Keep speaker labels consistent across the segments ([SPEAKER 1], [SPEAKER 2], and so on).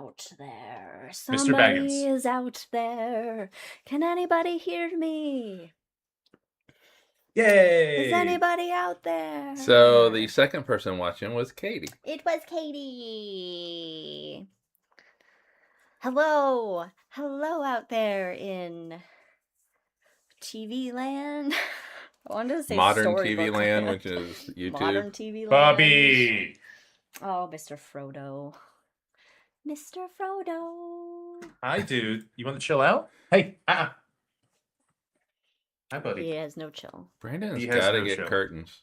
[SPEAKER 1] out there.
[SPEAKER 2] Mr.
[SPEAKER 1] Somebody
[SPEAKER 2] Baggins.
[SPEAKER 1] is out there. Can anybody hear me?
[SPEAKER 2] Yay!
[SPEAKER 1] Is anybody out there?
[SPEAKER 3] So the second person watching was Katie.
[SPEAKER 1] It was Katie. Hello. Hello out there in TV land. I wanted to say
[SPEAKER 3] Modern
[SPEAKER 1] storybook
[SPEAKER 3] TV land, which is YouTube.
[SPEAKER 1] Modern TV land.
[SPEAKER 2] Bobby!
[SPEAKER 1] Oh, Mr. Frodo. Mr. Frodo.
[SPEAKER 2] Hi, dude. You want to chill out? Hey, Hi, buddy.
[SPEAKER 1] He has no chill.
[SPEAKER 3] Brandon's
[SPEAKER 2] He has
[SPEAKER 3] got to
[SPEAKER 2] no
[SPEAKER 3] get
[SPEAKER 2] show.
[SPEAKER 3] curtains.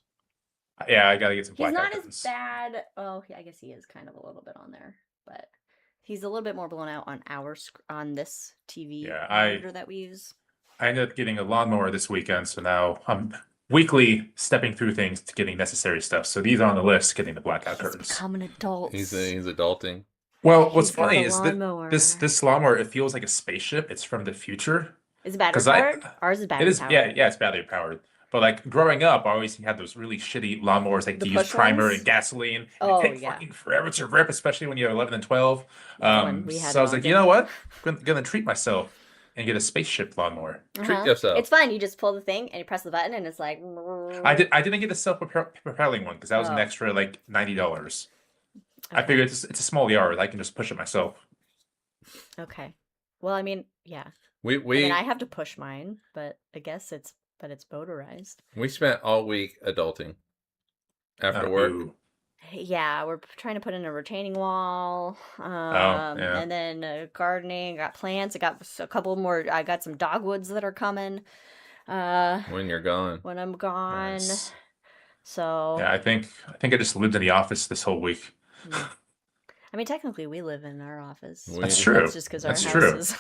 [SPEAKER 2] Yeah, I gotta get some
[SPEAKER 1] He's
[SPEAKER 2] black
[SPEAKER 1] not
[SPEAKER 2] curtains.
[SPEAKER 1] as bad. Oh, I guess he is kind of a little bit on there, but he's a little bit more blown out on on this TV monitor that we use.
[SPEAKER 2] I ended up getting a lawnmower this weekend, so now I'm weekly stepping through things to getting necessary stuff. So these are on the list, getting the blackout curtains.
[SPEAKER 1] Become an adult.
[SPEAKER 3] He's adulting.
[SPEAKER 2] Well, what's
[SPEAKER 1] He's got
[SPEAKER 2] funny
[SPEAKER 1] a
[SPEAKER 2] is
[SPEAKER 1] lawnmower.
[SPEAKER 2] that this lawnmower, it feels like a spaceship. It's from the future.
[SPEAKER 1] Is it battery powered? Ours is battery powered.
[SPEAKER 2] Yeah, it's battery powered. But like growing up, I always had those really shitty lawnmowers like to use primer and gasoline. And it takes fucking forever to rip, especially when you're 11 and 12. So I was like, you know what? I'm gonna treat myself and get a spaceship lawnmower.
[SPEAKER 3] Treat yourself.
[SPEAKER 1] It's fun. You just pull the thing and you press the button and it's like.
[SPEAKER 2] I didn't get the self-propelling one because that was an extra like $90. Okay. I figured it's a small yard. I can just push it myself.
[SPEAKER 1] Okay. Well, I mean, yeah. I have to push mine, but I guess it's motorized.
[SPEAKER 3] We spent all week adulting after work.
[SPEAKER 1] Yeah, we're trying to put in a retaining wall. And then gardening. Got plants. I got a couple more. I got some dogwoods that are coming.
[SPEAKER 3] When you're gone.
[SPEAKER 1] When I'm gone.
[SPEAKER 2] Nice.
[SPEAKER 1] So.
[SPEAKER 2] Yeah, I think I just lived in the office this whole week.
[SPEAKER 1] I mean, technically, we live in our office.
[SPEAKER 2] That's true.
[SPEAKER 1] That's just because our house is...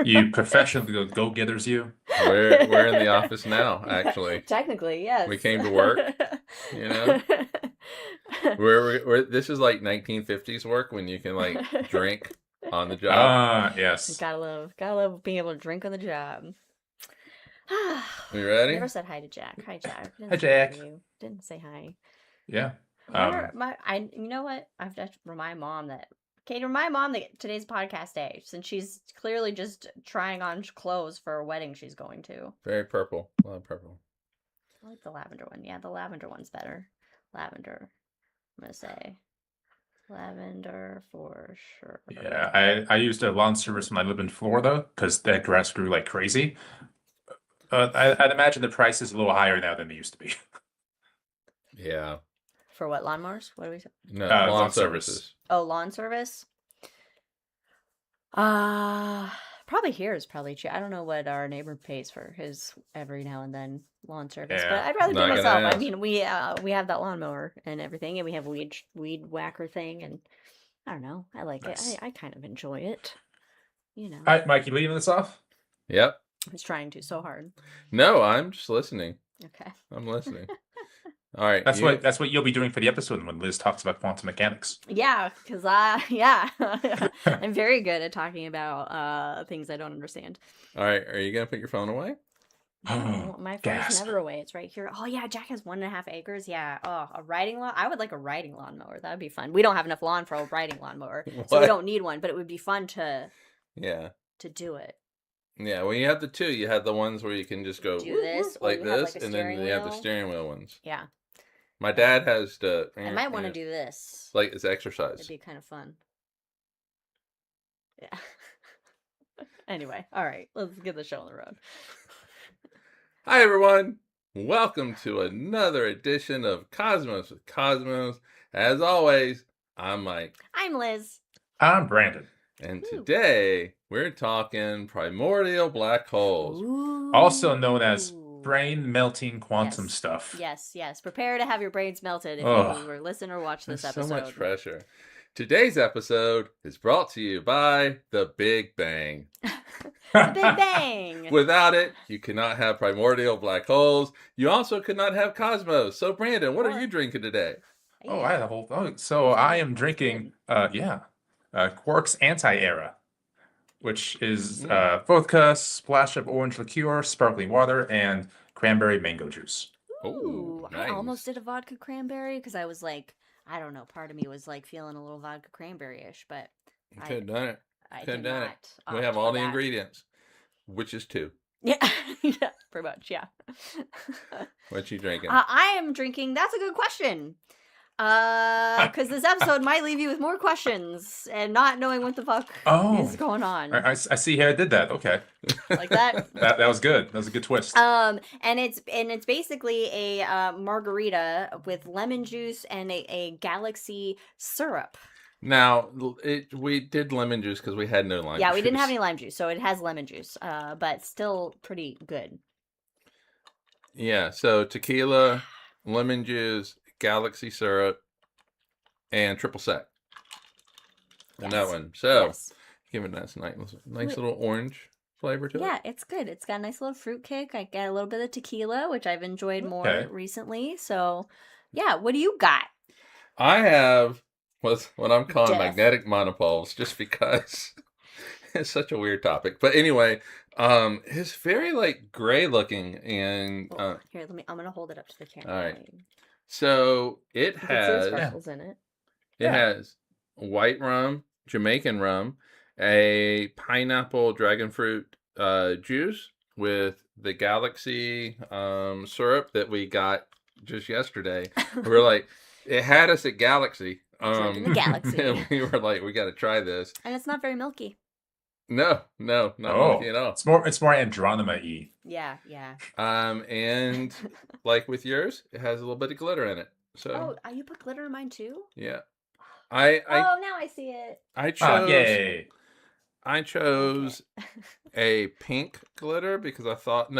[SPEAKER 2] You professional go-getters, you.
[SPEAKER 3] We're in the office now, actually.
[SPEAKER 1] Technically, yes.
[SPEAKER 3] We came to work, you know. This is like 1950s work when you can like drink on the job.
[SPEAKER 2] Yes.
[SPEAKER 1] Gotta love being able to drink on the job.
[SPEAKER 3] You ready?
[SPEAKER 1] Never said hi to Jack. Hi, Jack.
[SPEAKER 2] Hi, Jack.
[SPEAKER 1] Didn't say hi.
[SPEAKER 2] Yeah.
[SPEAKER 1] You know what? I have to remind Mom that today's podcast day, since she's clearly just trying on clothes for a wedding she's going to.
[SPEAKER 3] Very purple. A lot of purple.
[SPEAKER 1] I like the lavender one. Yeah, the lavender one's better. Lavender. I'm gonna say lavender for sure.
[SPEAKER 2] Yeah, I used a lawn service when I lived in Florida because that grass grew like crazy. I'd imagine the price is a little higher now than they used to be.
[SPEAKER 3] Yeah.
[SPEAKER 1] For what, lawnmowers? What do we say?
[SPEAKER 3] No, lawn services.
[SPEAKER 1] Oh, lawn service? Probably here is probably cheap. I don't know what our neighbor pays for his every now and then lawn service, but I'd rather do it myself. I mean, we have that lawnmower and everything, and we have weed whacker thing, and I don't know. I like it. I kind of enjoy it. You know.
[SPEAKER 2] All right, Mike, you leaving this off?
[SPEAKER 3] Yep.
[SPEAKER 1] I was trying to so hard.
[SPEAKER 3] No, I'm just listening.
[SPEAKER 1] Okay.
[SPEAKER 3] I'm listening. All right.
[SPEAKER 2] That's what you'll be doing for the episode when Liz talks about quantum mechanics.
[SPEAKER 1] Yeah, because I'm very good at talking about things I don't understand.
[SPEAKER 3] All right, are you gonna put your phone away?
[SPEAKER 1] No, my phone's never away. It's right here. Oh yeah, Jack has 1.5 acres. Yeah. Oh, a riding lawn. I would like a riding lawnmower. That would be fun. We don't have enough lawn for a riding lawnmower, so we don't need one. But it would be fun to do it.
[SPEAKER 3] Yeah, well, you have the two. You have the ones where you can just go
[SPEAKER 1] do this,
[SPEAKER 3] like this, and then you have the steering wheel ones.
[SPEAKER 1] Yeah.
[SPEAKER 3] My dad has the...
[SPEAKER 1] I might want to do this.
[SPEAKER 3] Like, it's exercise.
[SPEAKER 1] It'd be kind of fun. Yeah. Anyway, all right. Let's get the show on the road.
[SPEAKER 3] Hi, everyone. Welcome to another edition of Cosmos with Cosmos. As always, I'm Mike.
[SPEAKER 1] I'm Liz.
[SPEAKER 2] I'm Brandon.
[SPEAKER 3] And today, we're talking primordial black holes.
[SPEAKER 1] Ooh.
[SPEAKER 2] Also known as brain-melting quantum stuff.
[SPEAKER 1] Yes. Prepare to have your brains melted if you were listen or watch this episode.
[SPEAKER 3] So much pressure. Today's episode is brought to you by The Big Bang.
[SPEAKER 1] The Big Bang!
[SPEAKER 3] Without it, you cannot have primordial black holes. You also could not have cosmos. So, Brandon, what are you drinking today?
[SPEAKER 2] Oh, I had a whole... so I am drinking, Quark's Anti-Era, which is vodka, splash of orange liqueur, sparkling water, and cranberry mango juice.
[SPEAKER 1] Ooh,
[SPEAKER 3] nice.
[SPEAKER 1] I almost did a vodka cranberry because I was like, I don't know, part of me was like feeling a little vodka cranberry-ish, but
[SPEAKER 3] You could have done it.
[SPEAKER 1] I
[SPEAKER 3] Could have
[SPEAKER 1] did
[SPEAKER 3] done
[SPEAKER 1] not
[SPEAKER 3] it. We have all the ingredients, which is 2.
[SPEAKER 1] Yeah, yeah, pretty much, yeah.
[SPEAKER 3] What you drinking?
[SPEAKER 1] I am drinking. That's a good question. Because this episode might leave you with more questions and not knowing what the fuck is going on.
[SPEAKER 2] I see here I did that. Okay.
[SPEAKER 1] Like that?
[SPEAKER 2] That was good. That was a good twist.
[SPEAKER 1] And it's basically a margarita with lemon juice and a Galaxy syrup.
[SPEAKER 3] Now, we did lemon juice because we had no lime juice.
[SPEAKER 1] Yeah, we didn't have any lime juice, so it has lemon juice, but still pretty good.
[SPEAKER 3] Yeah, so tequila, lemon juice, Galaxy syrup, and triple sec. And that one. So, give it that nice little orange flavor to it.
[SPEAKER 1] Yeah, it's good. It's got a nice little fruit kick. I got a little bit of tequila, which I've enjoyed more recently. So, yeah, what do you got?
[SPEAKER 3] I have what I'm calling magnetic monopoles, just because it's such a weird topic. But anyway, it's very like gray looking, and
[SPEAKER 1] here, I'm gonna hold it up to the camera.
[SPEAKER 3] All right. So it has
[SPEAKER 1] sparkles in it.
[SPEAKER 3] It has white rum, Jamaican rum, a pineapple dragon fruit juice with the Galaxy syrup that we got just yesterday. We were like, it had us at Galaxy.
[SPEAKER 1] The Galaxy.
[SPEAKER 3] And we were like, we got to try this.
[SPEAKER 1] And it's not very milky.
[SPEAKER 3] No, not milky at all.
[SPEAKER 2] It's more Andronima-y.
[SPEAKER 1] Yeah.
[SPEAKER 3] And like with yours, it has a little bit of glitter in it. So
[SPEAKER 1] you put glitter in mine too?
[SPEAKER 3] Yeah.
[SPEAKER 1] Now I see it.
[SPEAKER 3] I chose.
[SPEAKER 2] Yay.
[SPEAKER 3] I chose a pink glitter because I thought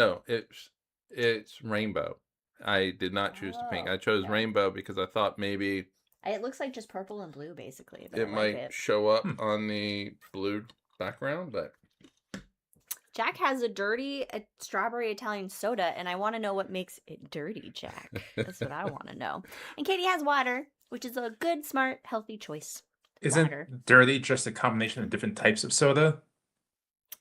[SPEAKER 3] it's rainbow. I did not choose the pink. I chose rainbow because I thought maybe
[SPEAKER 1] it looks like just purple and blue basically.
[SPEAKER 3] It might show up on the blue background, but
[SPEAKER 1] Jack has a dirty strawberry Italian soda, and I want to know what makes it dirty, Jack. That's what I want to know. And Katie has water, which is a good, smart, healthy choice.
[SPEAKER 2] Isn't dirty just a combination of different types of soda?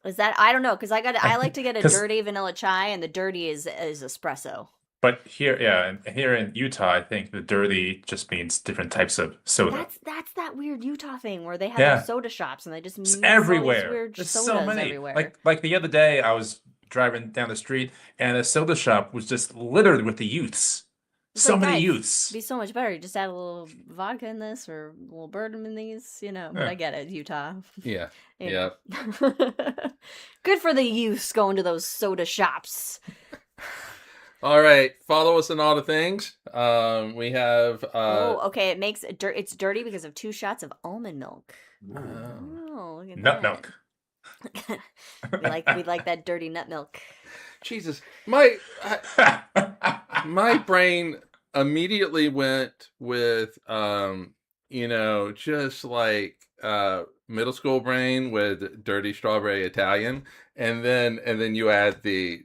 [SPEAKER 1] Is that? I don't know, because I like to get a dirty vanilla chai, and the dirty is espresso.
[SPEAKER 2] But here in Utah, I think the dirty just means different types of soda.
[SPEAKER 1] That's that weird Utah thing where they have soda shops and they just
[SPEAKER 2] it's everywhere.
[SPEAKER 1] All these weird
[SPEAKER 2] There's
[SPEAKER 1] sodas
[SPEAKER 2] so many.
[SPEAKER 1] Everywhere.
[SPEAKER 2] Like the other day, I was driving down the street and a soda shop was just littered with the youths.
[SPEAKER 1] It's
[SPEAKER 2] so
[SPEAKER 1] like,
[SPEAKER 2] many
[SPEAKER 1] guys,
[SPEAKER 2] youths.
[SPEAKER 1] It'd be so much better. You just add a little vodka in this or a little bourbon in these, But I get it, Utah.
[SPEAKER 3] Yeah. Yeah.
[SPEAKER 1] Good for the youths going to those soda shops.
[SPEAKER 3] All right, follow us on all the things. We have.
[SPEAKER 1] Okay. It's dirty because of 2 shots of almond milk. Oh, look at
[SPEAKER 2] nut
[SPEAKER 1] that.
[SPEAKER 2] milk.
[SPEAKER 3] We
[SPEAKER 1] like that dirty nut milk.
[SPEAKER 3] Jesus, my brain immediately went with just like middle school brain with dirty strawberry Italian, and then you add the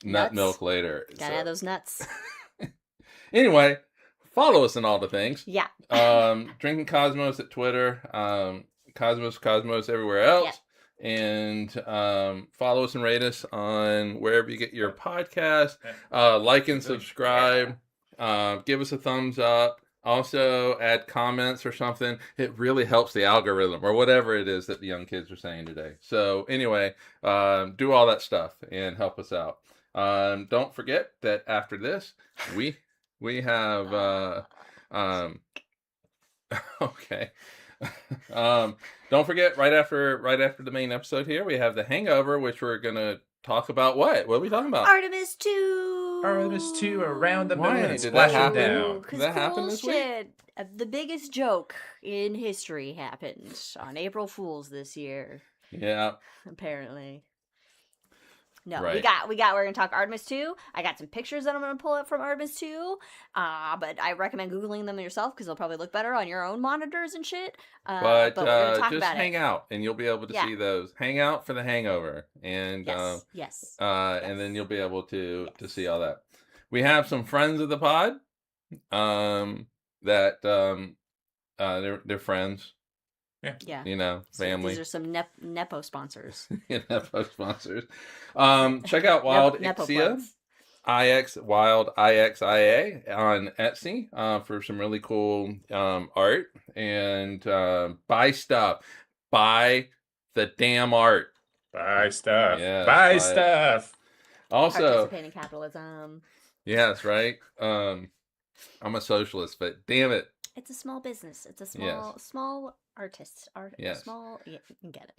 [SPEAKER 3] nut milk later.
[SPEAKER 1] Gotta add those nuts.
[SPEAKER 3] Anyway, follow us in all the things.
[SPEAKER 1] Yeah.
[SPEAKER 3] Drinking Cosmos at Twitter, Cosmos everywhere else.
[SPEAKER 1] Yeah.
[SPEAKER 3] And follow us and rate us on wherever you get your podcast. Like and subscribe. Give us a thumbs up. Also, add comments or something. It really helps the algorithm or whatever it is that the young kids are saying today. So anyway, do all that stuff and help us out. Don't forget that after this, we have okay. Don't forget right after the main episode here, we have the Hangover, which we're gonna talk about. What are we talking about?
[SPEAKER 1] Artemis 2.
[SPEAKER 2] Artemis 2 around the moon.
[SPEAKER 3] Did that happen?
[SPEAKER 2] Down.
[SPEAKER 3] Did that happen this week?
[SPEAKER 1] The biggest joke in history happened on April Fool's this year.
[SPEAKER 3] Yeah.
[SPEAKER 1] Apparently. No,
[SPEAKER 3] right.
[SPEAKER 1] we're gonna talk Artemis 2. I got some pictures that I'm gonna pull up from Artemis 2. But I recommend Googling them yourself because they'll probably look better on your own monitors and shit.
[SPEAKER 3] But
[SPEAKER 1] we're gonna talk
[SPEAKER 3] just
[SPEAKER 1] about
[SPEAKER 3] hang out and you'll be able to see those. Hang out for the Hangover. And
[SPEAKER 1] yes.
[SPEAKER 3] And then you'll be able to see all that. We have some friends of the pod. They're friends.
[SPEAKER 2] Yeah.
[SPEAKER 3] Family.
[SPEAKER 1] These are some Nepo sponsors.
[SPEAKER 3] Nepo sponsors. Check out Wildixia. Wildixia on Etsy for some really cool art and buy stuff. buy the damn art.
[SPEAKER 2] Buy stuff.
[SPEAKER 3] Yes,
[SPEAKER 2] buy
[SPEAKER 3] buy
[SPEAKER 2] stuff.
[SPEAKER 3] Also,
[SPEAKER 1] participate in capitalism.
[SPEAKER 3] Yes, right. I'm a socialist, but damn it,
[SPEAKER 1] it's a small business. It's a small artist.
[SPEAKER 3] Yes.
[SPEAKER 1] Small. Yeah, you can get it.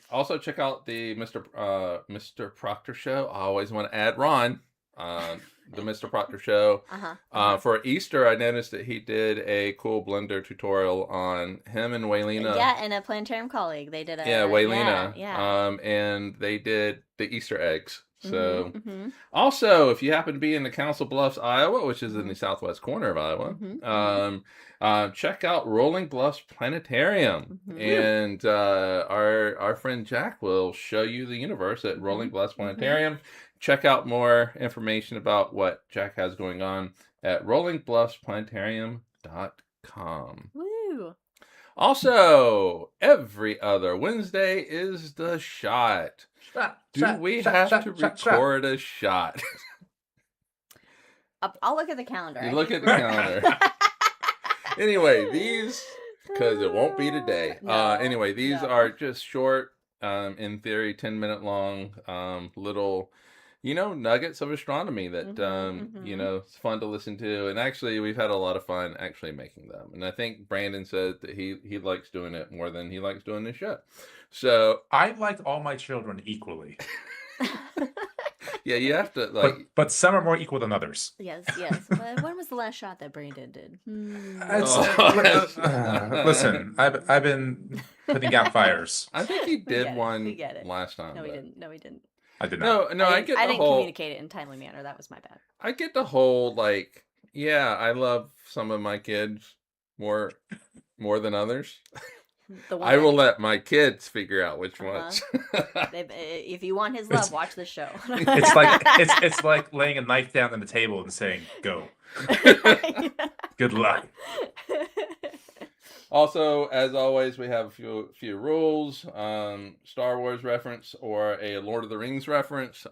[SPEAKER 3] Also check out the Mr. Proctor show. I always want to add Ron. The Mr. Proctor show. For Easter, I noticed that he did a cool Blender tutorial on him and Waylena.
[SPEAKER 1] Yeah, and a Planetarium colleague. They did a
[SPEAKER 3] Waylena.
[SPEAKER 1] Yeah.
[SPEAKER 3] And they did the Easter eggs. So, also, if you happen to be in the Council Bluffs, Iowa, which is in the southwest corner of Iowa, check out Rolling Bluffs Planetarium, and our friend Jack will show you the universe at Rolling Bluffs Planetarium. Check out more information about what Jack has going on at rollingbluffsplanetarium.com.
[SPEAKER 1] Woo!
[SPEAKER 3] Also, every other Wednesday is the shot. Do we have to record a shot?
[SPEAKER 1] I'll look at the calendar.
[SPEAKER 3] You look at the calendar. Anyway, these, because it won't be today. Anyway, these are just short, in theory, 10-minute long, little, nuggets of astronomy that, it's fun to listen to. And actually, we've had a lot of fun actually making them. And I think Brandon said that he likes doing it more than he likes doing this show. So
[SPEAKER 2] I like all my children equally.
[SPEAKER 3] Yeah, you have to
[SPEAKER 2] but some are more equal than others.
[SPEAKER 1] Yes. When was the last shot that Brandon did?
[SPEAKER 2] Listen, I've been putting out fires.
[SPEAKER 3] I think he did one last time.
[SPEAKER 1] No, he didn't.
[SPEAKER 2] I did not.
[SPEAKER 3] No, I didn't
[SPEAKER 1] communicate it in a timely manner. That was my bad.
[SPEAKER 3] I get the whole I love some of my kids more than others. I will let my kids figure out which ones.
[SPEAKER 1] If you want his love, watch this show.
[SPEAKER 2] it's like laying a knife down on the table and saying, "Go." Good luck.
[SPEAKER 3] Also, as always, we have a few rules. Star Wars reference or a Lord of the Rings reference.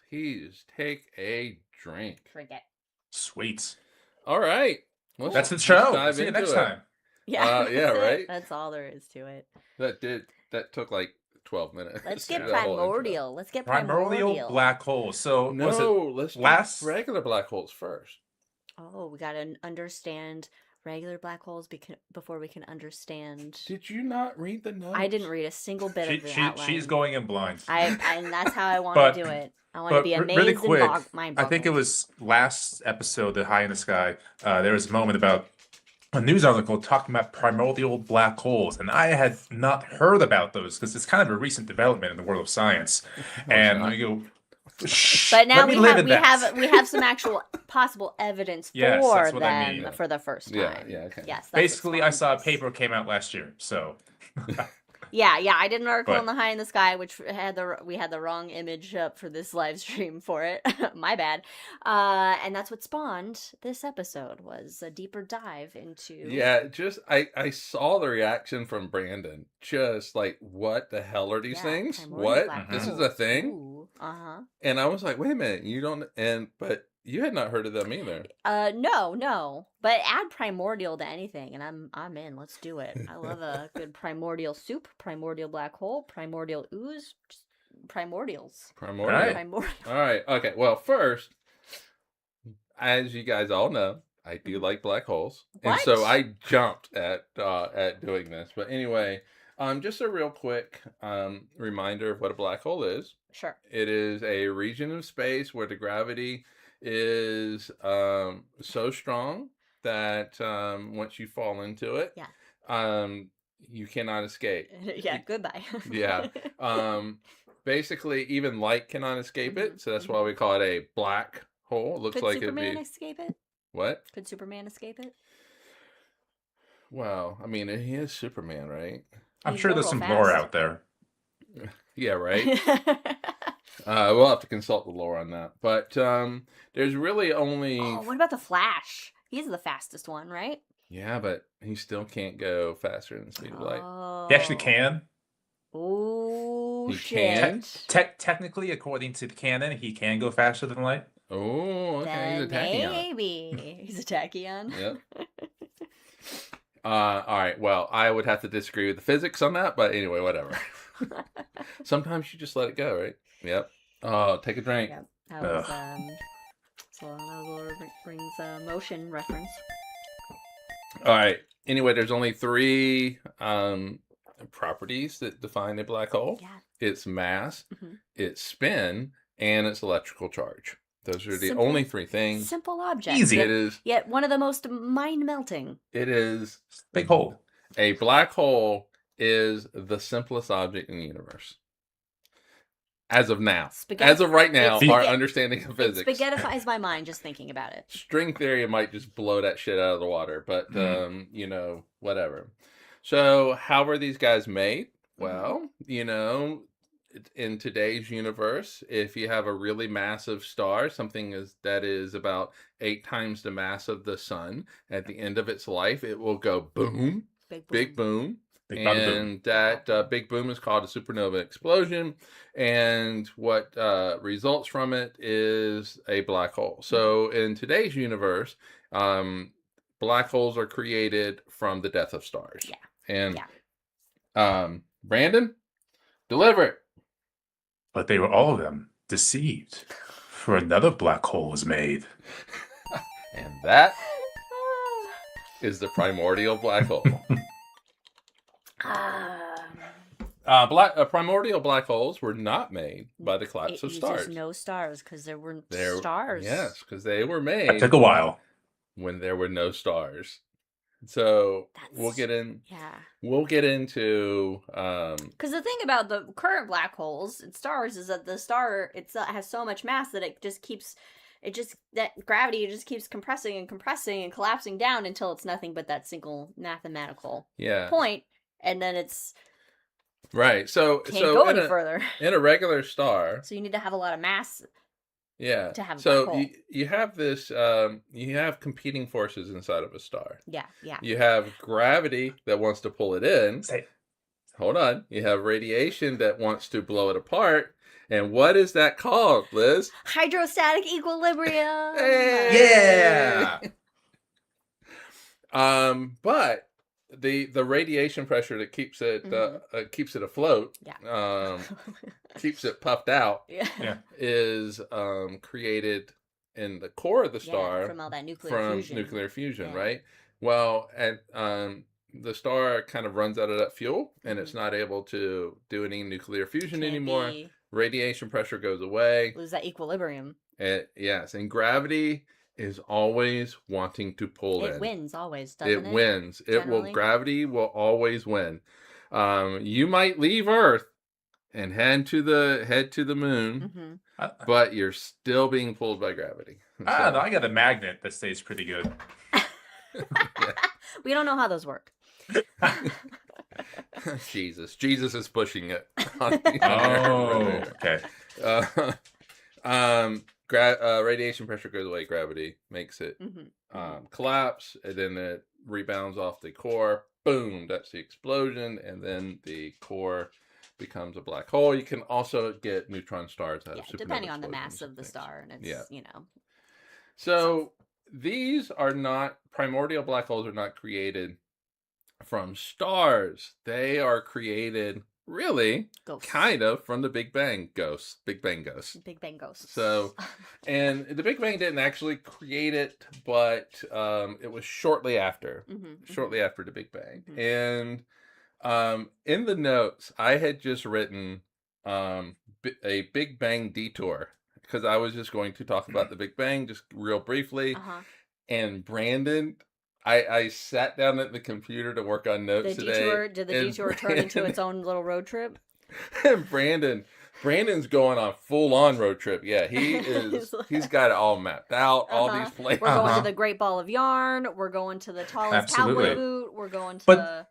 [SPEAKER 3] Please take a drink.
[SPEAKER 1] Forget.
[SPEAKER 2] Sweet.
[SPEAKER 3] All right.
[SPEAKER 2] That's the show. See you next time.
[SPEAKER 3] Yeah, right?
[SPEAKER 1] That's all there is to it.
[SPEAKER 3] That took 12 minutes.
[SPEAKER 1] Let's get Primordial.
[SPEAKER 2] Primordial Black Holes. So
[SPEAKER 3] let's do regular black holes first.
[SPEAKER 1] Oh, we got to understand regular black holes before we can understand.
[SPEAKER 3] Did you not read the notes?
[SPEAKER 1] I didn't read a single bit of the outline.
[SPEAKER 2] She's going in blind.
[SPEAKER 1] And that's how I want to do it. I want to be amazed
[SPEAKER 2] really quick,
[SPEAKER 1] and mind-boggled.
[SPEAKER 2] I think it was last episode, The High in the Sky, there was a moment about a news article talking about primordial black holes, and I had not heard about those because it's kind of a recent development in the world of science. And we go,
[SPEAKER 1] but now we have some actual possible evidence for them for the first time.
[SPEAKER 3] Yeah, okay.
[SPEAKER 1] Yes.
[SPEAKER 2] Basically, I saw a paper came out last year, so.
[SPEAKER 1] Yeah, I did an article in The High in the Sky, which we had the wrong image up for this live stream for it. My bad. And that's what spawned this episode, was a deeper dive into.
[SPEAKER 3] Yeah, I saw the reaction from Brandon. Just what the hell are these things? What? This is a thing?
[SPEAKER 1] Ooh,
[SPEAKER 3] And I was like, wait a minute, you don't, but you had not heard of them either.
[SPEAKER 1] No. But add primordial to anything, and I'm in. Let's do it. I love a good primordial soup, primordial black hole, primordial ooze, just primordials.
[SPEAKER 3] Primordial. All right. Okay. Well, first, as you guys all know, I do like black holes, and so I jumped at doing this. But anyway, just a real quick reminder of what a black hole is.
[SPEAKER 1] Sure.
[SPEAKER 3] It is a region of space where the gravity is so strong that once you fall into it, you cannot escape.
[SPEAKER 1] Goodbye.
[SPEAKER 3] Basically, even light cannot escape it, so that's why we call it a black hole. It looks
[SPEAKER 1] Could
[SPEAKER 3] like
[SPEAKER 1] Superman
[SPEAKER 3] it'd be.
[SPEAKER 1] escape it?
[SPEAKER 3] What?
[SPEAKER 1] Could Superman escape it?
[SPEAKER 3] Well, I mean, he is Superman, right?
[SPEAKER 2] I'm sure there's some lore out there.
[SPEAKER 3] Yeah, right. We'll have to consult the lore on that. But there's really only...
[SPEAKER 1] Oh, what about the Flash? He's the fastest one, right?
[SPEAKER 3] Yeah, but he still can't go faster than the speed of light.
[SPEAKER 2] He actually can.
[SPEAKER 1] Oh,
[SPEAKER 3] shit.
[SPEAKER 2] Technically, according to the canon, he can go faster than light.
[SPEAKER 3] Oh, okay. He's a tachyon.
[SPEAKER 1] Maybe. He's a tachyon.
[SPEAKER 3] Yep. All right. Well, I would have to disagree with the physics on that, but anyway, whatever. Sometimes you just let it go, right? Yep. Oh, take a drink.
[SPEAKER 1] Yeah, that was Lord of the Rings motion reference.
[SPEAKER 3] All right. Anyway, there's only 3 properties that define a black hole.
[SPEAKER 1] Yeah.
[SPEAKER 3] It's mass, its spin, and its electrical charge. Those are the only 3 things.
[SPEAKER 1] Simple object.
[SPEAKER 2] Easy.
[SPEAKER 3] It is.
[SPEAKER 1] Yet one of the most mind-melting.
[SPEAKER 3] It is.
[SPEAKER 2] Big hole.
[SPEAKER 3] A black hole is the simplest object in the universe. As of now. As of right now, our understanding of physics.
[SPEAKER 1] It spaghettifies my mind just thinking about it.
[SPEAKER 3] String theory might just blow that shit out of the water, but, whatever. So, how are these guys made? Well, in today's universe, if you have a really massive star, something that is about 8 times the mass of the sun, at the end of its life, it will go boom, big boom. And that big boom is called a supernova explosion. And what results from it is a black hole. So in today's universe, black holes are created from the death of stars.
[SPEAKER 1] Yeah.
[SPEAKER 3] And Brandon, deliver it.
[SPEAKER 2] But they were all of them deceived, for another black hole was made.
[SPEAKER 3] And that is the primordial black hole. Primordial black holes were not made by the collapse of stars.
[SPEAKER 1] There's no stars because there weren't stars.
[SPEAKER 3] Yes, because they were made.
[SPEAKER 2] It took a while.
[SPEAKER 3] When there were no stars. So we'll get in. Yeah. We'll get into.
[SPEAKER 1] Because the thing about the current black holes and stars is that the star has so much mass that that gravity just keeps compressing and collapsing down until it's nothing but that single mathematical point, and then it's
[SPEAKER 3] right. So
[SPEAKER 1] can't go any further
[SPEAKER 3] in a regular star.
[SPEAKER 1] So you need to have a lot of mass.
[SPEAKER 3] Yeah.
[SPEAKER 1] To have
[SPEAKER 3] you have this. You have competing forces inside of a star.
[SPEAKER 1] Yeah.
[SPEAKER 3] You have gravity that wants to pull it in. Hold on. You have radiation that wants to blow it apart. And what is that called, Liz?
[SPEAKER 1] Hydrostatic equilibrium.
[SPEAKER 3] Hey! Yeah. But the radiation pressure that keeps it afloat, keeps it puffed out, is created in the core of the star
[SPEAKER 1] from all that nuclear fusion,
[SPEAKER 3] right? Well, and the star kind of runs out of that fuel, and it's not able to do any nuclear fusion anymore. Radiation pressure goes away.
[SPEAKER 1] Lose that equilibrium.
[SPEAKER 3] Yes, and gravity is always wanting to pull in.
[SPEAKER 1] It wins always, doesn't it?
[SPEAKER 3] It wins. Gravity will always win. You might leave Earth and head to the moon, but you're still being pulled by gravity.
[SPEAKER 2] I got a magnet that stays pretty good.
[SPEAKER 1] We don't know how those work.
[SPEAKER 3] Jesus is pushing it.
[SPEAKER 2] Okay.
[SPEAKER 3] Radiation pressure goes away. Gravity makes it collapse, and then it rebounds off the core. Boom! That's the explosion, and then the core becomes a black hole. You can also get neutron stars out of supernova
[SPEAKER 1] depending on the mass of the star, and it's
[SPEAKER 3] So these are not primordial black holes. Are not created from stars. They are created really kind of from the Big Bang ghosts. So, and the Big Bang didn't actually create it, but it was shortly after the Big Bang. And in the notes, I had just written a Big Bang detour because I was just going to talk about the Big Bang just real briefly. And Brandon, I sat down at the computer to work on notes today.
[SPEAKER 1] Did the detour turn into its own little road trip?
[SPEAKER 3] And Brandon's going on full on road trip. Yeah, he's got it all mapped out, all these places.
[SPEAKER 1] We're going to the Great Ball of Yarn. We're going to the tallest cowboy boot. We're going to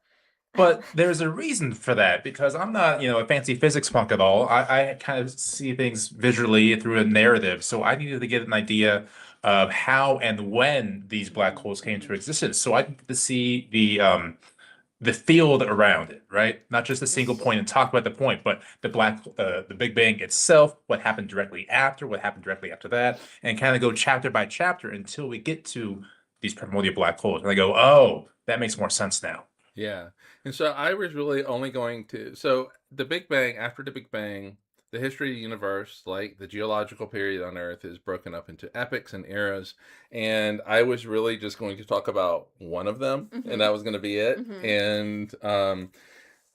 [SPEAKER 2] But there's a reason for that, because I'm not, a fancy physics punk at all. I kind of see things visually through a narrative. So I needed to get an idea of how and when these black holes came to existence. So I needed to see the field around it, right? Not just a single point and talk about the point, but the Big Bang itself, what happened directly after that, and kind of go chapter by chapter until we get to these primordial black holes, and I go, oh, that makes more sense now.
[SPEAKER 3] Yeah. And so I was really only going to, so the Big Bang, after the Big Bang, the history of the universe, like the geological period on Earth, is broken up into epochs and eras. And I was really just going to talk about one of them, and that was going to be it.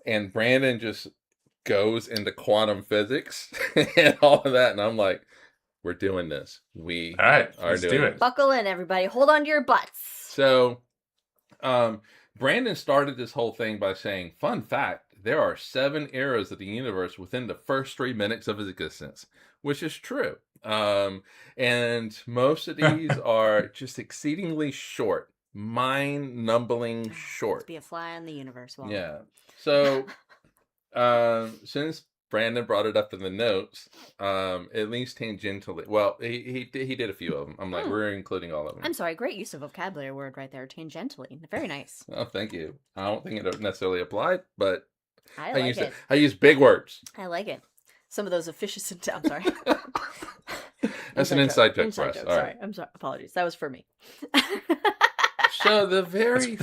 [SPEAKER 3] And Brandon just goes into quantum physics and all of that. And I'm like, we're doing this.
[SPEAKER 2] All right, let's do it.
[SPEAKER 1] Buckle in, everybody. Hold on to your butts.
[SPEAKER 3] So, Brandon started this whole thing by saying, fun fact, there are 7 eras of the universe within the first 3 minutes of its existence, which is true. And most of these are just exceedingly short, mind-numbing short.
[SPEAKER 1] Let's be a fly on the universe. Wally.
[SPEAKER 3] Yeah. So, since Brandon brought it up in the notes, at least tangentially. Well, he did a few of them. I'm like, we're including all of them.
[SPEAKER 1] I'm sorry, great use of vocabulary word right there, tangentially. Very nice.
[SPEAKER 3] Oh, thank you. I don't think it necessarily applied, but
[SPEAKER 1] I like it.
[SPEAKER 3] I use big words.
[SPEAKER 1] I like it. Some of those officious. I'm sorry.
[SPEAKER 3] That's an inside joke for us.
[SPEAKER 1] All right. I'm sorry. Apologies. That was for me.
[SPEAKER 3] So the very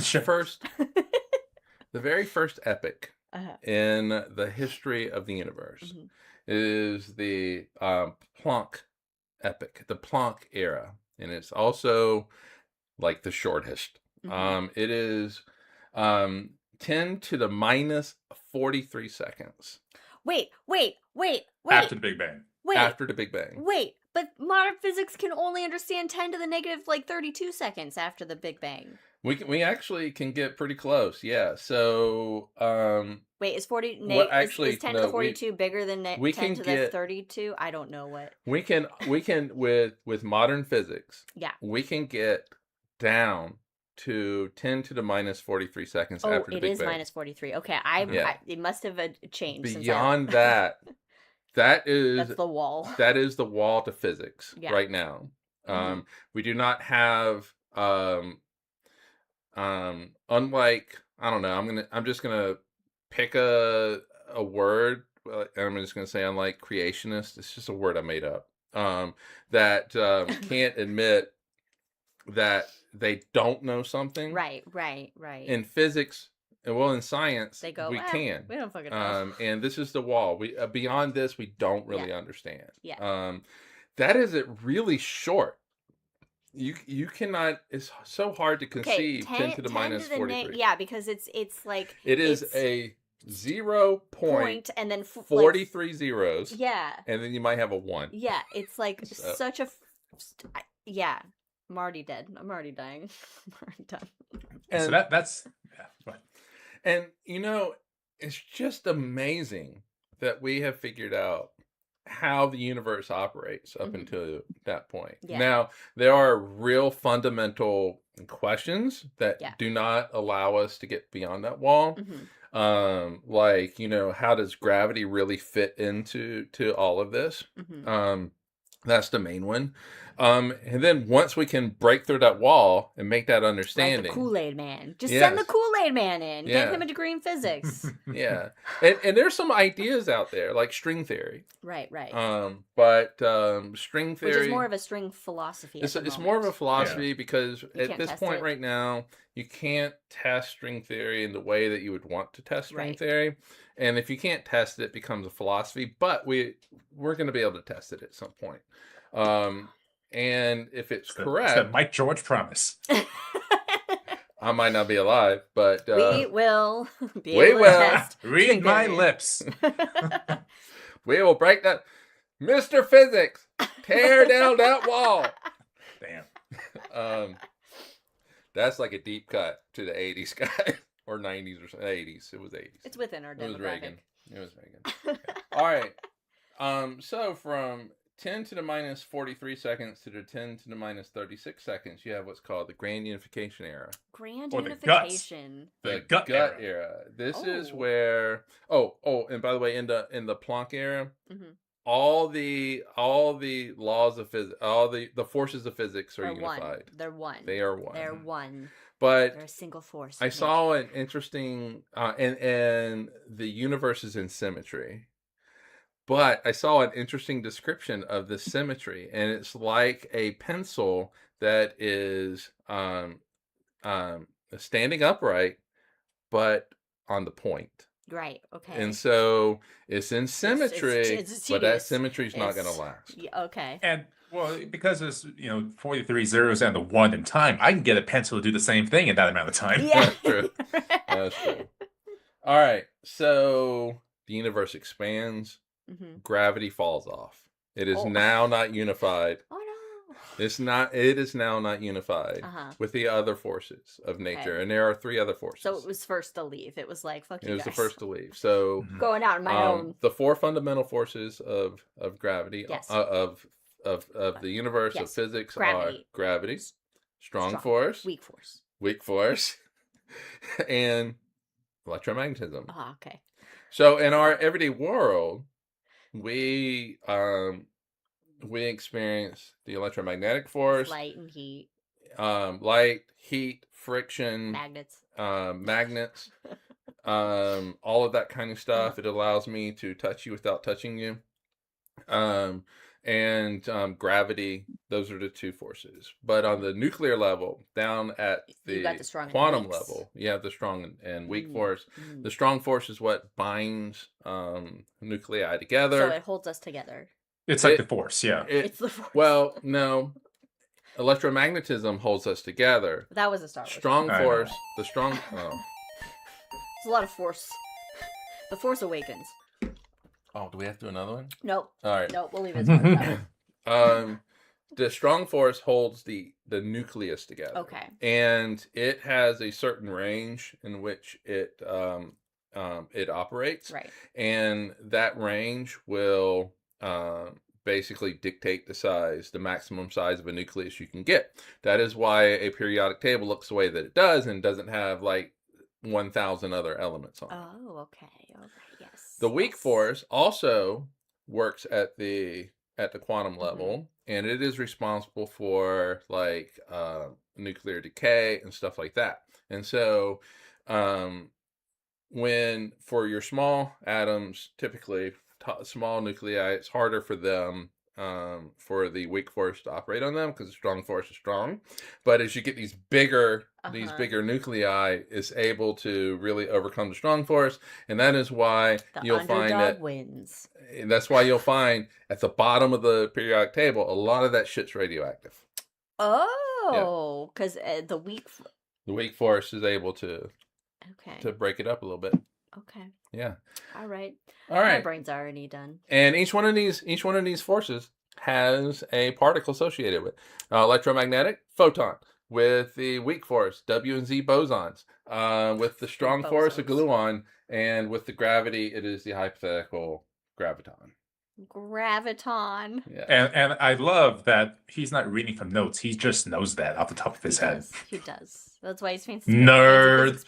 [SPEAKER 3] first epic in the history of the universe is the Planck epic, the Planck era, and it's also like the shortest. It is 10 to the minus 43 seconds.
[SPEAKER 1] Wait.
[SPEAKER 2] After the Big Bang.
[SPEAKER 3] After the Big Bang.
[SPEAKER 1] Wait, but modern physics can only understand 10 to the negative 32 seconds after the Big Bang.
[SPEAKER 3] We actually can get pretty close, yeah. So
[SPEAKER 1] wait, is 10 to the 42 bigger than 10 to the 32? I don't know what.
[SPEAKER 3] We can with modern physics.
[SPEAKER 1] Yeah.
[SPEAKER 3] We can get down to 10 to the minus 43 seconds after the Big Bang.
[SPEAKER 1] It is minus 43. Okay, it must have changed.
[SPEAKER 3] Beyond that, that's
[SPEAKER 1] the wall.
[SPEAKER 3] That is the wall to physics right now. We do not have unlike, I don't know, I'm just gonna pick a word, and I'm just gonna say, unlike creationist, it's just a word I made up, that can't admit that they don't know something.
[SPEAKER 1] Right.
[SPEAKER 3] In physics, well, in science,
[SPEAKER 1] they go,
[SPEAKER 3] we can.
[SPEAKER 1] We don't fucking know.
[SPEAKER 3] And this is the wall. We beyond this, we don't really understand.
[SPEAKER 1] Yeah.
[SPEAKER 3] That is it really short. You cannot. It's so hard to conceive 10 to the minus 43.
[SPEAKER 1] Yeah, because it's like
[SPEAKER 3] it is a 0 point
[SPEAKER 1] and then
[SPEAKER 3] 43 zeros.
[SPEAKER 1] Yeah.
[SPEAKER 3] And then you might have a 1.
[SPEAKER 1] Yeah, it's like such a. Yeah, I'm already dead. I'm already dying. I'm already done.
[SPEAKER 2] And so that's yeah.
[SPEAKER 3] And it's just amazing that we have figured out how the universe operates up until that point. Yeah. Now, there are real fundamental questions that do not allow us to get beyond that wall. Like, how does gravity really fit into all of this? That's the main one. And then once we can break through that wall and make that understanding.
[SPEAKER 1] Like the Kool-Aid man. Just send the Kool-Aid man in. Get him a degree in physics.
[SPEAKER 3] Yeah. And there's some ideas out there, like string theory.
[SPEAKER 1] Right.
[SPEAKER 3] But string theory...
[SPEAKER 1] Which is more of a string philosophy.
[SPEAKER 3] It's more of a philosophy because at this point right now, you can't test string theory in the way that you would want to test string theory. And if you can't test it, it becomes a philosophy. But we're going to be able to test it at some point. And if it's correct...
[SPEAKER 2] It's the Mike George promise.
[SPEAKER 3] I might not be alive, but...
[SPEAKER 1] we will be able to test.
[SPEAKER 2] Read my lips.
[SPEAKER 3] We will break that... Mr. Physics, tear down that wall.
[SPEAKER 2] Damn.
[SPEAKER 3] That's like a deep cut to the 80s guy. Or 90s or something. 80s. It was 80s.
[SPEAKER 1] It's within our demographic.
[SPEAKER 3] It was Reagan. All right. So from 10 to the minus 43 seconds to the 10 to the minus 36 seconds, you have what's called the grand unification era.
[SPEAKER 1] Grand unification.
[SPEAKER 3] The gut era. This is where and by the way, in the Planck era, all the laws of physics, all the forces of physics are unified.
[SPEAKER 1] They're one.
[SPEAKER 3] They are one.
[SPEAKER 1] They're one.
[SPEAKER 3] But
[SPEAKER 1] they're a single force.
[SPEAKER 3] I saw an interesting and the universe is in symmetry. But I saw an interesting description of this symmetry, and it's like a pencil that is standing upright, but on the point.
[SPEAKER 1] Right. Okay.
[SPEAKER 3] And so it's in symmetry,
[SPEAKER 1] it's
[SPEAKER 3] but that symmetry is not going to last.
[SPEAKER 1] Okay.
[SPEAKER 2] And well, because there's 43 zeros and the 1 in time, I can get a pencil to do the same thing in that amount of time.
[SPEAKER 1] Yeah.
[SPEAKER 3] That's true. That's true. All right. So the universe expands.
[SPEAKER 1] Mm-hmm.
[SPEAKER 3] Gravity falls off. It is now not unified.
[SPEAKER 1] Oh no.
[SPEAKER 3] It is now not unified with the other forces of nature. And there are 3 other forces.
[SPEAKER 1] So it was first to leave. It was like, fuck you guys.
[SPEAKER 3] It was the first to leave. So
[SPEAKER 1] going out on my own.
[SPEAKER 3] The 4 fundamental forces of gravity, of the universe, of physics are gravity, strong force, weak force, and electromagnetism.
[SPEAKER 1] Oh, okay.
[SPEAKER 3] So in our everyday world, we experience the electromagnetic force,
[SPEAKER 1] light and heat,
[SPEAKER 3] friction,
[SPEAKER 1] magnets,
[SPEAKER 3] all of that kind of stuff. It allows me to touch you without touching you, and gravity. Those are the 2 forces. But on the nuclear level, down at the quantum level, you have the strong and weak force. The strong force is what binds nuclei together.
[SPEAKER 1] So it holds us together.
[SPEAKER 2] It's like the force, yeah.
[SPEAKER 1] It's the force.
[SPEAKER 3] Well, no. Electromagnetism holds us together.
[SPEAKER 1] That was a Star Wars.
[SPEAKER 3] Strong force. The strong...
[SPEAKER 1] There's a lot of force. The Force Awakens.
[SPEAKER 3] Oh, do we have to do another one?
[SPEAKER 1] Nope.
[SPEAKER 3] All right.
[SPEAKER 1] Nope, we'll leave it.
[SPEAKER 3] The strong force holds the nucleus together.
[SPEAKER 1] Okay.
[SPEAKER 3] And it has a certain range in which it operates.
[SPEAKER 1] Right.
[SPEAKER 3] And that range will basically dictate the maximum size of a nucleus you can get. That is why a periodic table looks the way that it does and doesn't have like 1,000 other elements on it.
[SPEAKER 1] Oh, okay. Yes.
[SPEAKER 3] The weak force also works at the quantum level, and it is responsible for like nuclear decay and stuff like that. And so when for your small atoms, typically small nuclei, it's harder for them for the weak force to operate on them because the strong force is strong. But as you get these bigger nuclei, it's able to really overcome the strong force, and that is why you'll find that
[SPEAKER 1] wins.
[SPEAKER 3] That's why you'll find at the bottom of the periodic table a lot of that shit's radioactive.
[SPEAKER 1] Oh, because the weak force
[SPEAKER 3] is able to break it up a little bit.
[SPEAKER 1] Okay.
[SPEAKER 3] Yeah.
[SPEAKER 1] All right.
[SPEAKER 3] All right.
[SPEAKER 1] My brain's already done.
[SPEAKER 3] And each one of these forces has a particle associated with electromagnetic photon, with the weak force W and Z bosons, with the strong force a gluon, and with the gravity it is the hypothetical graviton.
[SPEAKER 1] Graviton.
[SPEAKER 3] Yeah.
[SPEAKER 2] And I love that he's not reading from notes. He just knows that off the top of his head.
[SPEAKER 1] He does. That's why he's fancy.
[SPEAKER 2] Nerd.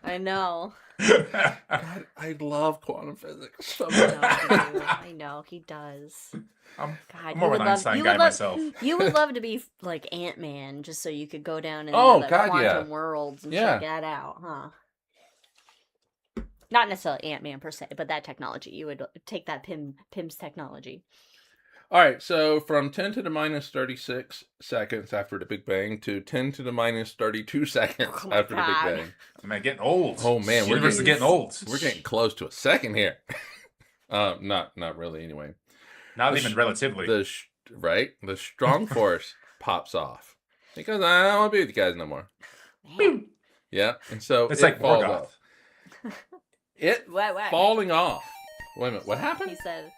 [SPEAKER 1] I know.
[SPEAKER 3] God, I love quantum physics so much.
[SPEAKER 1] I know he does.
[SPEAKER 2] I'm more of an Einstein guy myself.
[SPEAKER 1] You would love to be like Ant-Man, just so you could go down into the quantum worlds and check that out, huh? Not necessarily Ant-Man per se, but that technology. You would take that Pym's technology.
[SPEAKER 3] All right, so from 10 to the minus 36 seconds after the Big Bang to 10 to the minus 32 seconds after the Big Bang.
[SPEAKER 2] Man, getting old.
[SPEAKER 3] Oh man,
[SPEAKER 2] we're getting old.
[SPEAKER 3] We're getting close to a second here. Not really anyway.
[SPEAKER 2] Not even relatively.
[SPEAKER 3] The strong force pops off because I don't want to be with you guys no more.
[SPEAKER 1] Man.
[SPEAKER 3] Yeah, and so
[SPEAKER 2] it's like
[SPEAKER 3] falls
[SPEAKER 2] Morgoth.
[SPEAKER 3] off. It falling off. Wait a minute, what happened?
[SPEAKER 1] He said.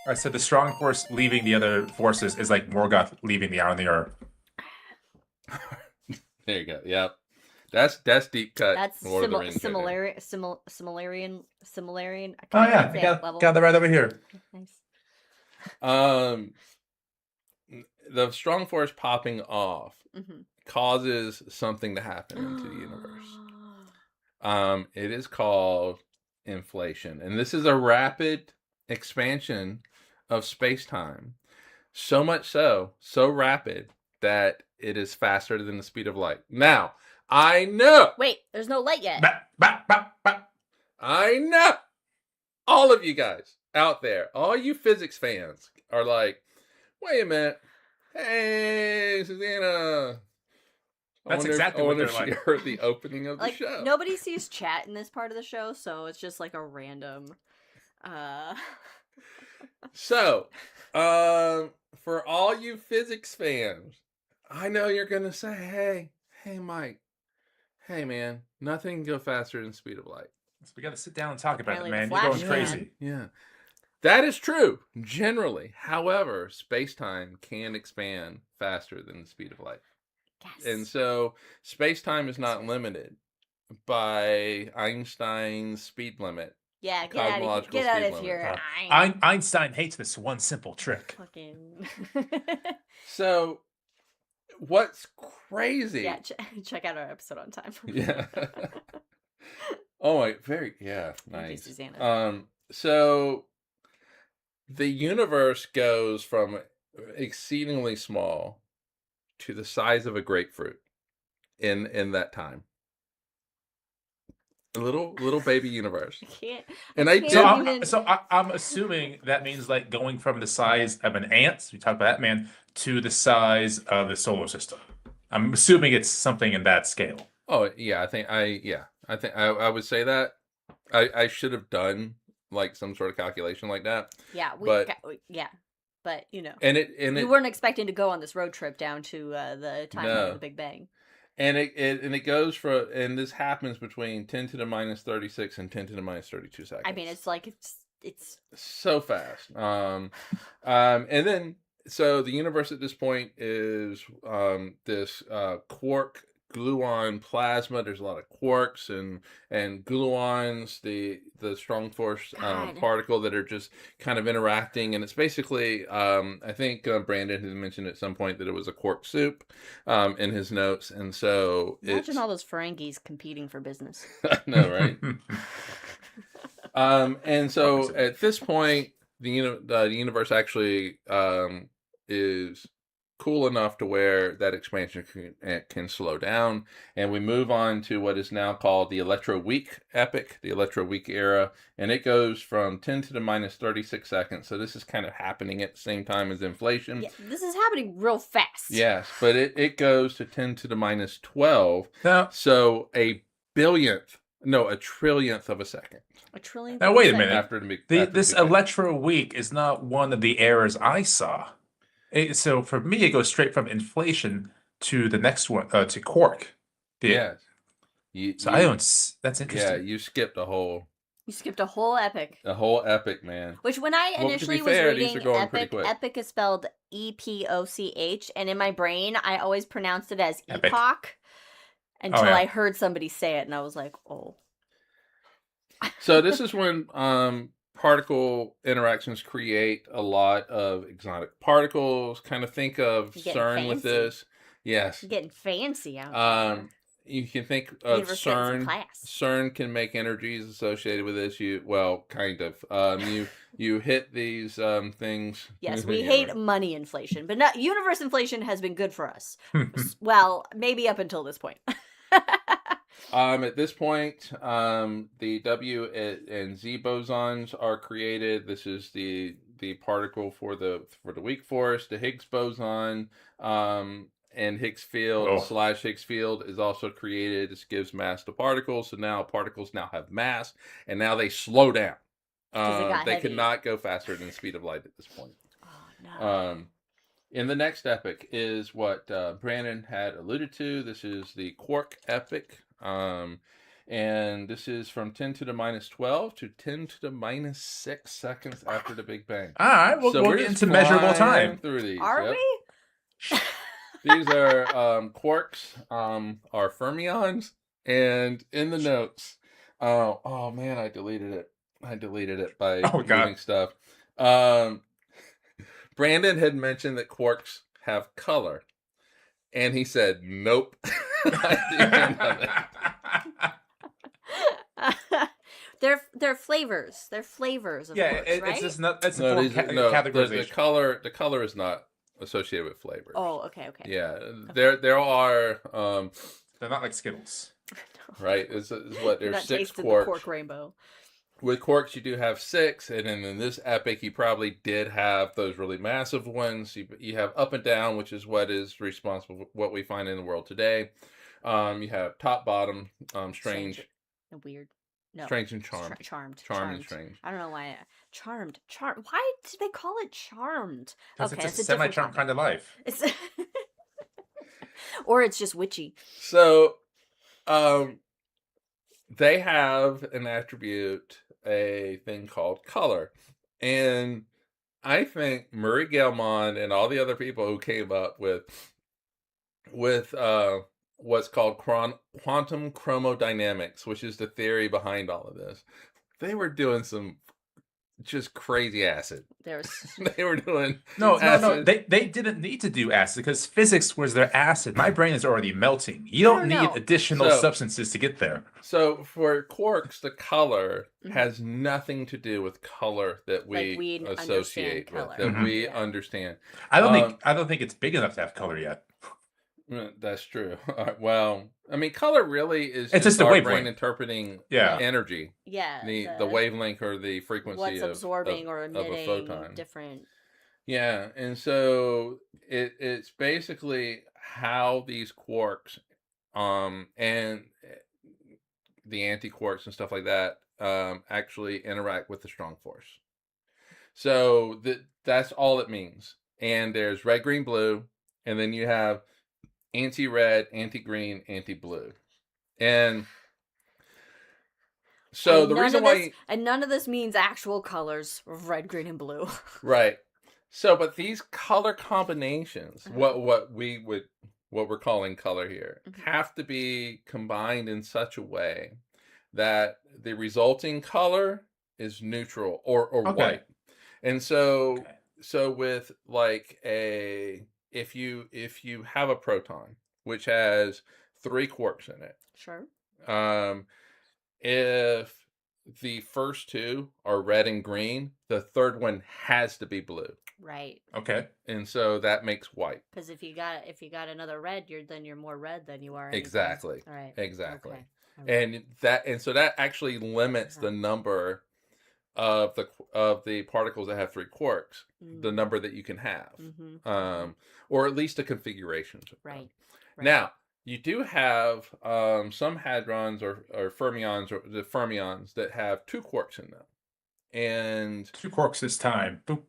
[SPEAKER 2] I said the strong force leaving the other forces is like Morgoth leaving the Iron of the Earth.
[SPEAKER 3] There you go. Yep. That's deep cut.
[SPEAKER 1] That's Similarian.
[SPEAKER 2] Oh yeah, I got that right over here.
[SPEAKER 1] Nice.
[SPEAKER 3] The strong force popping off causes something to happen into the universe. It is called inflation, and this is a rapid expansion of space-time, so much so rapid that it is faster than the speed of light. Now, I know.
[SPEAKER 1] Wait, there's no light yet.
[SPEAKER 3] I know. All of you guys out there, all you physics fans are like, wait a minute. Hey, Susanna.
[SPEAKER 2] That's exactly what they're like.
[SPEAKER 3] She heard the opening of the
[SPEAKER 1] like,
[SPEAKER 3] show.
[SPEAKER 1] Nobody sees chat in this part of the show, so it's just like a random.
[SPEAKER 3] So, for all you physics fans, I know you're gonna say, "Hey, Mike, hey, man, nothing can go faster than the speed of light."
[SPEAKER 2] So we got to sit down and talk
[SPEAKER 1] Apparently
[SPEAKER 2] about it, man.
[SPEAKER 1] the
[SPEAKER 2] You're
[SPEAKER 1] Flash
[SPEAKER 2] going crazy.
[SPEAKER 3] Yeah. That is true, generally. However, space-time can expand faster than the speed of light.
[SPEAKER 1] Yes.
[SPEAKER 3] And so space-time is not limited by Einstein's speed limit.
[SPEAKER 1] Yeah, get out of here.
[SPEAKER 2] Einstein hates this one simple trick.
[SPEAKER 1] Fucking.
[SPEAKER 3] So, what's crazy?
[SPEAKER 1] Yeah, check out our episode on time.
[SPEAKER 3] Yeah. Oh my, nice.
[SPEAKER 1] Thank you, Susanna.
[SPEAKER 3] So the universe goes from exceedingly small to the size of a grapefruit in that time. A little baby universe.
[SPEAKER 2] I'm assuming that means like going from the size of an ant, we talked about that, man, to the size of the solar system. I'm assuming it's something in that scale.
[SPEAKER 3] Oh yeah, I think I would say that. I should have done like some sort of calculation like that.
[SPEAKER 1] Yeah, but you know, you weren't expecting to go on this road trip down to the timeline of the Big Bang.
[SPEAKER 3] And it goes and this happens between 10 to the minus 36 and 10 to the minus 32 seconds.
[SPEAKER 1] I mean, it's like it's
[SPEAKER 3] so fast. And then so the universe at this point is this quark gluon plasma. There's a lot of quarks and gluons, the strong force particle that are just kind of interacting, and it's basically I think Brandon had mentioned at some point that it was a quark soup in his notes, and so
[SPEAKER 1] imagine all those Ferengis competing for business.
[SPEAKER 3] I know, right? And so at this point, the universe actually is cool enough to where that expansion can slow down, and we move on to what is now called the electroweak epoch, the electroweak era, and it goes from 10 to the minus 36 seconds. So this is kind of happening at the same time as inflation.
[SPEAKER 1] Yeah, this is happening real fast.
[SPEAKER 3] Yes, but it goes to 10 to the minus 12.
[SPEAKER 2] Now,
[SPEAKER 3] so a trillionth of a second.
[SPEAKER 1] A trillionth.
[SPEAKER 2] Now wait a minute.
[SPEAKER 3] After
[SPEAKER 2] this electroweak is not one of the errors I saw. So for me, it goes straight from inflation to the next one, to quark.
[SPEAKER 3] Yes.
[SPEAKER 2] That's interesting.
[SPEAKER 3] Yeah, you skipped a whole
[SPEAKER 1] epic.
[SPEAKER 3] A whole epic, man.
[SPEAKER 1] Which when I initially was reading epic is spelled EPOCH, and in my brain, I always pronounced it as epoch until I heard somebody say it, and I was like, oh.
[SPEAKER 3] So this is when particle interactions create a lot of exotic particles. Kind of think of CERN with this. Yes.
[SPEAKER 1] You're getting fancy out there.
[SPEAKER 3] You can think of CERN. CERN can make energies associated with this. Kind of. You hit these things.
[SPEAKER 1] Yes, we hate money inflation, but universe inflation has been good for us. Well, maybe up until this point.
[SPEAKER 3] At this point, the W and Z bosons are created. This is the particle for the weak force. The Higgs boson and Higgs field / Higgs field is also created. This gives mass to particles. So now particles have mass, and now they slow down. They cannot go faster than the speed of light at this point.
[SPEAKER 1] Oh no.
[SPEAKER 3] In the next epoch is what Brandon had alluded to. This is the quark epoch. And this is from 10 to the minus 12 to 10 to the minus 6 seconds after the Big Bang.
[SPEAKER 2] All right, we'll get into measurable time.
[SPEAKER 3] Through these.
[SPEAKER 1] Are we?
[SPEAKER 3] These are quarks, are fermions, and in the notes, oh man, I deleted it by moving stuff. Brandon had mentioned that quarks have color, and he said, "Nope." I didn't know that.
[SPEAKER 1] They're flavors. They're flavors of quarks, right?
[SPEAKER 2] It's just not. That's categorization.
[SPEAKER 3] The color is not associated with flavor.
[SPEAKER 1] Oh, okay.
[SPEAKER 3] Yeah, okay. There are.
[SPEAKER 2] They're not like Skittles,
[SPEAKER 3] right? Is what there's 6 quarks.
[SPEAKER 1] The quark rainbow.
[SPEAKER 3] with quarks, you do have 6, and then in this epoch, you probably did have those really massive ones. You have up and down, which is what is responsible for what we find in the world today. You have top, bottom, strange,
[SPEAKER 1] and weird. No,
[SPEAKER 3] strange and charmed.
[SPEAKER 1] Charmed
[SPEAKER 3] and strange.
[SPEAKER 1] I don't know why. Charmed. Why did they call it charmed?
[SPEAKER 2] Because it's a semi-charmed kind of life.
[SPEAKER 1] It's or it's just witchy.
[SPEAKER 3] So, they have an attribute, a thing called color. And I think Murray Gell-Mann and all the other people who came up with what's called quantum chromodynamics, which is the theory behind all of this, they were doing some just crazy acid. They were doing
[SPEAKER 2] no. They didn't need to do acid because physics was their acid. My brain is already melting. You don't need additional substances to get there.
[SPEAKER 3] So for quarks, the color has nothing to do with color that we associate with, that we understand.
[SPEAKER 2] I don't think it's big enough to have color yet.
[SPEAKER 3] That's true. Well, I mean, color really is
[SPEAKER 2] it's just the
[SPEAKER 3] our
[SPEAKER 2] wavelength.
[SPEAKER 3] brain interpreting energy.
[SPEAKER 1] Yeah.
[SPEAKER 3] The wavelength or the frequency
[SPEAKER 1] what's absorbing or emitting
[SPEAKER 3] of a photon.
[SPEAKER 1] Different.
[SPEAKER 3] Yeah, and so it's basically how these quarks, and the anti-quarks and stuff like that, actually interact with the strong force. So that's all it means. And there's red, green, blue, and then you have anti-red, anti-green, anti-blue. And so the reason why...
[SPEAKER 1] And none of this means actual colors of red, green, and blue.
[SPEAKER 3] Right. So, but these color combinations, what we're calling color here, have to be combined in such a way that the resulting color is neutral or white. And so with like if you have a proton which has 3 quarks in it.
[SPEAKER 1] Sure.
[SPEAKER 3] If the first 2 are red and green, the third one has to be blue.
[SPEAKER 1] Right.
[SPEAKER 2] Okay.
[SPEAKER 3] And so that makes white.
[SPEAKER 1] Because if you got another red, you're more red than you are.
[SPEAKER 3] Exactly.
[SPEAKER 1] All right.
[SPEAKER 3] Exactly.
[SPEAKER 1] Okay.
[SPEAKER 3] And so that actually limits the number of the particles that have 3 quarks, the number that you can have, or at least the configurations.
[SPEAKER 1] Right.
[SPEAKER 3] Now, you do have some hadrons or fermions, or the fermions that have 2 quarks in them, and
[SPEAKER 2] 2 quarks this time. Boop.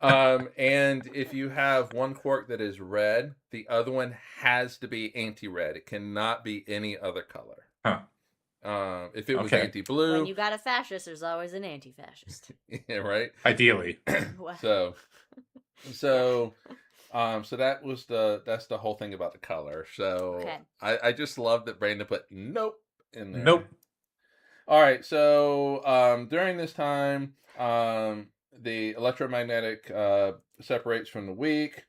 [SPEAKER 3] And if you have one quark that is red, the other one has to be anti-red. It cannot be any other color.
[SPEAKER 2] Huh.
[SPEAKER 3] If it was anti-blue,
[SPEAKER 1] when you got a fascist, there's always an anti-fascist.
[SPEAKER 3] Yeah, right.
[SPEAKER 2] Ideally.
[SPEAKER 3] So that's the whole thing about the color. So I just love that Brandon put nope in there.
[SPEAKER 2] Nope.
[SPEAKER 3] All right. So during this time, the electromagnetic separates from the weak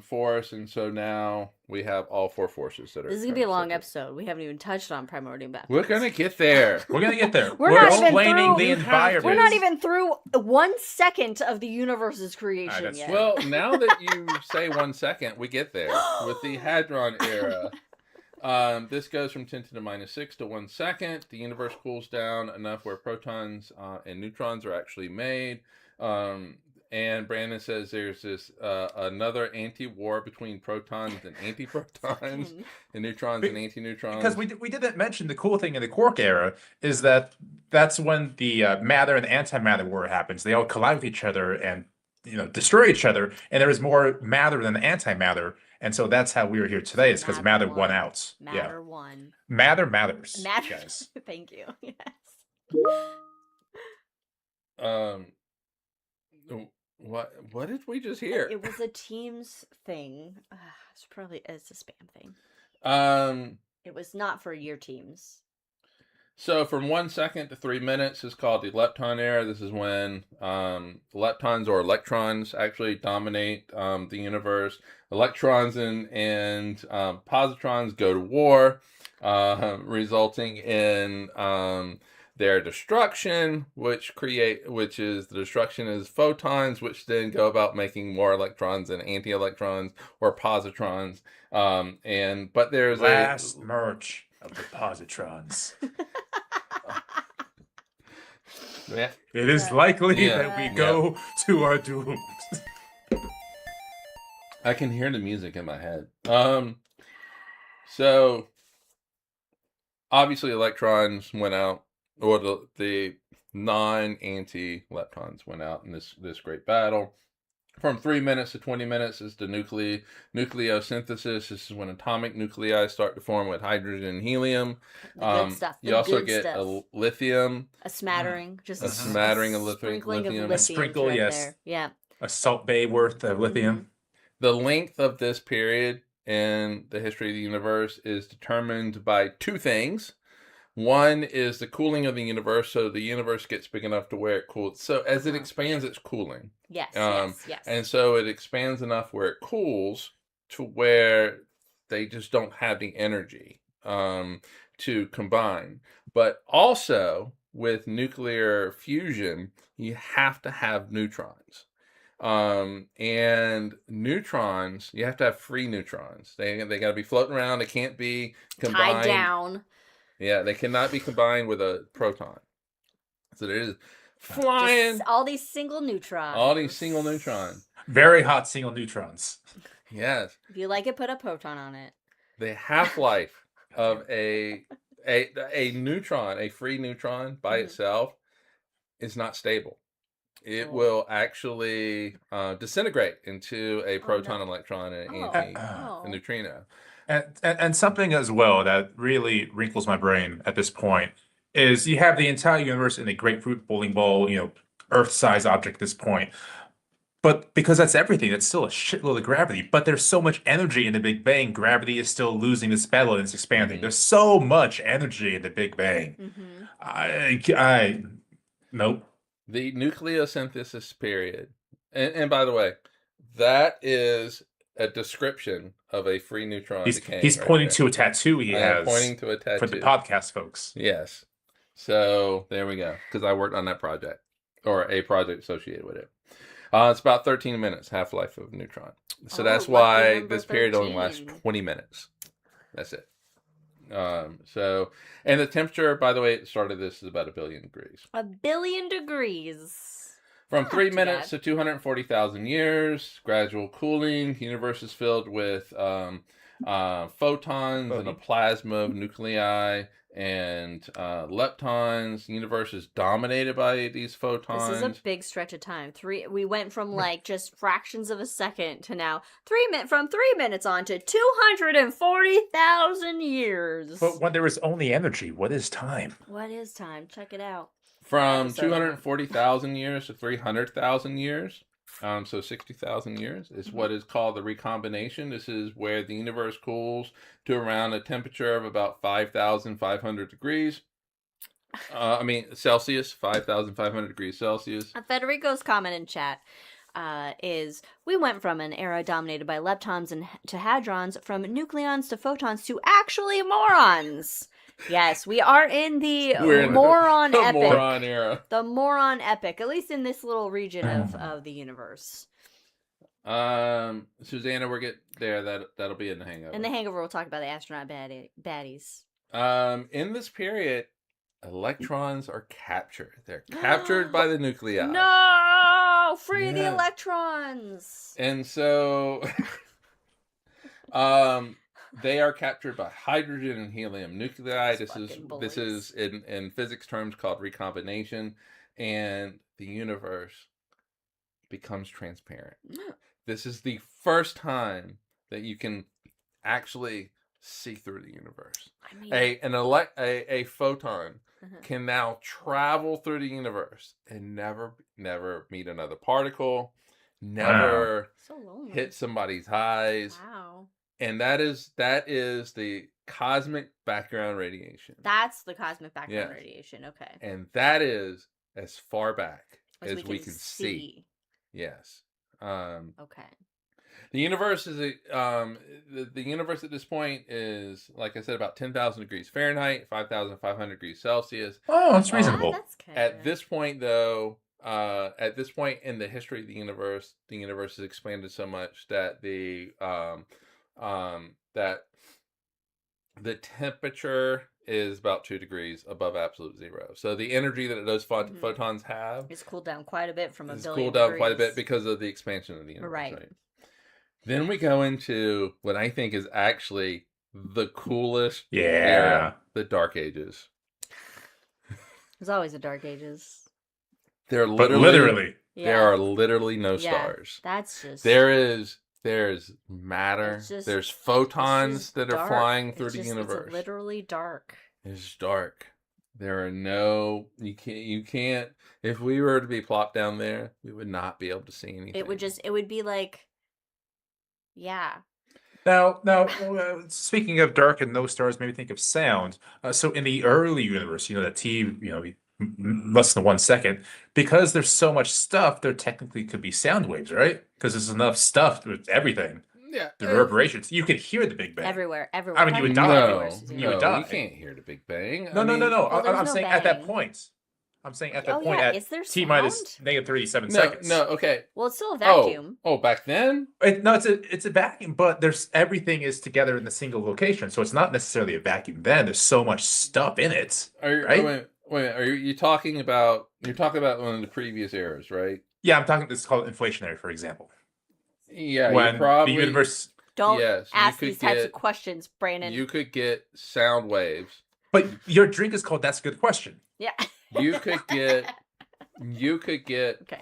[SPEAKER 3] force, and so now we have all 4 forces that are.
[SPEAKER 1] This is gonna be a long episode. We haven't even touched on Primordial Black Holes.
[SPEAKER 3] We're gonna get there.
[SPEAKER 2] We're gonna get there.
[SPEAKER 1] We're not
[SPEAKER 2] explaining the environment.
[SPEAKER 1] We're not even through 1 second of the universe's creation yet.
[SPEAKER 3] Well, now that you say 1 second, we get there with the Hadron era. This goes from 10 to the -6 to 1 second. The universe cools down enough where protons and neutrons are actually made. And Brandon says there's this another anti-war between protons and anti-protons and neutrons and anti-neutrons.
[SPEAKER 2] Because we didn't mention the cool thing in the quark era is that's when the matter and antimatter war happens. They all collide with each other and destroy each other, and there is more matter than antimatter. And so that's how we are here today, is because matter won out.
[SPEAKER 1] Matter won.
[SPEAKER 2] Matter matters.
[SPEAKER 1] Matter.
[SPEAKER 2] Guys.
[SPEAKER 1] Thank you. Yes.
[SPEAKER 3] What did we just hear?
[SPEAKER 1] It was a Teams thing. It's a spam thing. It was not for your teams.
[SPEAKER 3] So from 1 second to 3 minutes is called the lepton era. This is when leptons or electrons actually dominate the universe. Electrons and positrons go to war, resulting in their destruction, which is the destruction is photons, which then go about making more electrons and anti-electrons or positrons. But there's
[SPEAKER 2] last merge of the positrons.
[SPEAKER 3] Yeah.
[SPEAKER 2] It is likely that we go to our dooms.
[SPEAKER 3] I can hear the music in my head. So obviously electrons went out, or the non-anti-leptons went out in this great battle. From 3 minutes to 20 minutes is the nucleosynthesis. This is when atomic nuclei start to form with hydrogen and helium.
[SPEAKER 1] The good stuff.
[SPEAKER 3] You also get a lithium.
[SPEAKER 1] A smattering. Just
[SPEAKER 3] a smattering of
[SPEAKER 1] lithium.
[SPEAKER 2] A sprinkle, yes.
[SPEAKER 1] There. Yeah.
[SPEAKER 2] A salt bay worth of lithium.
[SPEAKER 3] The length of this period in the history of the universe is determined by two things. One is the cooling of the universe, so the universe gets big enough to where it cools. So as it expands, it's cooling.
[SPEAKER 1] Yes, yes.
[SPEAKER 3] And so it expands enough where it cools to where they just don't have the energy to combine. But also with nuclear fusion, you have to have neutrons. And neutrons, you have to have free neutrons. They got to be floating around. They can't be combined.
[SPEAKER 1] Tied down.
[SPEAKER 3] Yeah, they cannot be combined with a proton. So there is flying.
[SPEAKER 1] Just all these single neutrons.
[SPEAKER 3] All these single neutrons.
[SPEAKER 2] Very hot single neutrons.
[SPEAKER 3] Yes.
[SPEAKER 1] If you like it, put a proton on it.
[SPEAKER 3] The half-life of a neutron, a free neutron by itself, is not stable. It will actually disintegrate into a proton, electron, and a neutrino.
[SPEAKER 2] And something as well that really wrinkles my brain at this point is you have the entire universe in a grapefruit bowling ball, Earth-sized object at this point. But because that's everything, it's still a shitload of gravity. But there's so much energy in the Big Bang, gravity is still losing its battle and it's expanding. There's so much energy in the Big Bang. Nope.
[SPEAKER 3] The nucleosynthesis period, and by the way, that is a description of a free neutron decaying.
[SPEAKER 2] He's pointing to a tattoo he has.
[SPEAKER 3] Pointing to a tattoo.
[SPEAKER 2] For the podcast folks.
[SPEAKER 3] Yes. So there we go. Because I worked on that project. Or a project associated with it. It's about 13 minutes, half-life of a neutron. So that's why this period only lasts 20 minutes. That's it. And the temperature, by the way, it started this is about 1 billion degrees.
[SPEAKER 1] 1 billion degrees.
[SPEAKER 3] From 3 minutes to 240,000 years, gradual cooling. The universe is filled with photons and a plasma of nuclei and leptons. The universe is dominated by these photons.
[SPEAKER 1] This is a big stretch of time. We went from just fractions of a second to now from 3 minutes on to 240,000 years.
[SPEAKER 2] But when there is only energy, what is time?
[SPEAKER 1] What is time? Check it out.
[SPEAKER 3] From 240,000 years to 300,000 years, so 60,000 years, is what is called the recombination. This is where the universe cools to around a temperature of about 5,500 degrees. Celsius, 5,500 degrees Celsius.
[SPEAKER 1] Federico's comment in chat is, we went from an era dominated by leptons to hadrons, from nucleons to photons to actually morons. Yes, we are in the moron epic.
[SPEAKER 3] Moron era.
[SPEAKER 1] The moron epic, at least in this little region of the universe.
[SPEAKER 3] Susanna, we'll get there. That'll be in the Hangover.
[SPEAKER 1] In the Hangover, we'll talk about the astronaut baddies.
[SPEAKER 3] In this period, electrons are captured. They're captured by the nuclei.
[SPEAKER 1] No! Free the electrons!
[SPEAKER 3] And so... they are captured by hydrogen and helium nuclei. This is in physics terms called recombination, and the universe becomes transparent. This is the first time that you can actually see through the universe. A photon can now travel through the universe and never meet another particle, never hit somebody's eyes.
[SPEAKER 1] Wow.
[SPEAKER 3] And that is the cosmic background radiation.
[SPEAKER 1] That's the cosmic background radiation. Okay.
[SPEAKER 3] And that is as far back as we can see. Yes.
[SPEAKER 1] Okay.
[SPEAKER 3] The universe is the universe at this point is, like I said, about 10,000 degrees Fahrenheit, 5,500 degrees Celsius.
[SPEAKER 2] Oh, that's reasonable.
[SPEAKER 1] That's good.
[SPEAKER 3] At this point, though, at this point in the history of the universe has expanded so much that that the temperature is about 2 degrees above absolute zero. So the energy that those photons have
[SPEAKER 1] is cooled down quite a bit from a billion
[SPEAKER 3] cooled down
[SPEAKER 1] degrees.
[SPEAKER 3] quite a bit because of the expansion of the universe.
[SPEAKER 1] Right.
[SPEAKER 3] Then we go into what I think is actually the coolest
[SPEAKER 2] era,
[SPEAKER 3] the Dark Ages.
[SPEAKER 1] There's always a Dark Ages.
[SPEAKER 3] There literally
[SPEAKER 1] yeah.
[SPEAKER 3] there are literally no stars.
[SPEAKER 1] That's just
[SPEAKER 3] there's matter. There's photons that are flying through the universe.
[SPEAKER 1] It's literally dark.
[SPEAKER 3] It's dark. There are no you can't if we were to be plopped down there, we would not be able to see anything.
[SPEAKER 1] It would be like
[SPEAKER 2] Now, speaking of dark and no stars, maybe think of sound. So in the early universe, the T, less than 1 second, because there's so much stuff, there technically could be sound waves, right? Because there's enough stuff with everything.
[SPEAKER 3] Yeah.
[SPEAKER 2] The reverberations. You could hear the Big Bang.
[SPEAKER 1] Everywhere.
[SPEAKER 2] I mean, you would die.
[SPEAKER 3] You would die. You can't hear the Big Bang.
[SPEAKER 2] No. I'm saying at that point. At
[SPEAKER 1] is there
[SPEAKER 2] T minus negative 37 seconds.
[SPEAKER 3] No, okay.
[SPEAKER 1] Well, it's still a vacuum.
[SPEAKER 3] Oh, back then?
[SPEAKER 2] It's a vacuum, but everything is together in a single location, so it's not necessarily a vacuum then. There's so much stuff in it. Right?
[SPEAKER 3] Wait, are you talking about one of the previous eras, right?
[SPEAKER 2] Yeah, I'm talking, this is called inflationary, for example.
[SPEAKER 3] Yeah,
[SPEAKER 2] when the universe...
[SPEAKER 1] Don't ask these types of questions, Brandon.
[SPEAKER 3] You could get sound waves.
[SPEAKER 2] But your drink is called That's a Good Question.
[SPEAKER 1] Yeah.
[SPEAKER 3] You could get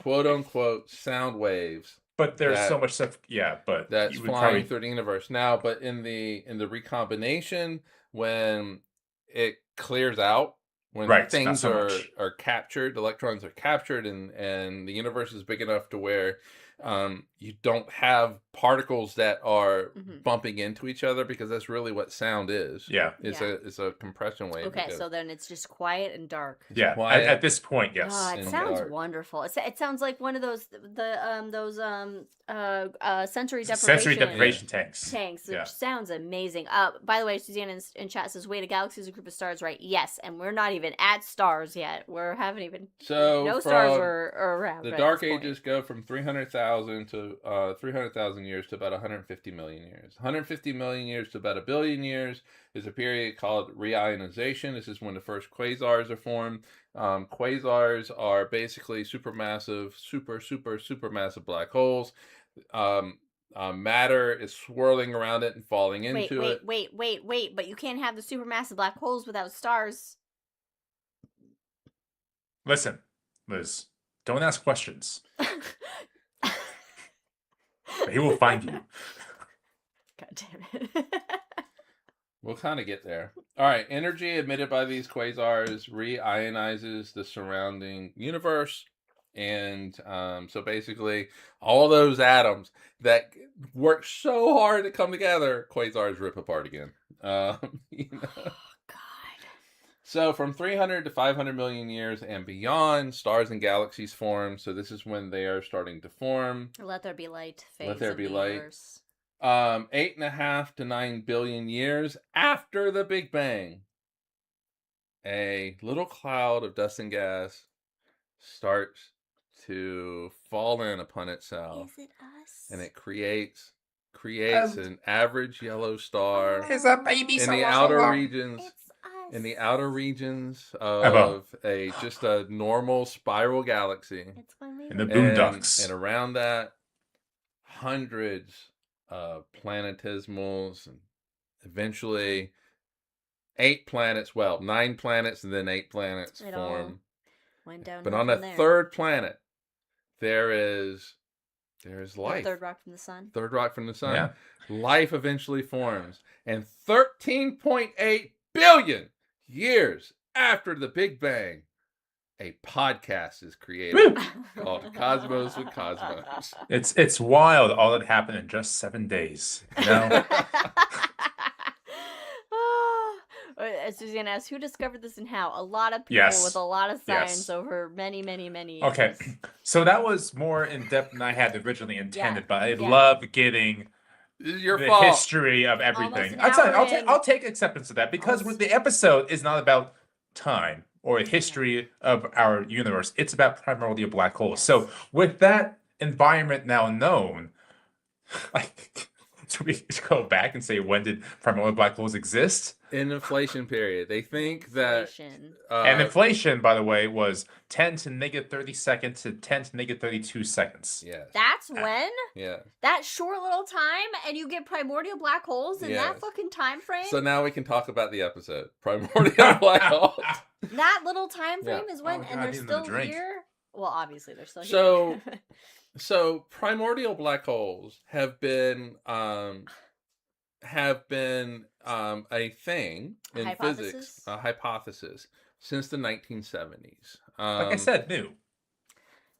[SPEAKER 3] quote unquote sound waves.
[SPEAKER 2] But there's so much stuff, but
[SPEAKER 3] that's flying through the universe now. But in the recombination, when it clears out, when things are captured, electrons are captured, and the universe is big enough to where you don't have particles that are bumping into each other, because that's really what sound is.
[SPEAKER 2] Yeah.
[SPEAKER 3] It's a compression wave.
[SPEAKER 1] Okay, so then it's just quiet and dark.
[SPEAKER 2] Yeah.
[SPEAKER 3] Quiet.
[SPEAKER 2] At this point, yes.
[SPEAKER 1] Oh, it sounds wonderful. It sounds like one of those sensory deprivation
[SPEAKER 2] tanks.
[SPEAKER 1] Which sounds amazing. By the way, Suzanne in chat says, "Wait, a galaxy is a group of stars, right?" Yes, and we're not even at stars yet. We haven't even.
[SPEAKER 3] So
[SPEAKER 1] no stars are around.
[SPEAKER 3] The Dark Ages go from 300,000 to 300,000 years to about 150 million years. 150 million years to about 1 billion years is a period called reionization. This is when the first quasars are formed. Quasars are basically supermassive black holes. Matter is swirling around it and falling into it.
[SPEAKER 1] Wait, but you can't have the supermassive black holes without stars.
[SPEAKER 2] Listen, Liz, don't ask questions. He will find you.
[SPEAKER 1] God damn it.
[SPEAKER 3] We'll kind of get there. All right. Energy emitted by these quasars reionizes the surrounding universe. And so basically, all those atoms that work so hard to come together, quasars rip apart again.
[SPEAKER 1] Oh, God.
[SPEAKER 3] So from 300 to 500 million years and beyond, stars and galaxies form. So this is when they are starting to form.
[SPEAKER 1] Let there be light.
[SPEAKER 3] Let there be light. Universe. 8.5 to 9 billion years after the Big Bang, a little cloud of dust and gas starts to fall in upon itself.
[SPEAKER 1] Is it us?
[SPEAKER 3] And it creates an average yellow star
[SPEAKER 2] is a baby
[SPEAKER 3] in the outer regions. In the outer regions of just a normal spiral galaxy.
[SPEAKER 2] In the boondocks.
[SPEAKER 3] And around that, hundreds of planetesimals, and eventually 8 planets, 9 planets and then 8 planets form.
[SPEAKER 1] Went down.
[SPEAKER 3] But on the third planet, there is life.
[SPEAKER 1] The third rock from the sun.
[SPEAKER 3] Third rock from the sun.
[SPEAKER 2] Yeah.
[SPEAKER 3] Life eventually forms. And 13.8 billion years after the Big Bang, a podcast is created called Cosmos with Cosmos.
[SPEAKER 2] It's wild all that happened in just 7 days.
[SPEAKER 1] Suzanne asks, who discovered this and how? A lot of people with a lot of science over many years.
[SPEAKER 2] Okay, so that was more in depth than I had originally intended, but I love getting the history of everything. I'll take acceptance of that, because the episode is not about time or a history of our universe. It's about primordial black holes. So with that environment now known, so we go back and say, when did primordial black holes exist?
[SPEAKER 3] In inflation period. They think
[SPEAKER 1] inflation.
[SPEAKER 3] that...
[SPEAKER 2] and inflation, by the way, was 10 to negative 30 seconds to 10 to negative 32 seconds.
[SPEAKER 3] Yes.
[SPEAKER 1] That's when?
[SPEAKER 3] Yeah.
[SPEAKER 1] That short little time, and you get primordial black holes in that fucking time frame?
[SPEAKER 3] So now we can talk about the episode. Primordial Black Holes.
[SPEAKER 1] That little time frame is when, and they're still here? Well, obviously, they're still here.
[SPEAKER 3] So primordial black holes have been a thing in physics, a hypothesis, since the 1970s.
[SPEAKER 2] Like I said, new.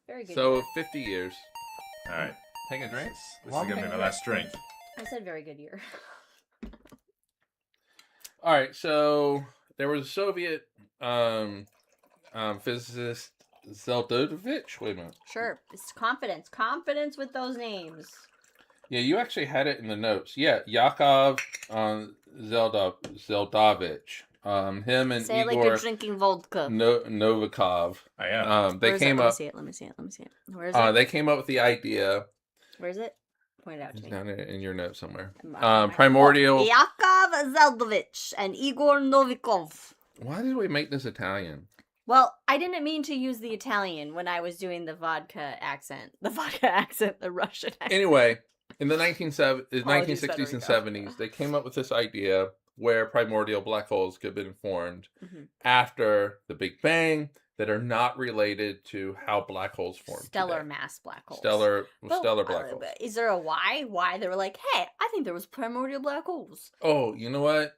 [SPEAKER 1] Very good.
[SPEAKER 3] So 50 years.
[SPEAKER 2] All right.
[SPEAKER 3] Take a drink.
[SPEAKER 2] This is going to be my last drink.
[SPEAKER 1] I said very good year.
[SPEAKER 3] All right. So there was a Soviet physicist, Zeldovich. Wait a minute.
[SPEAKER 1] Sure. It's confidence. Confidence with those names.
[SPEAKER 3] Yeah, you actually had it in the notes. Yeah, Yakov Zeldovich. Him and
[SPEAKER 1] Say it
[SPEAKER 3] Igor
[SPEAKER 1] like you're drinking vodka.
[SPEAKER 3] Novikov.
[SPEAKER 2] I am.
[SPEAKER 3] They came up.
[SPEAKER 1] Let me see it. Where is it?
[SPEAKER 3] They came up with the idea.
[SPEAKER 1] Where is it? Point it out to me.
[SPEAKER 3] Down in your notes somewhere.
[SPEAKER 1] Primordial. Yakov Zeldovich and Igor Novikov.
[SPEAKER 3] Why did we make this Italian?
[SPEAKER 1] Well, I didn't mean to use the Italian when I was doing the vodka accent. The Russian accent.
[SPEAKER 3] Anyway, in the 1960s and 70s, they came up with this idea where primordial black holes could have been formed after the Big Bang that are not related to how black holes form.
[SPEAKER 1] Stellar mass black holes.
[SPEAKER 3] Stellar black holes.
[SPEAKER 1] Is there a why? Why they were like, hey, I think there was primordial black holes.
[SPEAKER 3] Oh, you know what?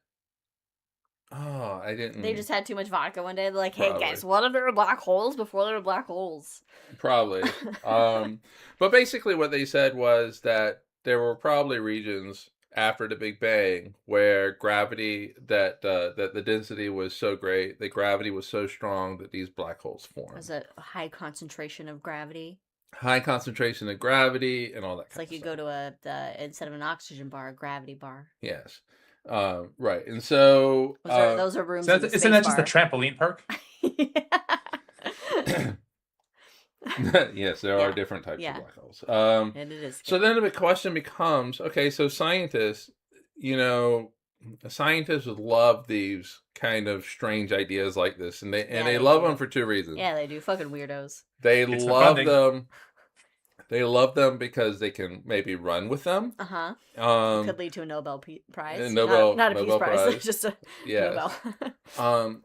[SPEAKER 3] Oh, I didn't.
[SPEAKER 1] They just had too much vodka one day. They're like, hey, guys, what if there were black holes before there were black holes?
[SPEAKER 3] Probably. But basically what they said was that there were probably regions after the Big Bang where gravity, that the density was so great, the gravity was so strong that these black holes formed.
[SPEAKER 1] It was a high concentration of gravity.
[SPEAKER 3] High concentration of gravity and all that.
[SPEAKER 1] It's like you go to instead of an oxygen bar, a gravity bar.
[SPEAKER 3] Yes. Right. And so
[SPEAKER 1] those are rooms.
[SPEAKER 2] So isn't that just the trampoline park?
[SPEAKER 3] Yes, there are different types of black holes.
[SPEAKER 1] And it is.
[SPEAKER 3] So then the question becomes, okay, so scientists would love these kind of strange ideas like this, and they love them for two reasons.
[SPEAKER 1] Yeah, they do. Fucking weirdos.
[SPEAKER 3] They love them. They love them because they can maybe run with them.
[SPEAKER 1] Could lead to a Nobel Prize.
[SPEAKER 3] Not
[SPEAKER 1] a
[SPEAKER 3] Nobel
[SPEAKER 1] Peace Prize.
[SPEAKER 3] Prize.
[SPEAKER 1] Just a Nobel.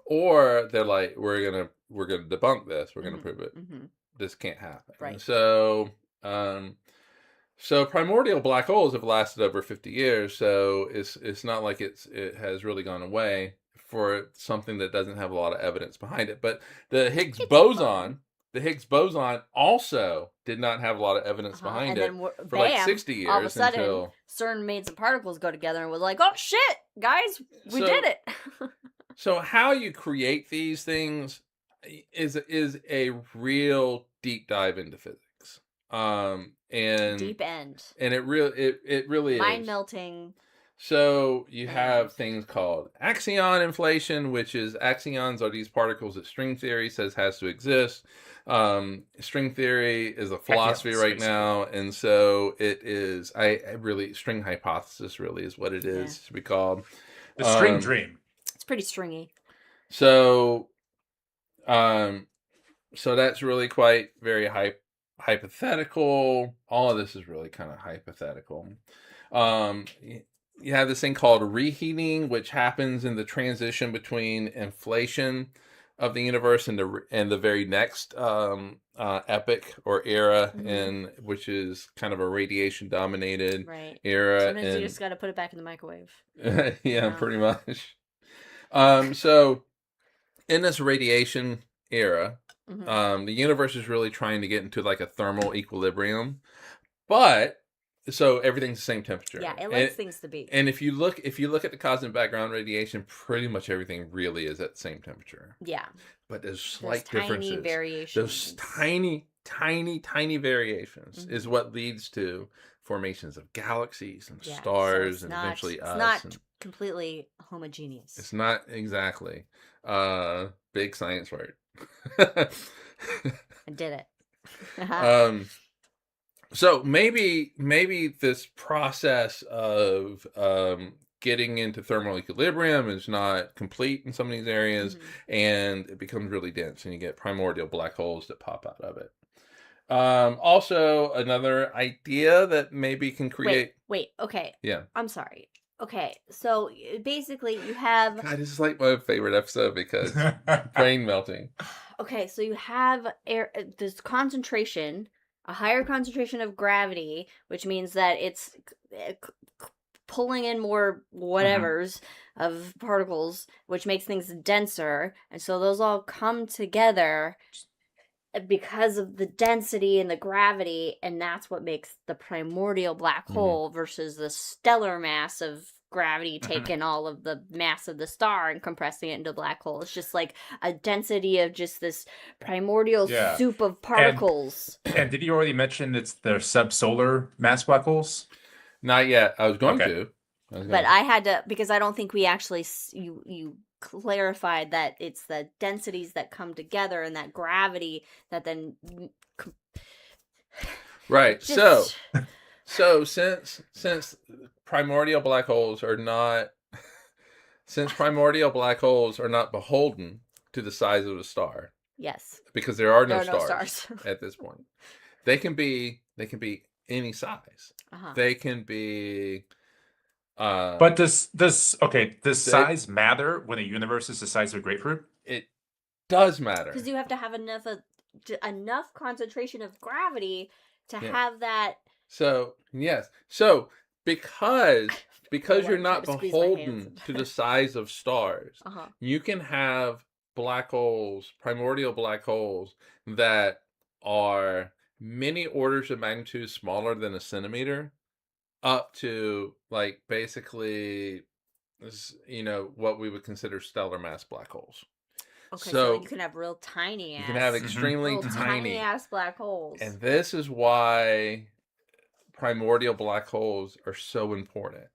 [SPEAKER 3] Or they're like, we're gonna debunk this. We're gonna prove it. This can't happen.
[SPEAKER 1] Right.
[SPEAKER 3] And so primordial black holes have lasted over 50 years. So it's not like it has really gone away for something that doesn't have a lot of evidence behind it. But the Higgs boson. The Higgs boson also did not have a lot of evidence behind it for like 60 years.
[SPEAKER 1] All of a sudden, CERN made some particles go together and was like, oh shit, guys, we did it.
[SPEAKER 3] So how you create these things is a real deep dive into physics. And
[SPEAKER 1] deep end.
[SPEAKER 3] And it really is.
[SPEAKER 1] Mind melting.
[SPEAKER 3] So you have things called axion inflation, which is axions are these particles that string theory says has to exist. String theory is a philosophy right now, and so it is. String hypothesis really is what it is to be called.
[SPEAKER 2] The string dream.
[SPEAKER 1] It's pretty stringy.
[SPEAKER 3] So that's really quite very hypothetical. All of this is really kind of hypothetical. You have this thing called reheating, which happens in the transition between inflation of the universe and the very next epoch or era, which is kind of a radiation dominated era.
[SPEAKER 1] Sometimes you just got to put it back in the microwave.
[SPEAKER 3] Pretty much. So in this radiation era, the universe is really trying to get into like a thermal equilibrium, but so everything's the same temperature.
[SPEAKER 1] Yeah, it likes things to be.
[SPEAKER 3] And if you look at the cosmic background radiation, pretty much everything really is at the same temperature.
[SPEAKER 1] Yeah.
[SPEAKER 3] But there's slight differences.
[SPEAKER 1] Tiny variations.
[SPEAKER 3] Those tiny variations is what leads to formations of galaxies and stars and eventually us.
[SPEAKER 1] It's not completely homogeneous.
[SPEAKER 3] It's not exactly. Big science word.
[SPEAKER 1] I did it.
[SPEAKER 3] So maybe this process of getting into thermal equilibrium is not complete in some of these areas, and it becomes really dense, and you get primordial black holes that pop out of it. Also, another idea that maybe can create...
[SPEAKER 1] Wait, okay.
[SPEAKER 3] Yeah.
[SPEAKER 1] I'm sorry. Okay, so basically you have...
[SPEAKER 3] God, this is like my favorite episode because brain melting.
[SPEAKER 1] Okay, so you have this concentration, a higher concentration of gravity, which means that it's pulling in more whatevers of particles, which makes things denser, and so those all come together because of the density and the gravity, and that's what makes the primordial black hole versus the stellar mass of gravity taking all of the mass of the star and compressing it into a black hole. It's just like a density of just this primordial soup of particles.
[SPEAKER 2] And did you already mention they're subsolar mass black holes?
[SPEAKER 3] Not yet. I was going to.
[SPEAKER 1] But I had to, because I don't think we actually, you clarified that it's the densities that come together and that gravity that then...
[SPEAKER 3] Right. So since primordial black holes are not... Since primordial black holes are not beholden to the size of a star.
[SPEAKER 1] Yes.
[SPEAKER 3] Because there are no stars at this point. They can be any size. They can be...
[SPEAKER 2] but does size matter when a universe is the size of a grapefruit?
[SPEAKER 3] It does matter.
[SPEAKER 1] Because you have to have enough concentration of gravity to have that.
[SPEAKER 3] So, yes. So, because you're not beholden to the size of stars, you can have black holes, primordial black holes, that are many orders of magnitude smaller than a centimeter, up to like basically, what we would consider stellar mass black holes.
[SPEAKER 1] Okay, so you can have real tiny ass.
[SPEAKER 3] You can have extremely
[SPEAKER 1] tiny ass black holes.
[SPEAKER 3] And this is why primordial black holes are so important.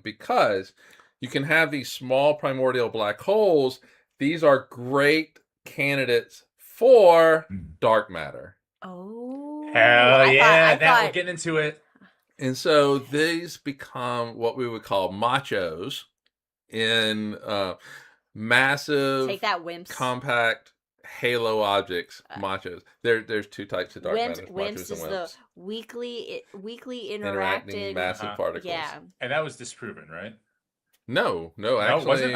[SPEAKER 3] Because you can have these small primordial black holes. These are great candidates for dark matter.
[SPEAKER 1] Oh.
[SPEAKER 2] Hell yeah. Now we're getting into it.
[SPEAKER 3] And so these become what we would call machos in massive,
[SPEAKER 1] take that, wimps,
[SPEAKER 3] compact halo objects. Machos. There's two types of dark matter.
[SPEAKER 1] Wimps is the weakly interacting
[SPEAKER 3] massive particles.
[SPEAKER 1] Yeah,
[SPEAKER 2] and that was disproven, right?
[SPEAKER 3] No, actually,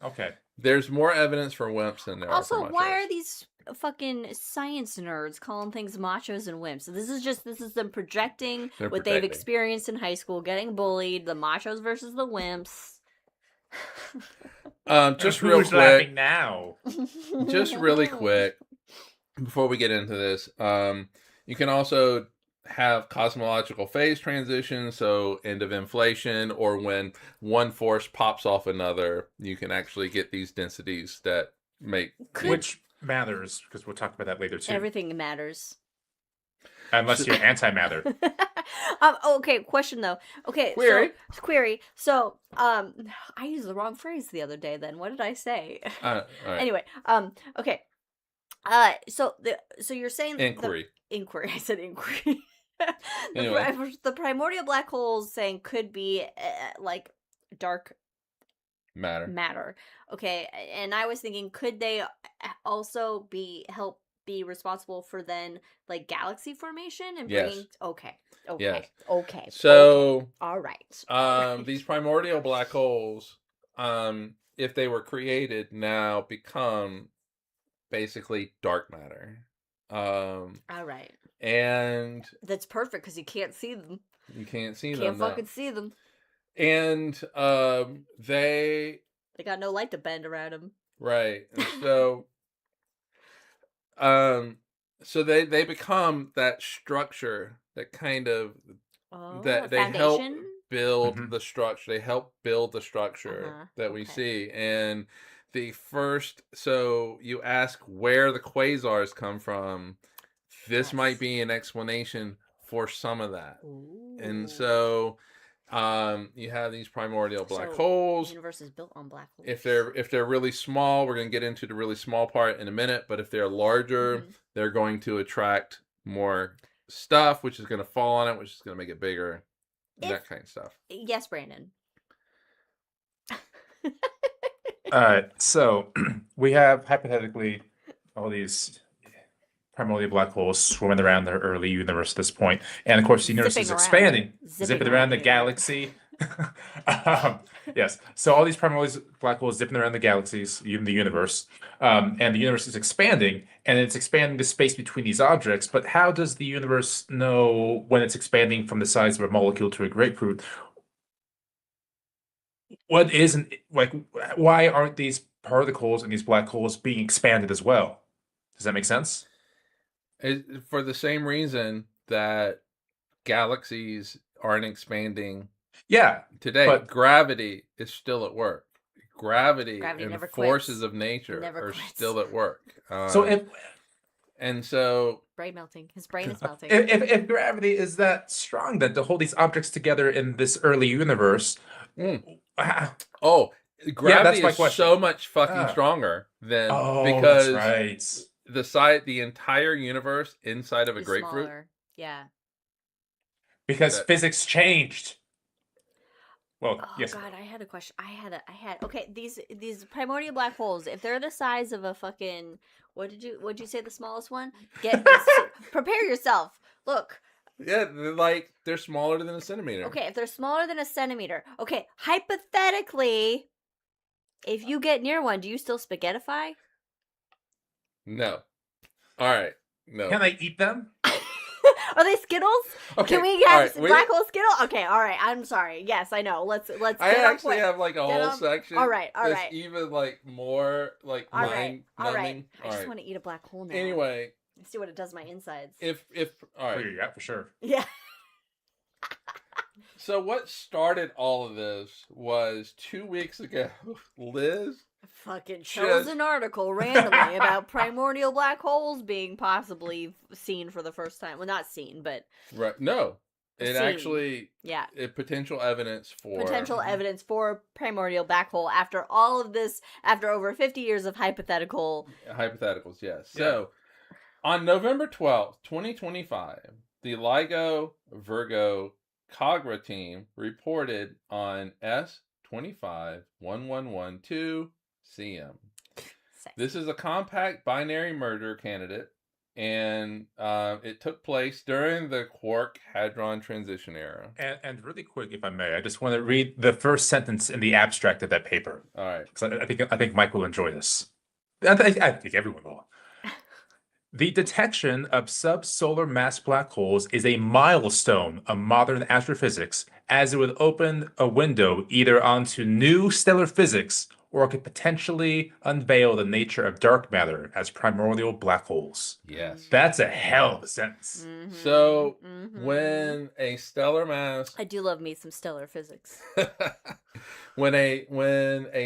[SPEAKER 2] Okay.
[SPEAKER 3] There's more evidence for wimps than there are for machos.
[SPEAKER 1] Also, why are these fucking science nerds calling things machos and wimps? This is them projecting what they've experienced in high school, getting bullied, the machos versus the wimps.
[SPEAKER 2] Just real quick. Laughing now?
[SPEAKER 3] Just really quick before we get into this, you can also have cosmological phase transitions, so end of inflation, or when one force pops off another, you can actually get these densities that make...
[SPEAKER 2] Which matters, because we'll talk about that later too.
[SPEAKER 1] Everything matters.
[SPEAKER 2] Unless you're antimatter.
[SPEAKER 1] Okay, question though. Okay, query. So, I used the wrong phrase the other day then. What did I say?
[SPEAKER 3] All right.
[SPEAKER 1] Anyway, okay. So you're saying...
[SPEAKER 3] Inquiry.
[SPEAKER 1] I said inquiry.
[SPEAKER 3] Anyway.
[SPEAKER 1] The primordial black holes saying could be like dark matter. Okay, and I was thinking, could they also be responsible for then like galaxy formation and bringing?
[SPEAKER 3] Yes.
[SPEAKER 1] Okay.
[SPEAKER 3] Yes.
[SPEAKER 1] Okay.
[SPEAKER 3] So
[SPEAKER 1] all right.
[SPEAKER 3] These primordial black holes, if they were created now, become basically dark matter.
[SPEAKER 1] All right.
[SPEAKER 3] And
[SPEAKER 1] that's perfect because you can't see them.
[SPEAKER 3] You can't see them.
[SPEAKER 1] Can't fucking see them.
[SPEAKER 3] And they
[SPEAKER 1] got no light to bend around them.
[SPEAKER 3] Right. And so so they become that structure that kind of that they help build the structure. They help build the structure that we see. And the first, so you ask where the quasars come from. This might be an explanation for some of that.
[SPEAKER 1] Ooh.
[SPEAKER 3] And so you have these primordial black holes.
[SPEAKER 1] The universe is built on black holes.
[SPEAKER 3] If they're really small, we're going to get into the really small part in a minute, but if they're larger, they're going to attract more stuff, which is going to fall on it, which is going to make it bigger. That kind of stuff.
[SPEAKER 1] Yes, Brandon.
[SPEAKER 2] All right, so we have hypothetically all these primordial black holes swimming around the early universe at this point, and of course the universe is expanding, zipping around the galaxy. Yes, so all these primordial black holes zipping around the galaxies, even the universe, and the universe is expanding, and it's expanding the space between these objects. But how does the universe know when it's expanding from the size of a molecule to a grapefruit? What isn't like? Why aren't these particles and these black holes being expanded as well? Does that make sense?
[SPEAKER 3] For the same reason that galaxies aren't expanding today,
[SPEAKER 2] but
[SPEAKER 3] gravity is still at work. Gravity and the forces
[SPEAKER 1] quits.
[SPEAKER 3] of nature are still at work.
[SPEAKER 2] So
[SPEAKER 1] brain melting. His brain is melting.
[SPEAKER 2] If gravity is that strong then to hold these objects together in this early universe,
[SPEAKER 3] gravity
[SPEAKER 2] that's my
[SPEAKER 3] is
[SPEAKER 2] question.
[SPEAKER 3] So much fucking stronger than
[SPEAKER 2] because that's right.
[SPEAKER 3] The entire universe inside of a grapefruit.
[SPEAKER 1] Smaller. Yeah.
[SPEAKER 2] Because physics changed. Well, yes.
[SPEAKER 1] God, I had a question. Okay, these primordial black holes, if they're the size of a fucking what'd you say the smallest one? Prepare yourself. Look.
[SPEAKER 3] Yeah, they're smaller than a centimeter.
[SPEAKER 1] Okay, if they're smaller than a centimeter. Okay, hypothetically, if you get near one, do you still spaghettify?
[SPEAKER 3] No. All right. No.
[SPEAKER 2] Can I eat them?
[SPEAKER 1] Are they Skittles?
[SPEAKER 3] Okay.
[SPEAKER 1] Can we have black hole Skittle? Okay, all right. I'm sorry. Yes, I know. Let's.
[SPEAKER 3] I actually have like a whole section.
[SPEAKER 1] All right.
[SPEAKER 3] Even like more like mind numbing.
[SPEAKER 1] I just want to eat a black hole now.
[SPEAKER 3] Anyway,
[SPEAKER 1] see what it does to my insides.
[SPEAKER 3] If all right,
[SPEAKER 2] yeah, for sure.
[SPEAKER 1] Yeah.
[SPEAKER 3] So what started all of this was 2 weeks ago. Liz
[SPEAKER 1] fucking chose an article randomly about primordial black holes being possibly seen for the first time. Well, not seen, but
[SPEAKER 3] right. No, it
[SPEAKER 1] seen.
[SPEAKER 3] Actually, potential evidence for
[SPEAKER 1] primordial black hole after all of this, after over 50 years of hypotheticals.
[SPEAKER 3] Yes. So on November 12th, 2025, the LIGO Virgo Cogra team reported on S251112 CM. This is a compact binary merger candidate, and it took place during the quark hadron transition era.
[SPEAKER 2] And really quick, if I may, I just want to read the first sentence in the abstract of that paper.
[SPEAKER 3] All right,
[SPEAKER 2] because I think Mike will enjoy this. I think everyone will. The detection of subsolar mass black holes is a milestone of modern astrophysics, as it would open a window either onto new stellar physics or could potentially unveil the nature of dark matter as primordial black holes.
[SPEAKER 3] Yes.
[SPEAKER 2] That's a hell of a sentence.
[SPEAKER 1] Mm-hmm.
[SPEAKER 3] So, when a stellar mass...
[SPEAKER 1] I do love me some stellar physics.
[SPEAKER 3] When a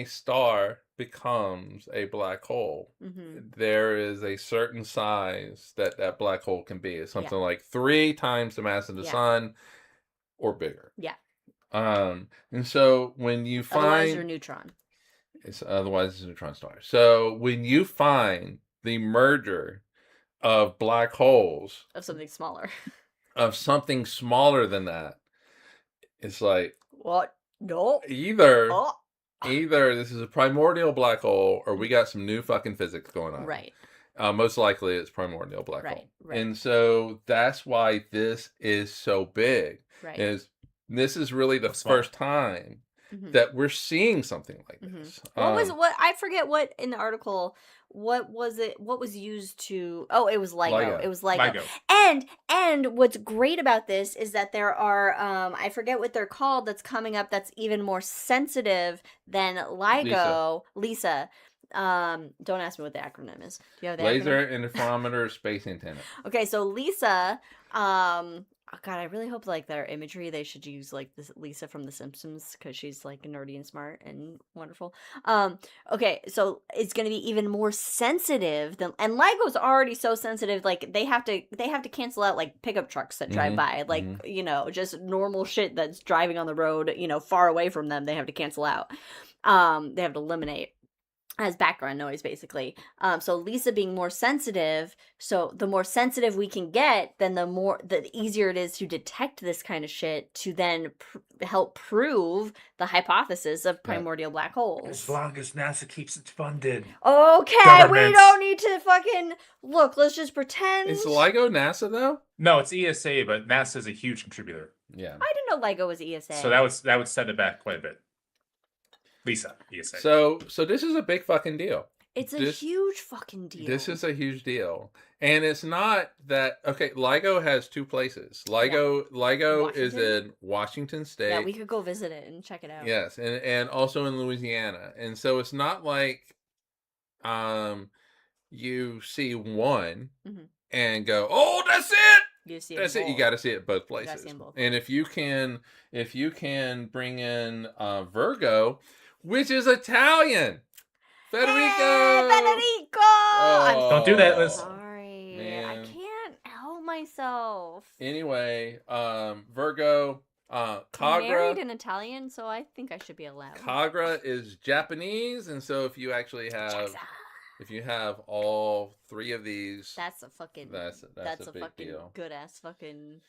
[SPEAKER 3] star becomes a black hole, there is a certain size that black hole can be. It's something like 3 times the mass of the sun or bigger.
[SPEAKER 1] Yeah.
[SPEAKER 3] And so when you find...
[SPEAKER 1] Otherwise, you're a neutron.
[SPEAKER 3] Otherwise, it's a neutron star. So when you find the merger of black holes...
[SPEAKER 1] Of something smaller.
[SPEAKER 3] Of something smaller than that, it's like...
[SPEAKER 1] What? No.
[SPEAKER 3] Either this is a primordial black hole or we got some new fucking physics going on.
[SPEAKER 1] Right.
[SPEAKER 3] Most likely it's primordial black hole.
[SPEAKER 1] Right.
[SPEAKER 3] And so that's why this is so big.
[SPEAKER 1] Right.
[SPEAKER 3] This is really the first time that we're seeing something like this.
[SPEAKER 1] I forget what in the article, what was used to, it was LIGO. It was LIGO. And what's great about this is that there are, I forget what they're called, that's coming up that's even more sensitive than LIGO. LISA. Don't ask me what the acronym is. Do you have the
[SPEAKER 3] Laser
[SPEAKER 1] acronym?
[SPEAKER 3] Interferometer Space Antenna.
[SPEAKER 1] Okay, so LISA, God, I really hope like their imagery, they should use like this Lisa from The Simpsons because she's like nerdy and smart and wonderful. Okay, so it's gonna be even more sensitive than, and LIGO's already so sensitive, like they have to cancel out like pickup trucks that drive by, like just normal shit that's driving on the road, far away from them. They have to cancel out. They have to eliminate. as background noise, basically. So Lisa being more sensitive, so the more sensitive we can get, then the easier it is to detect this kind of shit to then help prove the hypothesis of primordial black holes.
[SPEAKER 2] As long as NASA keeps it funded.
[SPEAKER 1] Okay, we don't need to fucking look. Let's just pretend.
[SPEAKER 3] Is LIGO NASA though?
[SPEAKER 2] No, it's ESA, but NASA is a huge contributor.
[SPEAKER 3] Yeah,
[SPEAKER 1] I didn't know LIGO was ESA.
[SPEAKER 2] So that would set it back quite a bit. Lisa, ESA.
[SPEAKER 3] So this is a big fucking deal.
[SPEAKER 1] It's a huge fucking deal.
[SPEAKER 3] This is a huge deal. And it's not that okay, LIGO has 2 places. LIGO is in Washington State.
[SPEAKER 1] Yeah, we could go visit it and check it out.
[SPEAKER 3] Yes, and also in Louisiana. And so it's not like you see one and go, "Oh, that's it."
[SPEAKER 1] You see
[SPEAKER 3] that's it. You got to see it both places.
[SPEAKER 1] Both.
[SPEAKER 3] And if you can bring in Virgo, which is Italian. Federico!
[SPEAKER 1] Hey, Federico!
[SPEAKER 3] Oh,
[SPEAKER 2] don't do that, Liz.
[SPEAKER 1] Sorry.
[SPEAKER 3] Man.
[SPEAKER 1] I can't help myself.
[SPEAKER 3] Anyway, Virgo,
[SPEAKER 1] I'm
[SPEAKER 3] Kagra.
[SPEAKER 1] married in Italian, so I think I should be allowed.
[SPEAKER 3] Kagra is Japanese, and so if you actually have all 3 of these,
[SPEAKER 1] that's a fucking
[SPEAKER 3] that's a big
[SPEAKER 1] fucking
[SPEAKER 3] deal.
[SPEAKER 1] Good ass fucking.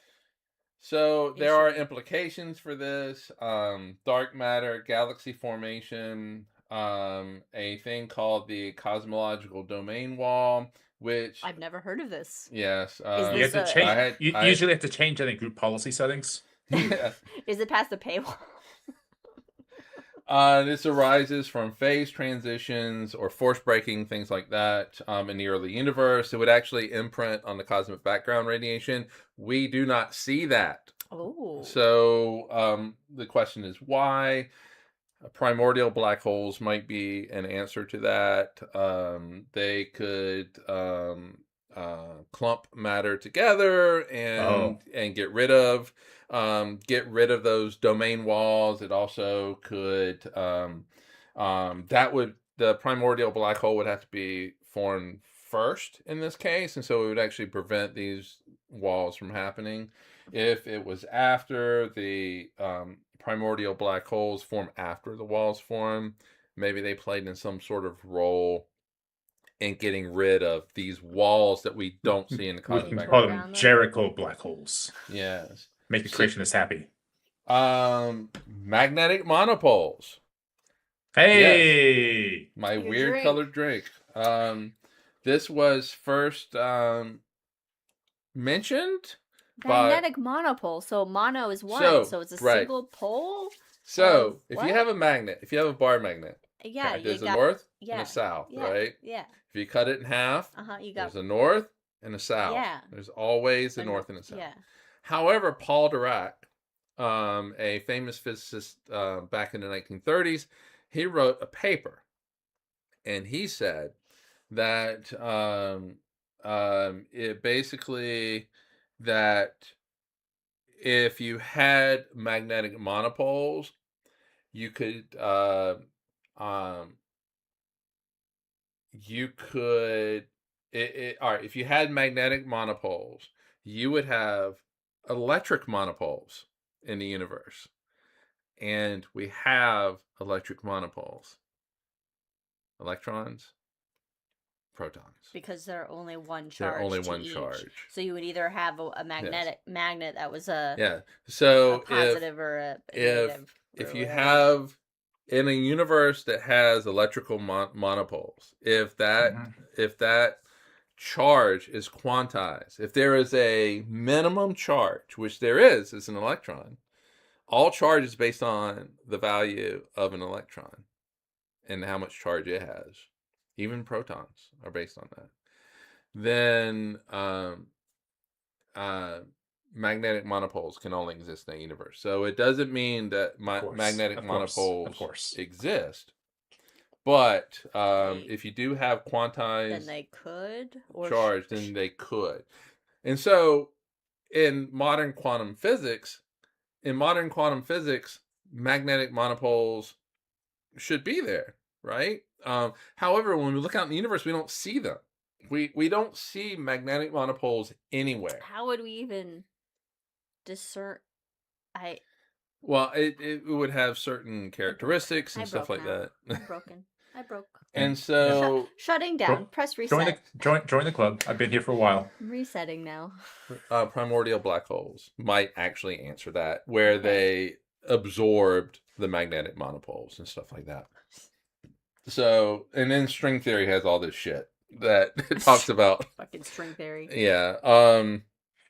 [SPEAKER 3] So there are implications for this. Dark matter, galaxy formation, a thing called the cosmological domain wall, which
[SPEAKER 1] I've never heard of this.
[SPEAKER 3] Yes,
[SPEAKER 2] you have to change. You usually have to change any group policy settings.
[SPEAKER 3] Yeah.
[SPEAKER 1] Is it past the paywall?
[SPEAKER 3] This arises from phase transitions or force breaking, things like that, in the early universe. It would actually imprint on the cosmic background radiation. We do not see that.
[SPEAKER 1] Oh.
[SPEAKER 3] So the question is why? Primordial black holes might be an answer to that. They could clump matter together and get rid of those domain walls. It also could the primordial black hole would have to be formed first in this case, and so it would actually prevent these walls from happening. If it was after the primordial black holes form after the walls form, maybe they played in some sort of role in getting rid of these walls that we don't see in the cosmic
[SPEAKER 2] background. We can
[SPEAKER 3] background.
[SPEAKER 2] call them Jericho black holes.
[SPEAKER 3] Yes.
[SPEAKER 2] Make the creationists happy.
[SPEAKER 3] Magnetic monopoles.
[SPEAKER 2] Hey!
[SPEAKER 3] Yes. My weird colored drink. This was first mentioned.
[SPEAKER 1] Magnetic monopole. So mono is one. So it's a single pole.
[SPEAKER 3] So if you have a magnet, if you have a bar magnet, there's a north and a south, right?
[SPEAKER 1] Yeah.
[SPEAKER 3] If you cut it in half, there's a north and a south.
[SPEAKER 1] Yeah.
[SPEAKER 3] There's always a north and a south.
[SPEAKER 1] Yeah.
[SPEAKER 3] However, Paul Dirac, a famous physicist back in the 1930s, he wrote a paper, and he said that it basically that if you had magnetic monopoles, you could all right, if you had magnetic monopoles, you would have electric monopoles in the universe, and we have electric monopoles. Electrons, protons.
[SPEAKER 1] Because they're only one charge.
[SPEAKER 3] They're only one charge.
[SPEAKER 1] So you would either have a magnet that was a
[SPEAKER 3] So
[SPEAKER 1] a positive or a negative.
[SPEAKER 3] If you have in a universe that has electrical monopoles, if that charge is quantized, if there is a minimum charge, which there is an electron, all charge is based on the value of an electron and how much charge it has. Even protons are based on that. Then magnetic monopoles can only exist in a universe. So it doesn't mean that magnetic monopoles exist. But if you do have quantized
[SPEAKER 1] then they could
[SPEAKER 3] charge, then they could. And so in modern quantum physics, magnetic monopoles should be there, right? However, when we look out in the universe, we don't see them. We don't see magnetic monopoles anywhere.
[SPEAKER 1] How would we even discern? Well,
[SPEAKER 3] it would have certain characteristics and stuff like that.
[SPEAKER 1] I'm broken. I broke.
[SPEAKER 3] And so
[SPEAKER 1] shutting down. Press reset.
[SPEAKER 2] Join the club. I've been here for a while.
[SPEAKER 1] I'm resetting now.
[SPEAKER 3] Primordial black holes might actually answer that, where they absorbed the magnetic monopoles and stuff like that. So, and then string theory has all this shit that it talks about.
[SPEAKER 1] Fucking string theory.
[SPEAKER 3] Yeah.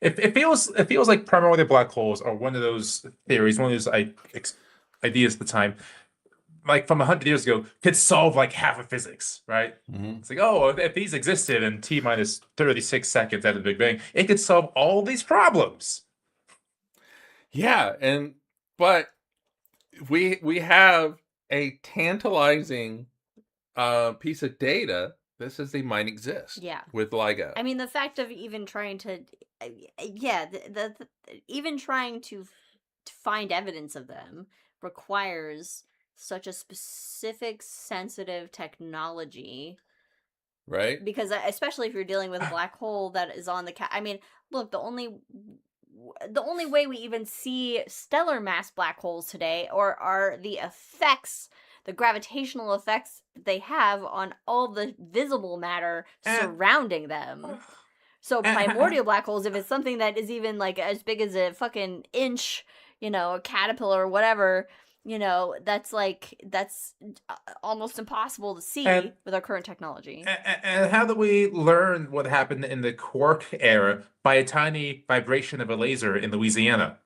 [SPEAKER 2] It feels like primordial black holes are one of those theories, one of those ideas at the time, like from 100 years ago, could solve like half of physics, right?
[SPEAKER 3] Mm-hmm.
[SPEAKER 2] It's like, oh, if these existed in T minus 36 seconds after the Big Bang, it could solve all these problems.
[SPEAKER 3] Yeah, but we have a tantalizing piece of data that says they might exist.
[SPEAKER 1] Yeah.
[SPEAKER 3] With LIGO.
[SPEAKER 1] I mean, the fact of even trying to, even trying to find evidence of them requires such a specific, sensitive technology.
[SPEAKER 3] Right.
[SPEAKER 1] Because especially if you're dealing with a black hole that is on the I mean, look, the only way we even see stellar mass black holes today are the effects, the gravitational effects they have on all the visible matter surrounding them. So primordial black holes, if it's something that is even like as big as a fucking inch, a caterpillar or whatever, that's almost impossible to see with our current technology.
[SPEAKER 2] And how do we learn what happened in the quark era? By a tiny vibration of a laser in Louisiana.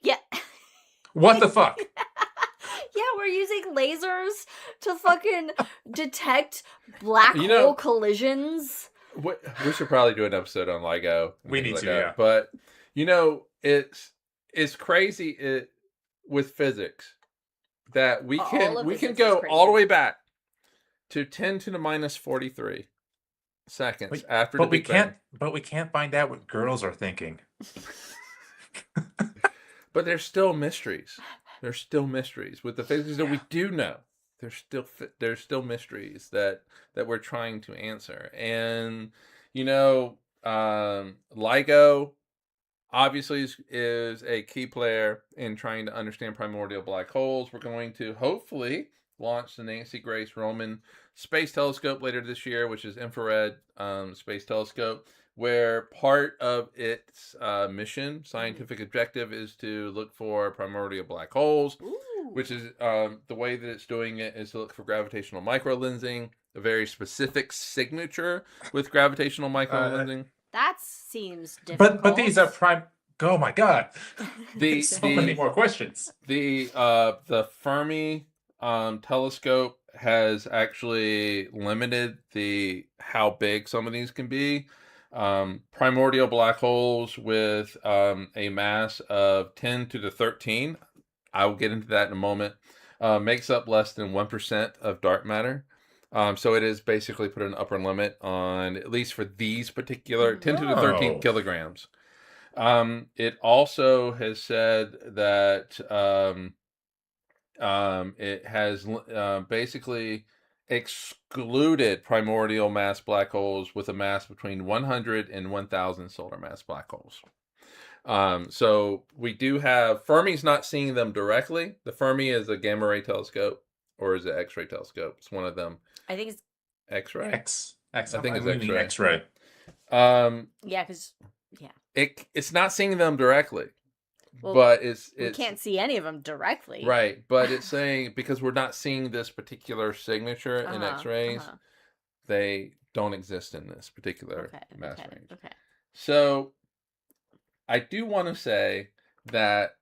[SPEAKER 1] Yeah.
[SPEAKER 2] What the fuck?
[SPEAKER 1] Yeah, we're using lasers to fucking detect black hole collisions.
[SPEAKER 3] We should probably do an episode on LIGO.
[SPEAKER 2] We need to, yeah.
[SPEAKER 3] But it's crazy with physics that we can go all the way back to 10 to the minus 43 seconds after the Big Bang.
[SPEAKER 2] But we can't find out what girls are thinking.
[SPEAKER 3] But there's still mysteries. There's still mysteries with the physics that we do know. There's still mysteries that we're trying to answer. And LIGO obviously is a key player in trying to understand primordial black holes. We're going to hopefully launch the Nancy Grace Roman Space Telescope later this year, which is infrared space telescope, where part of its scientific objective is to look for primordial black holes. Ooh. Which is the way that it's doing it is to look for gravitational microlensing, a very specific signature with gravitational microlensing.
[SPEAKER 1] That seems difficult.
[SPEAKER 2] But these are oh my god! So many more questions.
[SPEAKER 3] The Fermi telescope has actually limited how big some of these can be. Primordial black holes with a mass of 10 to the 13. I will get into that in a moment. Makes up less than 1% of dark matter. So it is basically put an upper limit on, at least for these particular 10 to the 13 kilograms. It also has said that it has basically excluded primordial mass black holes with a mass between 100 and 1,000 solar mass black holes. So we do have Fermi's not seeing them directly. The Fermi is a gamma ray telescope, or is it X-ray telescope? It's one of them.
[SPEAKER 1] I think it's
[SPEAKER 3] X-ray.
[SPEAKER 2] I think it's X-ray.
[SPEAKER 1] Because
[SPEAKER 3] it's not seeing them directly,
[SPEAKER 1] well,
[SPEAKER 3] but
[SPEAKER 1] we can't see any of them directly,
[SPEAKER 3] right? But it's saying because we're not seeing this particular signature in X-rays, they don't exist in this particular mass range.
[SPEAKER 1] Okay.
[SPEAKER 3] So I do want to say that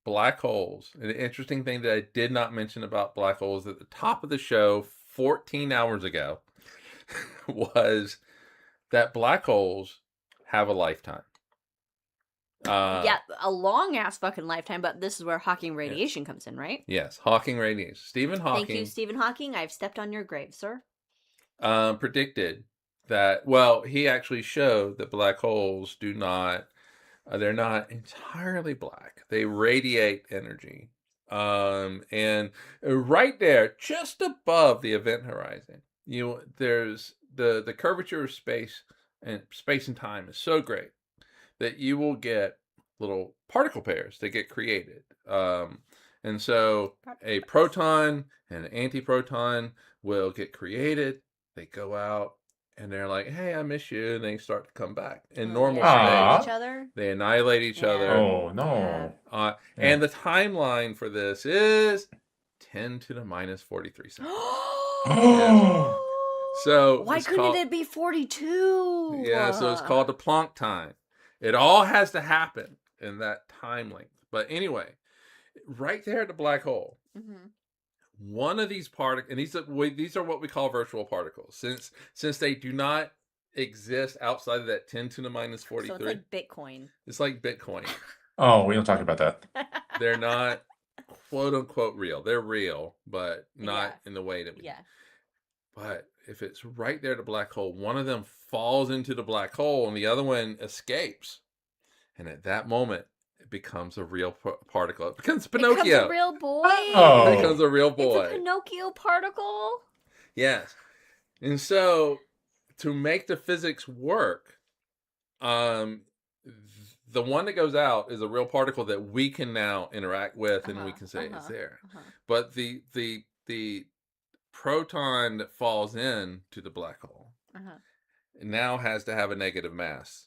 [SPEAKER 3] black holes, an interesting thing that I did not mention about black holes at the top of the show 14 hours ago was that black holes have a lifetime.
[SPEAKER 1] A long ass fucking lifetime, but this is where Hawking radiation comes in, right?
[SPEAKER 3] Yes, Hawking radiation. Stephen Hawking.
[SPEAKER 1] Thank you, Stephen Hawking. I've stepped on your grave, sir.
[SPEAKER 3] Predicted that, he actually showed that black holes do not, they're not entirely black. They radiate energy. And right there, just above the event horizon, there's the curvature of space and time is so great that you will get little particle pairs that get created. And And so a proton and an antiproton will get created. They go out and they're like, hey, I miss you. And they start to come back in normal space.
[SPEAKER 1] Each other?
[SPEAKER 3] They annihilate each other.
[SPEAKER 2] Oh, no.
[SPEAKER 3] And the timeline for this is 10 to the minus 43 seconds. So
[SPEAKER 1] why couldn't it be 42?
[SPEAKER 3] Yeah, so it's called the Planck time. It all has to happen in that time length. But anyway, right there at the black hole, one of these particles, and these are what we call virtual particles, since they do not exist outside of that 10 to the minus 43. So it's
[SPEAKER 1] like Bitcoin.
[SPEAKER 3] It's like Bitcoin.
[SPEAKER 2] Oh, we don't talk about that.
[SPEAKER 3] They're not quote unquote real. They're real, but not in the way that we.
[SPEAKER 1] Yeah.
[SPEAKER 3] But if it's right there at the black hole, one of them falls into the black hole and the other one escapes. And at that moment, it becomes a real particle. It becomes Pinocchio.
[SPEAKER 1] It becomes a real boy.
[SPEAKER 3] Oh. It becomes a real boy.
[SPEAKER 1] It's a Pinocchio particle.
[SPEAKER 3] Yes. And so to make the physics work, the one that goes out is a real particle that we can now interact with and we can say it's there. But the proton that falls in to the black hole now has to have a negative mass.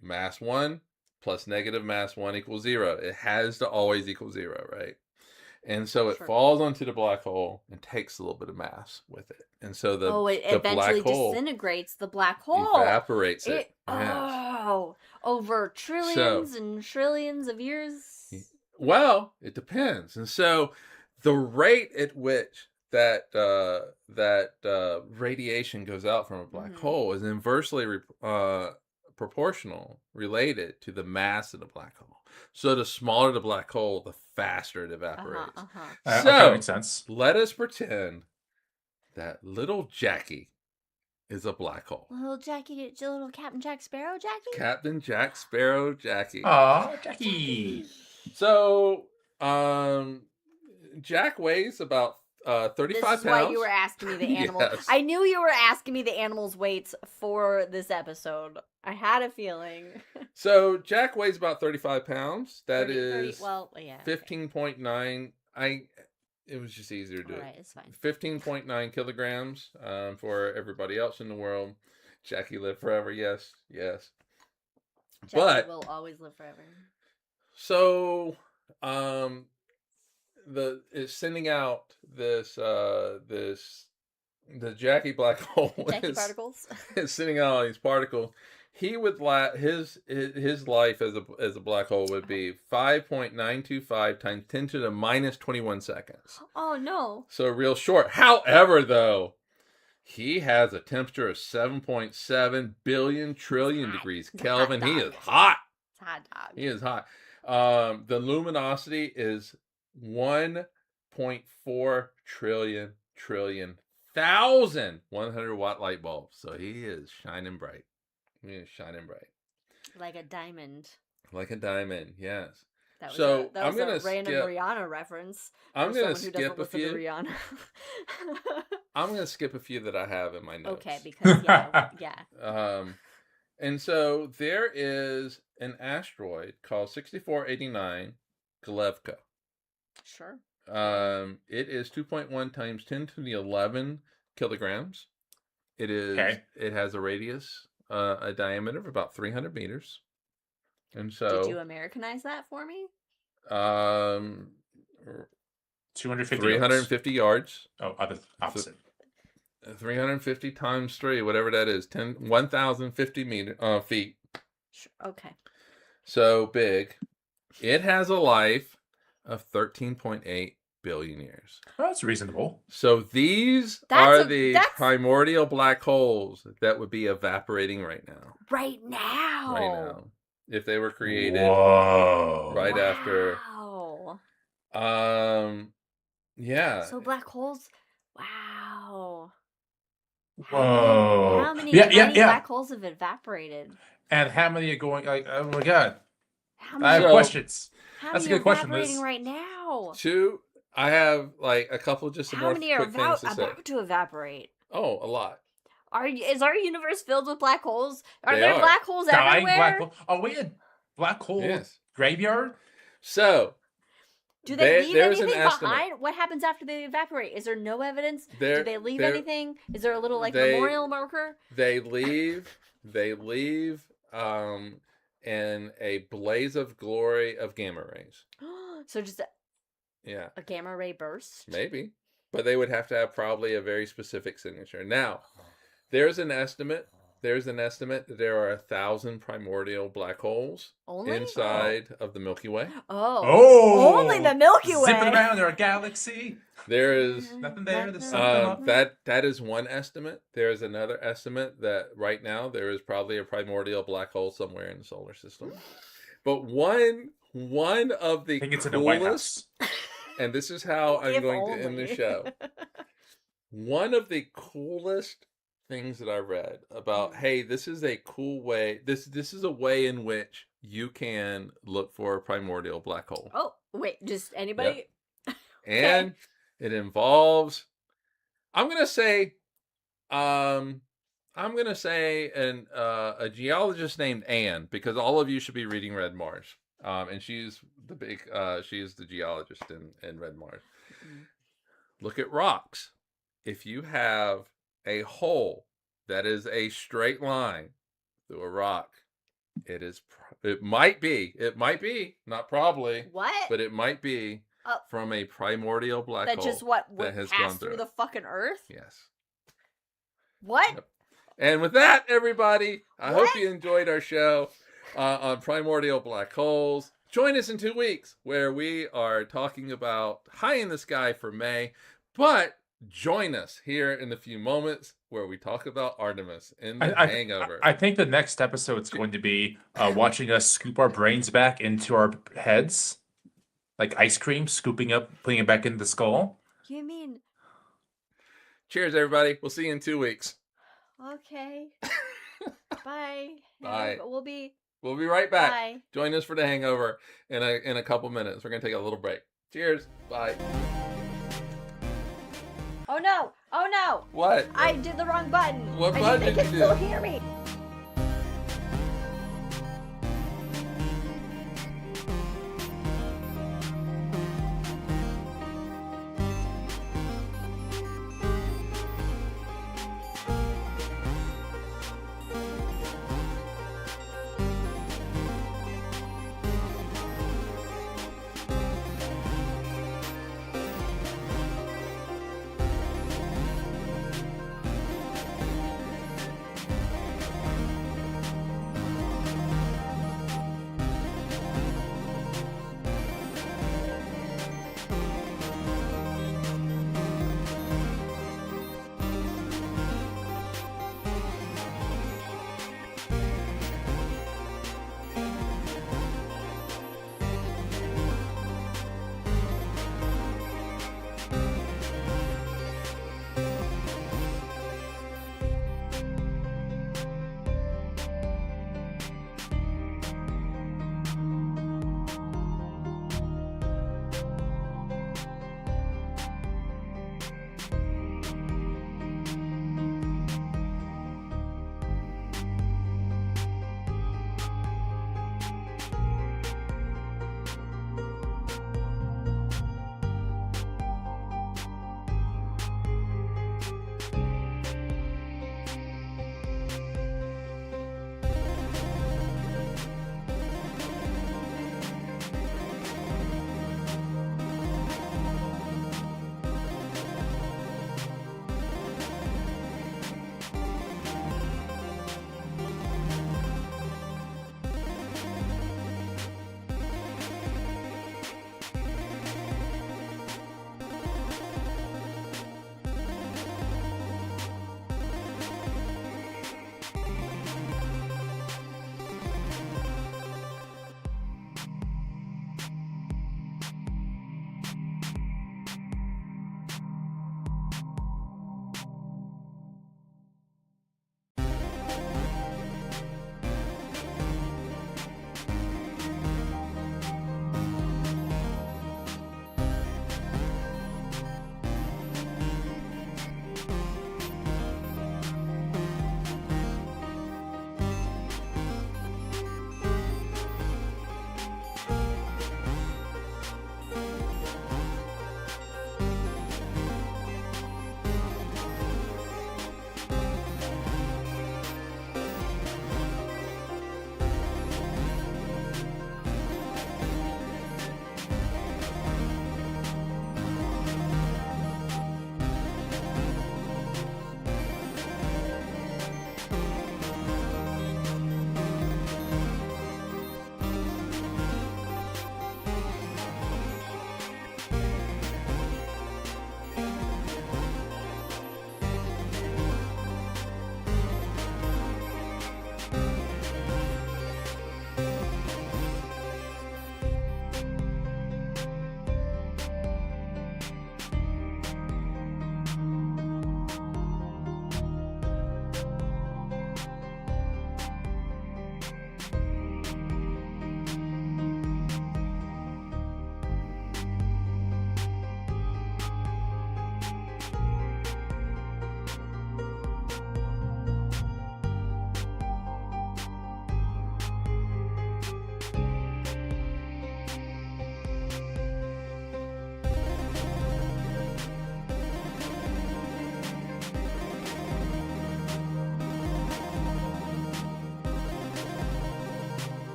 [SPEAKER 3] Mass 1 plus negative mass 1 equals 0. It has to always equal 0, right? And so it falls onto the black hole and takes a little bit of mass with it. And so the
[SPEAKER 1] eventually
[SPEAKER 3] black hole
[SPEAKER 1] disintegrates the black hole.
[SPEAKER 3] Evaporates it.
[SPEAKER 1] Over trillions and trillions of years.
[SPEAKER 3] Well, it depends. And so the rate at which that radiation goes out from a black hole is inversely proportional related to the mass of the black hole. So the smaller the black hole, the faster it evaporates.
[SPEAKER 2] So makes sense.
[SPEAKER 3] Let us pretend that little Jackie is a black hole.
[SPEAKER 1] Little Captain Jack Sparrow Jackie?
[SPEAKER 3] Captain Jack Sparrow Jackie.
[SPEAKER 2] Aw, Jackie.
[SPEAKER 3] So Jack weighs about 35 pounds.
[SPEAKER 1] This is why you were asking me the animal.
[SPEAKER 3] Yes.
[SPEAKER 1] I knew you were asking me the animals' weights for this episode. I had a feeling.
[SPEAKER 3] So Jack weighs about 35 pounds. That
[SPEAKER 1] 30,
[SPEAKER 3] is 15.9. It was just easier to do it.
[SPEAKER 1] Right, it's fine.
[SPEAKER 3] 15.9 kilograms for everybody else in the world. Jackie lived forever. Yes.
[SPEAKER 1] Jackie will always live forever.
[SPEAKER 3] So, is sending out the Jackie black hole.
[SPEAKER 1] Jackie particles.
[SPEAKER 3] Is sending out all these particles. He would his life as a black hole would be 5.925 times 10 to the minus 21 seconds.
[SPEAKER 1] Oh no!
[SPEAKER 3] So real short. However, though, he has a temperature of 7.7 billion trillion degrees Kelvin. He is hot.
[SPEAKER 1] It's a hot dog.
[SPEAKER 3] He is hot. The luminosity is 1.4 trillion 100-watt light bulbs. So he is shining bright. He is shining bright.
[SPEAKER 1] Like a diamond.
[SPEAKER 3] Like a diamond, yes.
[SPEAKER 1] That was
[SPEAKER 3] so
[SPEAKER 1] a random Rihanna reference.
[SPEAKER 3] I'm going to skip a few.
[SPEAKER 1] Rihanna.
[SPEAKER 3] I'm going to skip a few that I have in my notes.
[SPEAKER 1] Okay, because yeah.
[SPEAKER 3] And so there is an asteroid called 6489 Galevka.
[SPEAKER 1] Sure.
[SPEAKER 3] It is 2.1 times 10 to the 11 kilograms. It is. Okay. It has a radius, a diameter of about 300 meters. And so,
[SPEAKER 1] did you Americanize that for me?
[SPEAKER 3] 350 yards.
[SPEAKER 2] Oh, opposite.
[SPEAKER 3] 350 times 3, whatever that is, 1,050 feet.
[SPEAKER 1] Okay.
[SPEAKER 3] So big. It has a life of 13.8 billion years.
[SPEAKER 2] Well, that's reasonable.
[SPEAKER 3] So these are the primordial black holes that would be evaporating right now.
[SPEAKER 1] Right now.
[SPEAKER 3] If they were created after. Yeah.
[SPEAKER 1] So black holes. Wow.
[SPEAKER 2] Whoa.
[SPEAKER 1] How many black holes have evaporated?
[SPEAKER 2] And how many are going oh my god. I have questions. That's a good question, Liz.
[SPEAKER 1] Right now?
[SPEAKER 3] I have like a couple just some more quick things to say. How many are
[SPEAKER 1] about to evaporate?
[SPEAKER 3] Oh, a lot.
[SPEAKER 1] Is our universe filled with black holes? Are there black holes everywhere?
[SPEAKER 2] Black hole. Oh, we had black hole graveyard?
[SPEAKER 3] So,
[SPEAKER 1] Do they leave anything behind? What happens after they evaporate? Is there no evidence? Do they leave anything? Is there a little memorial marker?
[SPEAKER 3] They leave in a blaze of glory of gamma rays.
[SPEAKER 1] So just a gamma ray burst?
[SPEAKER 3] Maybe. But they would have to have probably a very specific signature. Now, there's an estimate that there are 1,000 primordial black holes inside of the Milky Way.
[SPEAKER 1] Oh, only the Milky Way.
[SPEAKER 2] Zipping around our galaxy.
[SPEAKER 3] There is
[SPEAKER 2] nothing there. There's something
[SPEAKER 3] that is one estimate. There is another estimate that right now there is probably a primordial black hole somewhere in the solar system. But one of the coolest, and this is how I'm going to end the show. One of the coolest things that I read about, hey, this is a cool way. This is a way in which you can look for a primordial black hole.
[SPEAKER 1] Oh, wait, just anybody?
[SPEAKER 3] Yep. And it involves, I'm gonna say a geologist named Anne, because all of you should be reading Red Mars. And she's the geologist in Red Mars. Mm-hmm. Look at rocks. If you have a hole that is a straight line through a rock, it might be, not probably, but it might be from a primordial black hole.
[SPEAKER 1] That just has passed through the fucking Earth?
[SPEAKER 3] Yes.
[SPEAKER 1] What?
[SPEAKER 3] Yep. And with that, everybody, I hope you enjoyed our show on primordial black holes. Join us in 2 weeks where we are talking about High in the Sky for May, but join us here in a few moments where we talk about Artemis in The Hangover.
[SPEAKER 2] I think the next episode is going to be watching us scoop our brains back into our heads, like ice cream, scooping up, putting it back in the skull.
[SPEAKER 1] You mean?
[SPEAKER 3] Cheers, everybody. We'll see you in 2 weeks.
[SPEAKER 1] Okay. Bye.
[SPEAKER 3] Bye.
[SPEAKER 1] We'll
[SPEAKER 3] be right back.
[SPEAKER 1] Bye.
[SPEAKER 3] Join us for The Hangover in a couple minutes. We're gonna take a little break. Cheers. Bye.
[SPEAKER 1] Oh no! Oh no!
[SPEAKER 3] What?
[SPEAKER 1] I did the wrong button.
[SPEAKER 3] What button did you do?
[SPEAKER 1] They can still hear me.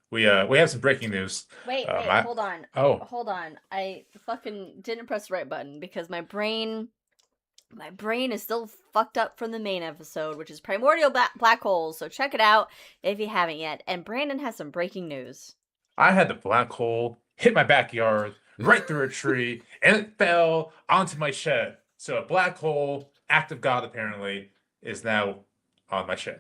[SPEAKER 2] We have some breaking news.
[SPEAKER 1] Wait, hold on. Hold on. I fucking didn't press the right button because my brain is still fucked up from the main episode, which is Primordial Black Holes. So check it out if you haven't yet. And Brandon has some breaking news.
[SPEAKER 2] I had the black hole hit my backyard right through a tree, and it fell onto my shed. So a black hole, act of God apparently, is now on my shed.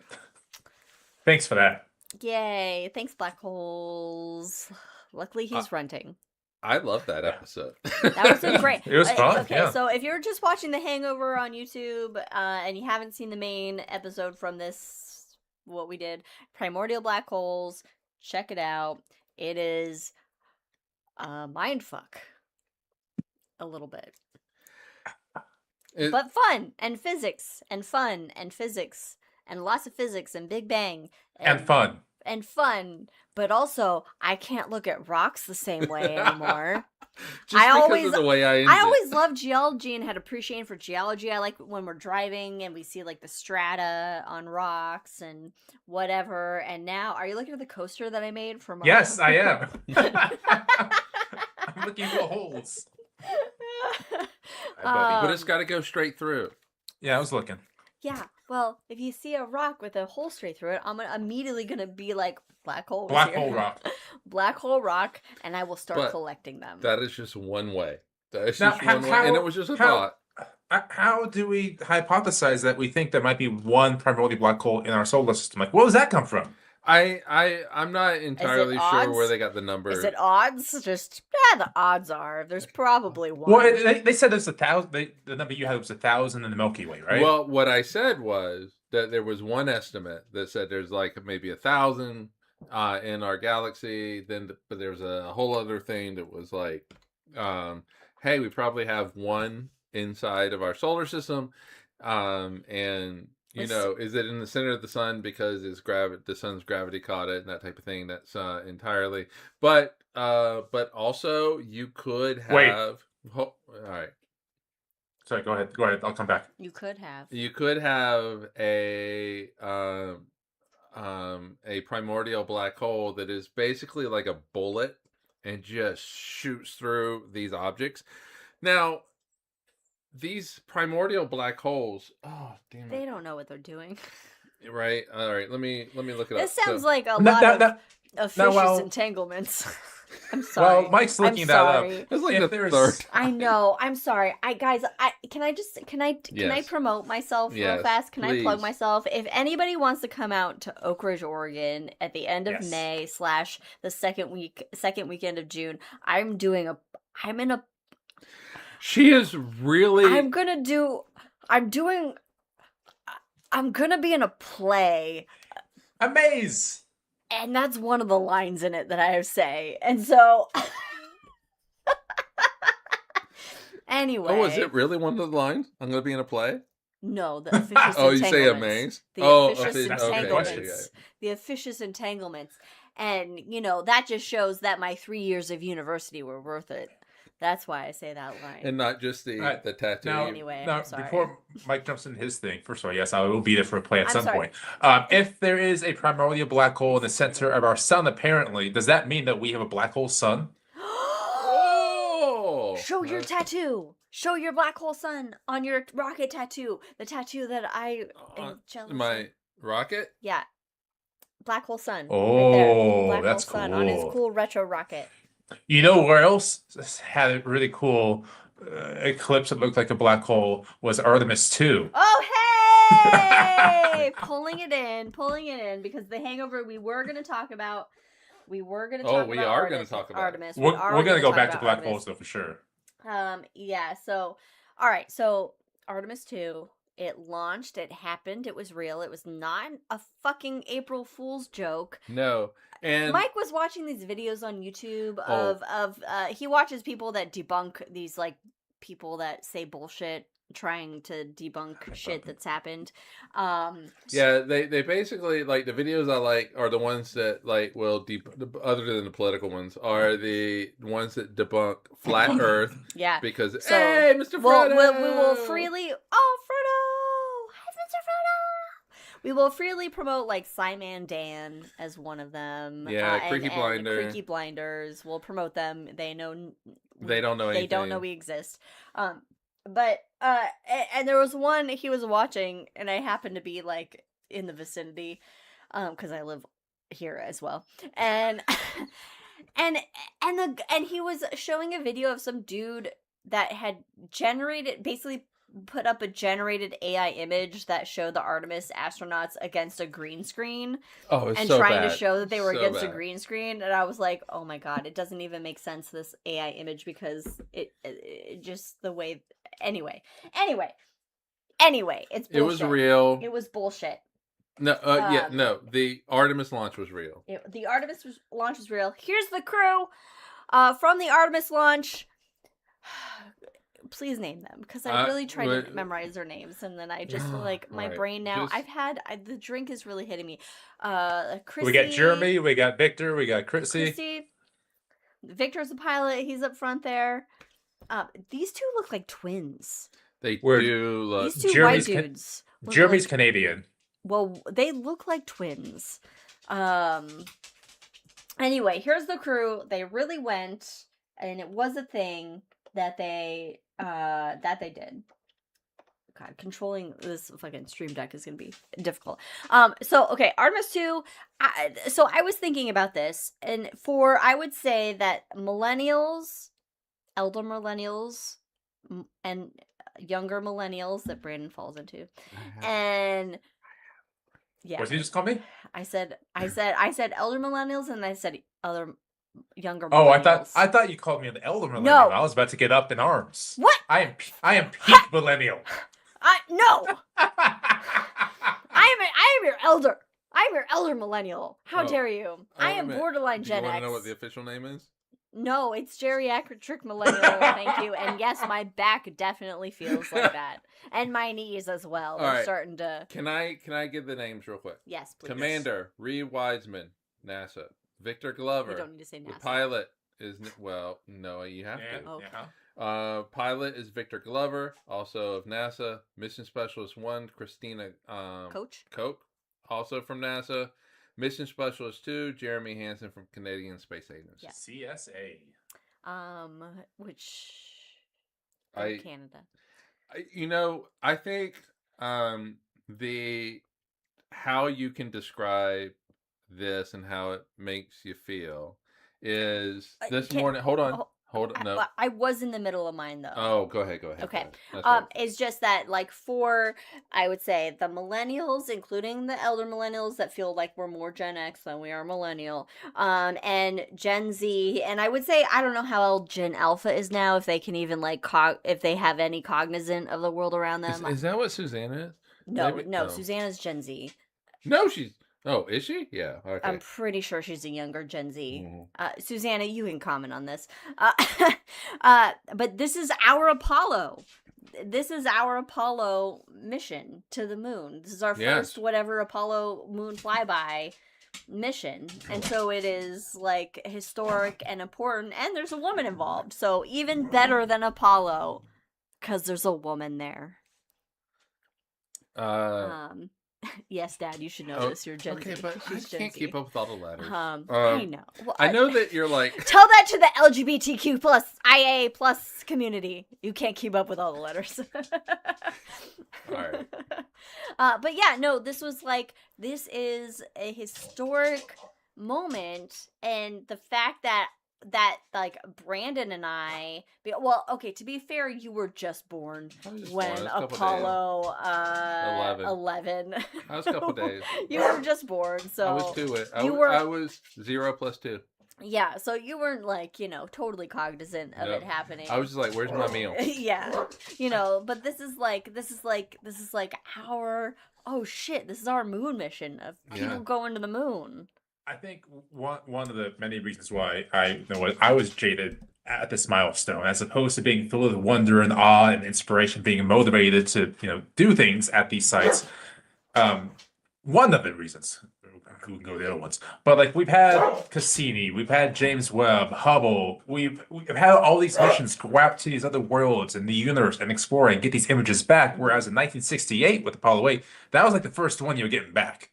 [SPEAKER 2] Thanks for that.
[SPEAKER 1] Yay. Thanks, Black Holes. Luckily, he's renting.
[SPEAKER 3] I love that episode.
[SPEAKER 1] That was great.
[SPEAKER 2] It was fun.
[SPEAKER 1] Okay, yeah. So if you're just watching The Hangover on YouTube and you haven't seen the main episode from this, what we did, Primordial Black Holes, check it out. It is mindfuck. A little bit. But fun and physics and fun and physics and lots of physics and Big Bang.
[SPEAKER 2] And fun.
[SPEAKER 1] And fun. But also, I can't look at rocks the same way anymore.
[SPEAKER 3] I always
[SPEAKER 1] love geology and had appreciation for geology. I like when we're driving and we see like the strata on rocks and whatever. And now, are you looking at the coaster that I made for my...
[SPEAKER 2] Yes, I am. I'm looking for holes.
[SPEAKER 3] But it's got to go straight through.
[SPEAKER 2] Yeah, I was looking.
[SPEAKER 1] Yeah, well, if you see a rock with a hole straight through it, I'm immediately going to be like, black hole
[SPEAKER 2] rock.
[SPEAKER 1] Black hole rock, and I will start collecting them.
[SPEAKER 3] That is just one way. That is just one way, and it was just a thought.
[SPEAKER 2] How do we hypothesize that we think there might be one primordial black hole in our solar system? Like, where does that come from?
[SPEAKER 3] I'm not entirely sure where they got the number.
[SPEAKER 1] Is it odds? Just the odds are there's probably one.
[SPEAKER 2] Well, they said there's 1,000. The number you had was 1,000 in the Milky Way, right?
[SPEAKER 3] Well, what I said was that there was one estimate that said there's like maybe 1,000 in our galaxy. But there's a whole other thing that was like, hey, we probably have one inside of our solar system, and. Is it in the center of the sun because the sun's gravity caught it and that type of thing? That's entirely. But also you could have.
[SPEAKER 2] Wait.
[SPEAKER 3] All right.
[SPEAKER 2] Sorry. Go ahead. I'll come back.
[SPEAKER 1] You could have
[SPEAKER 3] a primordial black hole that is basically like a bullet and just shoots through these objects. Now. These primordial black holes. Oh, damn it!
[SPEAKER 1] They don't know what they're doing.
[SPEAKER 3] Right. All right. Let me look it up.
[SPEAKER 1] This sounds like a lot of fishes entanglements. I'm sorry.
[SPEAKER 2] Well, Mike's looking that up.
[SPEAKER 3] It's like the third.
[SPEAKER 1] I know. I'm sorry. Can I promote myself real fast? Can I plug myself? If anybody wants to come out to Oak Ridge, Oregon at the end of May / the second weekend of June,
[SPEAKER 3] She is really.
[SPEAKER 1] I'm gonna be in a play.
[SPEAKER 2] A maze.
[SPEAKER 1] And that's one of the lines in it that I say. And so. Anyway.
[SPEAKER 3] Oh, is it really one of the lines? I'm gonna be in a play?
[SPEAKER 1] No, the officious entanglements.
[SPEAKER 3] Oh, you say a maze?
[SPEAKER 1] The officious entanglements. Okay. The officious entanglements. And, that just shows that my 3 years of university were worth it. That's why I say that line.
[SPEAKER 3] And not just the tattoo.
[SPEAKER 1] Anyway, I'm sorry.
[SPEAKER 2] Before Mike jumps into his thing, first of all, yes, I will be there for a play at some point. If there is a primordial black hole in the center of our sun, apparently, does that mean that we have a black hole sun?
[SPEAKER 3] Oh!
[SPEAKER 1] Show your tattoo. Show your black hole sun on your rocket tattoo. The tattoo that I am jealous of.
[SPEAKER 3] My rocket?
[SPEAKER 1] Yeah. Black hole sun.
[SPEAKER 2] Oh,
[SPEAKER 1] right there. Black
[SPEAKER 2] that's
[SPEAKER 1] hole sun
[SPEAKER 2] cool.
[SPEAKER 1] on his cool retro rocket.
[SPEAKER 2] You know where else had a really cool eclipse that looked like a black hole was Artemis 2.
[SPEAKER 1] Oh, hey! Pulling it in, because the Hangover we were going to talk about. We are going to talk about Artemis.
[SPEAKER 2] We're going to go back to black holes, though, for sure.
[SPEAKER 1] Yeah, so, all right, so Artemis 2, it launched, it happened, it was real, it was not a fucking April Fool's joke.
[SPEAKER 3] No. And
[SPEAKER 1] Mike was watching these videos on YouTube of he watches people that debunk these like people that say bullshit trying to debunk shit that's happened.
[SPEAKER 3] Yeah, they basically like the videos I like are the ones that like will other than the political ones are the ones that debunk flat Earth.
[SPEAKER 1] Yeah,
[SPEAKER 3] because hey, Mr. Frodo,
[SPEAKER 1] we will freely. Oh, Frodo! Hi, Mr. Frodo. We will freely promote like Simon Dan as one of them.
[SPEAKER 3] Yeah, Creaky Blinder.
[SPEAKER 1] Creaky Blinders. We'll promote them. They know.
[SPEAKER 3] They don't know anything.
[SPEAKER 1] They don't know we exist. But and there was one he was watching, and I happened to be like in the vicinity, because I live here as well, and and he was showing a video of some dude that had basically put up a generated AI image that showed the Artemis astronauts against a green screen.
[SPEAKER 3] Oh, it's
[SPEAKER 1] and
[SPEAKER 3] so
[SPEAKER 1] trying
[SPEAKER 3] bad.
[SPEAKER 1] to show that they were
[SPEAKER 3] So
[SPEAKER 1] against
[SPEAKER 3] bad.
[SPEAKER 1] a green screen, and I was like, oh my god, it doesn't even make sense, this AI image, because it just the way. Anyway, it's bullshit.
[SPEAKER 3] It was real.
[SPEAKER 1] It was bullshit.
[SPEAKER 3] No, no. The Artemis launch was real.
[SPEAKER 1] The Artemis launch was real. Here's the crew from the Artemis launch. Please name them, because I really tried to memorize their names, and then I just like my brain now. The drink is really hitting me. Chrissy,
[SPEAKER 2] we got Jeremy, we got Victor, we got Chrissy.
[SPEAKER 1] Victor's the pilot. He's up front there. These two look like twins.
[SPEAKER 3] They do look.
[SPEAKER 1] These two white dudes.
[SPEAKER 2] Jeremy's Canadian.
[SPEAKER 1] Well, they look like twins. Anyway, here's the crew. They really went, and it was a thing that they did. God, controlling this fucking stream deck is gonna be difficult. So okay, Artemis 2. So I was thinking about this, and I would say that millennials, elder millennials, and younger millennials that Brandon falls into, and yeah.
[SPEAKER 2] What did you just call me?
[SPEAKER 1] I said elder millennials, and I said other younger millennials.
[SPEAKER 2] Oh, I thought you called me an elder millennial.
[SPEAKER 1] No.
[SPEAKER 2] I was about to get up in arms.
[SPEAKER 1] What?
[SPEAKER 2] I am peak millennial.
[SPEAKER 1] No. I am your elder. I'm your elder millennial. How dare you? I am borderline Gen X.
[SPEAKER 3] You want to know what the official name is?
[SPEAKER 1] No, it's geriatric millennial. Thank you. And yes, my back definitely feels like that, and my knees as well. They're starting to.
[SPEAKER 3] Can I give the names real quick?
[SPEAKER 1] Yes, please.
[SPEAKER 3] Commander Reed Wiseman, NASA. Victor Glover.
[SPEAKER 1] You don't need to say NASA.
[SPEAKER 3] The pilot is no, you have to.
[SPEAKER 1] Okay.
[SPEAKER 2] Yeah.
[SPEAKER 3] Pilot is Victor Glover, also of NASA. Mission Specialist 1, Christina Koch, also from NASA. Mission Specialist 2, Jeremy Hansen from Canadian Space Agency.
[SPEAKER 1] Yeah.
[SPEAKER 2] CSA.
[SPEAKER 1] Which Canada.
[SPEAKER 3] I think how you can describe this and how it makes you feel is this morning. Hold on. No.
[SPEAKER 1] I was in the middle of mine though.
[SPEAKER 3] Oh, go ahead.
[SPEAKER 1] Okay. It's just that I would say the millennials, including the elder millennials that feel like we're more Gen X than we are millennial, and Gen Z, and I would say I don't know how old Gen Alpha is now, if they can even if they have any cognizant of the world around them.
[SPEAKER 3] Is that what Susanna is?
[SPEAKER 1] No, Susanna's Gen Z.
[SPEAKER 3] No, she's. Oh, is she? Yeah. Okay.
[SPEAKER 1] I'm pretty sure she's a younger Gen Z.
[SPEAKER 3] Mm-hmm.
[SPEAKER 1] Susanna, you can comment on this. But this is our Apollo. This is our Apollo mission to the moon. This is our first whatever Apollo moon flyby mission. And so it is like historic and important. And there's a woman involved. So even better than Apollo, because there's a woman there. Yes, Dad, you should know this. You're Gen Z.
[SPEAKER 3] Okay, but I can't keep up with all the letters.
[SPEAKER 1] I know. Well,
[SPEAKER 3] I know that you're like...
[SPEAKER 1] Tell that to the LGBTQ plus IA plus community. You can't keep up with all the letters.
[SPEAKER 3] All right.
[SPEAKER 1] But yeah, no, this is a historic moment, and the fact that like Brandon and I, to be fair, you were just born when Apollo 11.
[SPEAKER 3] That was a couple days.
[SPEAKER 1] You were just born, so
[SPEAKER 3] I was 2. I was 0 plus 2.
[SPEAKER 1] Yeah, so you weren't totally cognizant of it happening.
[SPEAKER 3] I was just like, "Where's my meal?"
[SPEAKER 1] Yeah, but this is our this is our moon mission of people going to the moon.
[SPEAKER 2] I think one of the many reasons why I was jaded at this milestone, as opposed to being filled with wonder and awe and inspiration, being motivated to do things at these sites, one of the reasons. We can go the other ones, but like we've had Cassini, we've had James Webb, Hubble, we've had all these missions go out to these other worlds in the universe and explore and get these images back. Whereas in 1968 with Apollo 8, that was like the first one you were getting back.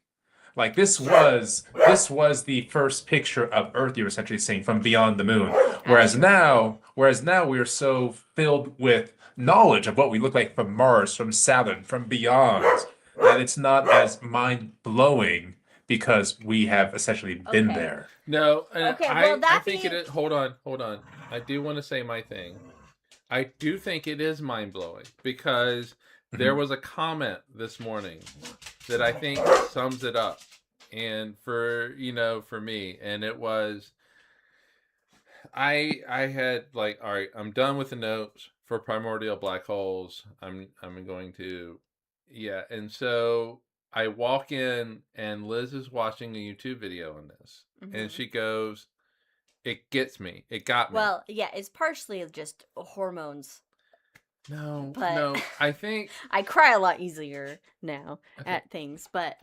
[SPEAKER 2] Like this was the first picture of Earth you were essentially seeing from beyond the moon. Whereas now we are so filled with knowledge of what we look like from Mars, from Saturn, from beyond, that it's not as mind-blowing because we have essentially been there.
[SPEAKER 3] No,
[SPEAKER 1] okay, well,
[SPEAKER 3] I think it is. Hold on. I do want to say my thing. I do think it is mind-blowing because there was a comment this morning that I think sums it up. And for me, and it was, I had like, all right, I'm done with the notes for Primordial Black Holes. I'm going to, and so I walk in and Liz is watching a YouTube video on this, and she goes, "It gets me. It got me."
[SPEAKER 1] Well, yeah, it's partially just hormones.
[SPEAKER 3] No,
[SPEAKER 1] but
[SPEAKER 3] I think
[SPEAKER 1] I cry a lot easier now at things, but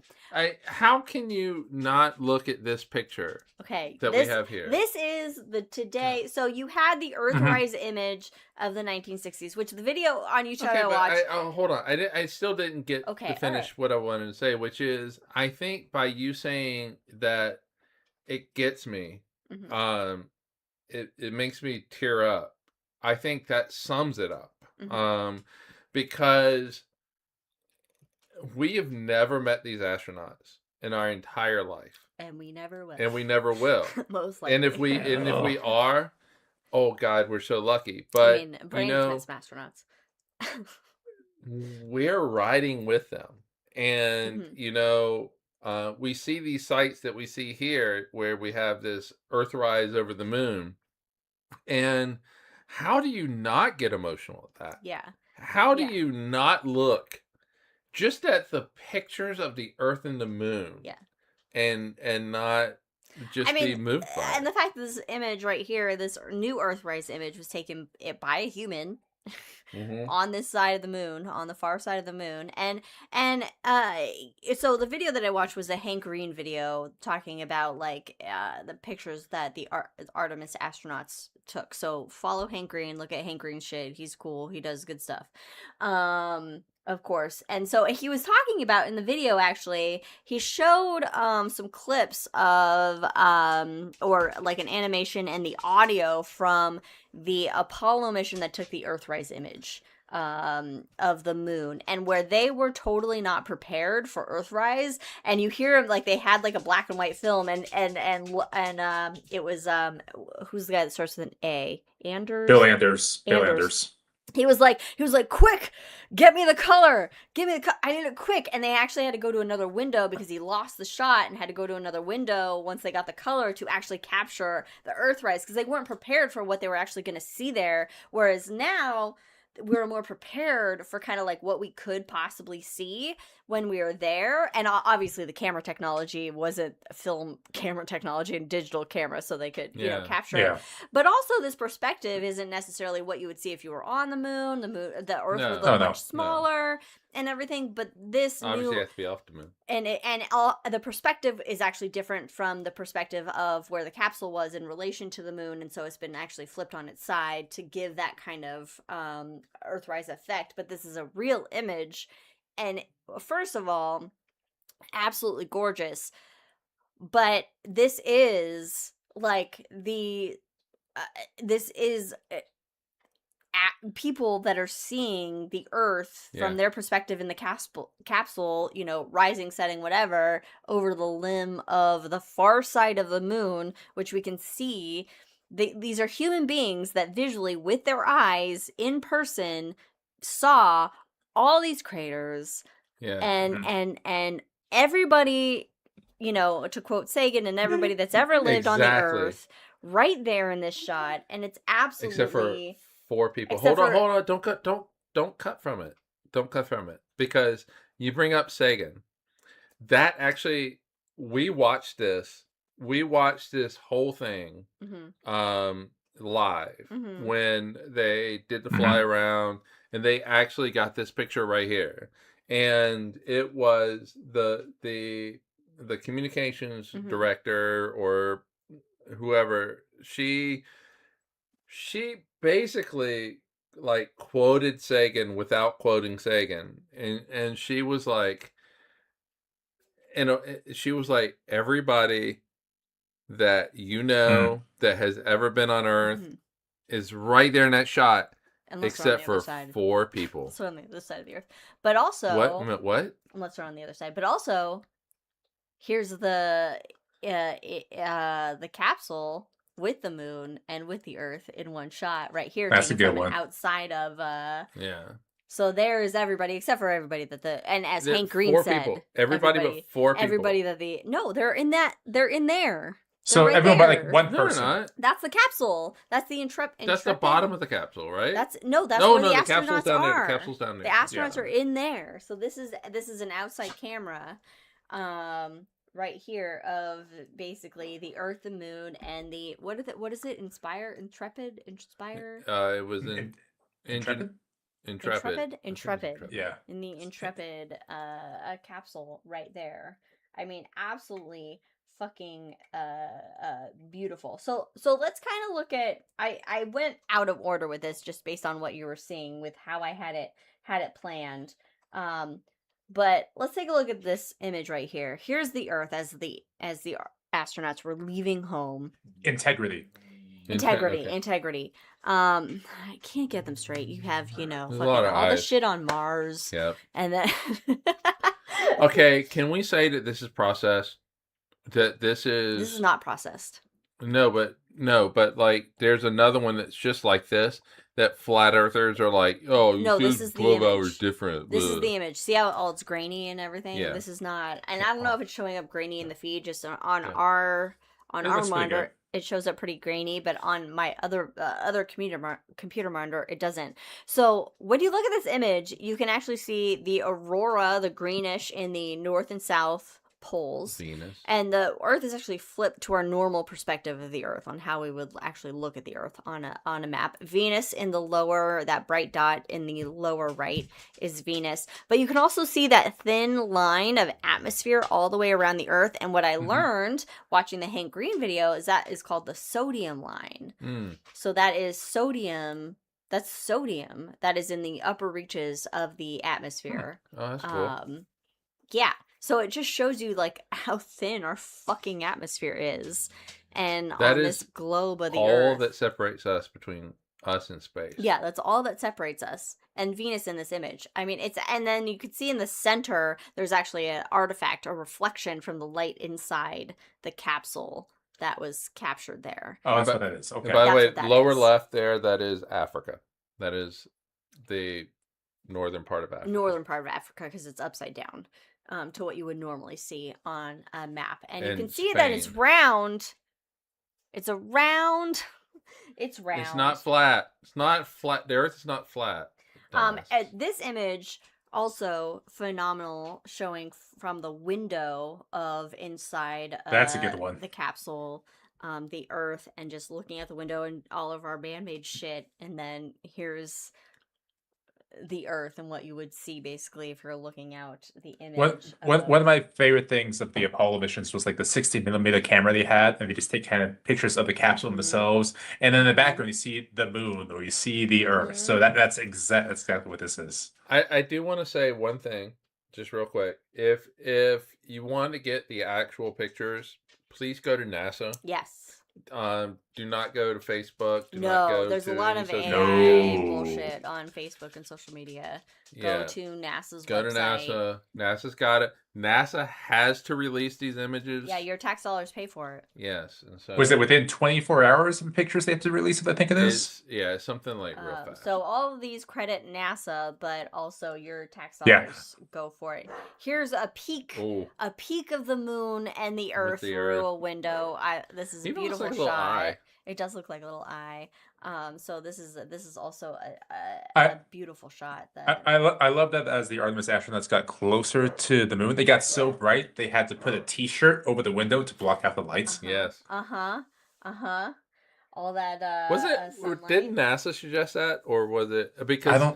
[SPEAKER 3] how can you not look at this picture?
[SPEAKER 1] Okay,
[SPEAKER 3] that we have here.
[SPEAKER 1] This is the today. So you had the Earthrise image of the 1960s, which the video on YouTube I watched.
[SPEAKER 3] Hold on, I still didn't get to finish what I wanted to say, which is I think by you saying that it gets me, it makes me tear up. I think that sums it up. Because we have never met these astronauts in our entire life,
[SPEAKER 1] and we never
[SPEAKER 3] will.
[SPEAKER 1] Most likely.
[SPEAKER 3] And if we are, oh God, we're so lucky. But
[SPEAKER 1] I mean, Brandon's met some astronauts.
[SPEAKER 3] We're riding with them, and we see these sites that we see here, where we have this Earthrise over the moon, and how do you not get emotional at that?
[SPEAKER 1] Yeah.
[SPEAKER 3] How do you not look just at the pictures of the Earth and the moon?
[SPEAKER 1] Yeah.
[SPEAKER 3] And not just be moved by it.
[SPEAKER 1] And the fact that this image right here, this new Earthrise image, was taken by a human on this side of the moon, on the far side of the moon. And so the video that I watched was a Hank Green video talking about like the pictures that the Artemis astronauts took. So follow Hank Green, look at Hank Green's shit. He's cool. He does good stuff. Of course. And so he was talking about in the video, actually, he showed some clips of or like an animation and the audio from the Apollo mission that took the Earthrise image of the moon, and where they were totally not prepared for Earthrise. And you hear like they had like a black and white film, and it was who's the guy that starts with an A?
[SPEAKER 2] Bill Anders.
[SPEAKER 1] He was like, quick, get me the color. I need it quick. And they actually had to go to another window because he lost the shot and had to go to another window once they got the color to actually capture the Earthrise, because they weren't prepared for what they were actually going to see there. Whereas now we're more prepared for kind of like what we could possibly see when we were there. And obviously the camera technology wasn't film camera technology and digital camera, so they could capture it. But also this perspective isn't necessarily what you would see if you were on the moon. The Earth would look much smaller and everything. But this
[SPEAKER 3] obviously has to be off the moon,
[SPEAKER 1] and the perspective is actually different from the perspective of where the capsule was in relation to the moon, and so it's been actually flipped on its side to give that kind of Earthrise effect. But this is a real image, and first of all, absolutely gorgeous. But this is like this is people that are seeing the Earth from their perspective in the capsule, rising, setting, whatever, over the limb of the far side of the moon, which we can see. These are human beings that visually, with their eyes, in person, saw all these craters. And everybody, to quote Sagan, and everybody that's ever lived on the Earth, right there in this shot, and it's absolutely
[SPEAKER 3] except for 4 people. Hold on, don't cut from it. Don't cut from it, because you bring up Sagan. That actually, we watched this whole thing live when they did the fly around, and they actually got this picture right here. and it was the communications director or whoever. She basically like quoted Sagan without quoting Sagan, and she was like, she was like, everybody that that has ever been on Earth is right there in that shot,
[SPEAKER 1] unless
[SPEAKER 3] except for 4 people.
[SPEAKER 1] So on the other side of the Earth, but also
[SPEAKER 3] what?
[SPEAKER 1] Unless they're on the other side, but also here's the capsule with the moon and with the Earth in one shot right here.
[SPEAKER 2] That's a good one.
[SPEAKER 1] Outside of
[SPEAKER 3] yeah.
[SPEAKER 1] So there's everybody except for everybody and as Hank Green
[SPEAKER 3] 4
[SPEAKER 1] said,
[SPEAKER 3] people. Everybody but 4 people.
[SPEAKER 1] Everybody that they're in there.
[SPEAKER 2] So
[SPEAKER 1] right
[SPEAKER 2] everyone
[SPEAKER 1] there.
[SPEAKER 2] but like one person.
[SPEAKER 3] No, not.
[SPEAKER 1] That's the capsule. That's the Intrepid.
[SPEAKER 3] That's the bottom of the capsule, right?
[SPEAKER 1] That's where the astronauts
[SPEAKER 3] down
[SPEAKER 1] are.
[SPEAKER 3] There. The capsule's down there.
[SPEAKER 1] The astronauts are in there. So this is an outside camera, right here of basically the Earth, the Moon, and the what is it? Intrepid.
[SPEAKER 3] It was
[SPEAKER 2] Intrepid.
[SPEAKER 1] Intrepid.
[SPEAKER 2] Yeah.
[SPEAKER 1] In the Intrepid capsule right there. I mean, absolutely fucking beautiful. So let's kind of look at I went out of order with this just based on what you were seeing with how I had it planned. But let's take a look at this image right here. Here's the Earth as the astronauts were leaving home.
[SPEAKER 2] Integrity.
[SPEAKER 1] I can't get them straight. You have, fucking all the shit on Mars.
[SPEAKER 3] Yep.
[SPEAKER 1] And then
[SPEAKER 3] okay, can we say that this is processed? That this is
[SPEAKER 1] not processed.
[SPEAKER 3] No, but like there's another one that's just like this. That flat earthers are like, oh,
[SPEAKER 1] no, this is
[SPEAKER 3] 12
[SPEAKER 1] the
[SPEAKER 3] hours different.
[SPEAKER 1] This is the image. See how all it's grainy and everything?
[SPEAKER 3] Yeah.
[SPEAKER 1] This is not, and I don't know if it's showing up grainy in the feed. Just on our monitor, it shows up pretty grainy, but on my other computer monitor, it doesn't. So when you look at this image, you can actually see the aurora, the greenish in the north and south poles.
[SPEAKER 3] Venus.
[SPEAKER 1] And the Earth is actually flipped to our normal perspective of the Earth on how we would actually look at the Earth on a map. Venus in the lower, that bright dot in the lower right is Venus. But you can also see that thin line of atmosphere all the way around the Earth. And what I learned watching the Hank Green video is that is called the sodium line. So that is sodium. That's sodium that is in the upper reaches of the atmosphere.
[SPEAKER 3] Oh, that's cool.
[SPEAKER 1] Yeah. So it just shows you like how thin our fucking atmosphere is, and
[SPEAKER 3] that
[SPEAKER 1] on
[SPEAKER 3] is
[SPEAKER 1] this globe of the Earth.
[SPEAKER 3] All that separates us between us and space.
[SPEAKER 1] Yeah, that's all that separates us and Venus in this image. I mean, and then you could see in the center there's actually an artifact, a reflection from the light inside the capsule that was captured there.
[SPEAKER 2] Oh, that's what that is. Okay.
[SPEAKER 3] By the way, lower left there, that is Africa. That is the northern part of Africa.
[SPEAKER 1] Northern part of Africa because it's upside down. To what you would normally see on a map. And you can see
[SPEAKER 3] Spain.
[SPEAKER 1] that it's round. It's round. It's
[SPEAKER 3] not flat. It's not flat. The Earth is not flat.
[SPEAKER 1] This image also phenomenal, showing from the window of inside
[SPEAKER 2] that's a good one.
[SPEAKER 1] The capsule, the Earth, and just looking at the window and all of our man-made shit. And then here's the Earth and what you would see basically if you're looking out the image.
[SPEAKER 2] One of my favorite things of the Apollo missions was like the 60mm camera they had, and they just take kind of pictures of the capsule themselves, and then in the background you see the moon or you see the Earth. So that's exactly what this is.
[SPEAKER 3] I do want to say one thing, just real quick. If you want to get the actual pictures, please go to NASA.
[SPEAKER 1] Yes.
[SPEAKER 3] Do not go to Facebook.
[SPEAKER 1] There's a lot of AI bullshit on Facebook and social media. Go to NASA's website.
[SPEAKER 3] Go to NASA. NASA's got it. NASA has to release these images.
[SPEAKER 1] Yeah, your tax dollars pay for it.
[SPEAKER 3] Yes. And so
[SPEAKER 2] was it within 24 hours of the pictures they have to release it? I think it is.
[SPEAKER 3] It's something like real fast.
[SPEAKER 1] So all of these credit NASA, but also your tax dollars go for it. Here's a peek of the moon and the Earth through a window. This is a beautiful shot. It does look like a little eye. So this is also a beautiful shot.
[SPEAKER 2] I love that as the Artemis astronauts got closer to the moon, they got so bright they had to put a T-shirt over the window to block out the lights.
[SPEAKER 3] Yes.
[SPEAKER 1] All that.
[SPEAKER 3] Was it?
[SPEAKER 1] Sunlight.
[SPEAKER 3] Did NASA suggest that, or was it because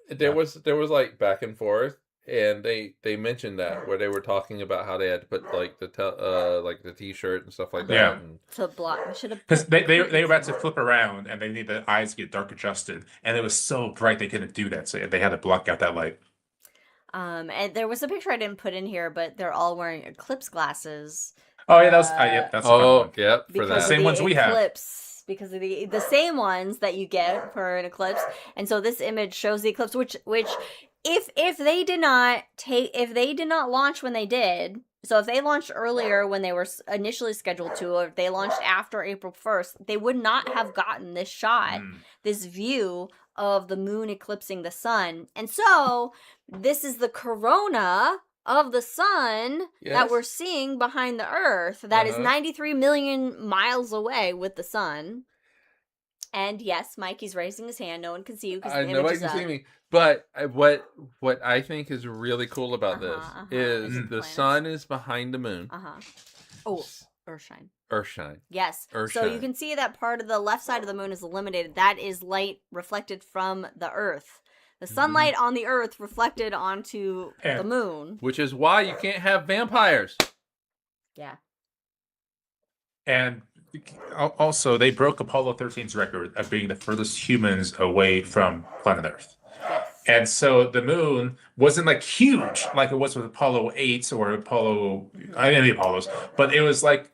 [SPEAKER 3] there was like back and forth, and they mentioned that where they were talking about how they had to put like the T-shirt and stuff like that.
[SPEAKER 2] Yeah.
[SPEAKER 3] And
[SPEAKER 1] to block.
[SPEAKER 2] Because they were about to flip around and they need the eyes to get dark adjusted, and it was so bright they couldn't do that, so they had to block out that light.
[SPEAKER 1] And there was a picture I didn't put in here, but they're all wearing eclipse glasses.
[SPEAKER 2] Oh yeah, that's a fun one.
[SPEAKER 3] Yep, for that.
[SPEAKER 2] Same ones we have.
[SPEAKER 1] Because of the same ones that you get for an eclipse. And so this image shows the eclipse, which if they did not launch when they did, so if they launched earlier when they were initially scheduled to, or if they launched after April 1st, they would not have gotten this shot, this view of the moon eclipsing the sun. And so this is the corona of the sun that we're seeing behind the Earth that is 93 million miles away with the sun. And yes, Mikey's raising his hand. No one can see you because the image
[SPEAKER 3] nobody
[SPEAKER 1] is
[SPEAKER 3] can
[SPEAKER 1] up.
[SPEAKER 3] see me. But what I think is really cool about this is the sun is behind the moon.
[SPEAKER 1] Oh, Earthshine.
[SPEAKER 3] Earthshine.
[SPEAKER 1] Yes. So you can see that part of the left side of the moon is illuminated. That is light reflected from the Earth. The sunlight on the Earth reflected onto the moon.
[SPEAKER 3] Which is why you can't have vampires.
[SPEAKER 1] Yeah.
[SPEAKER 2] And also, they broke Apollo 13's record of being the furthest humans away from planet Earth.
[SPEAKER 1] Yes.
[SPEAKER 2] And so the moon wasn't like huge like it was with Apollo 8 or Apollo, any of the Apollos, but it was like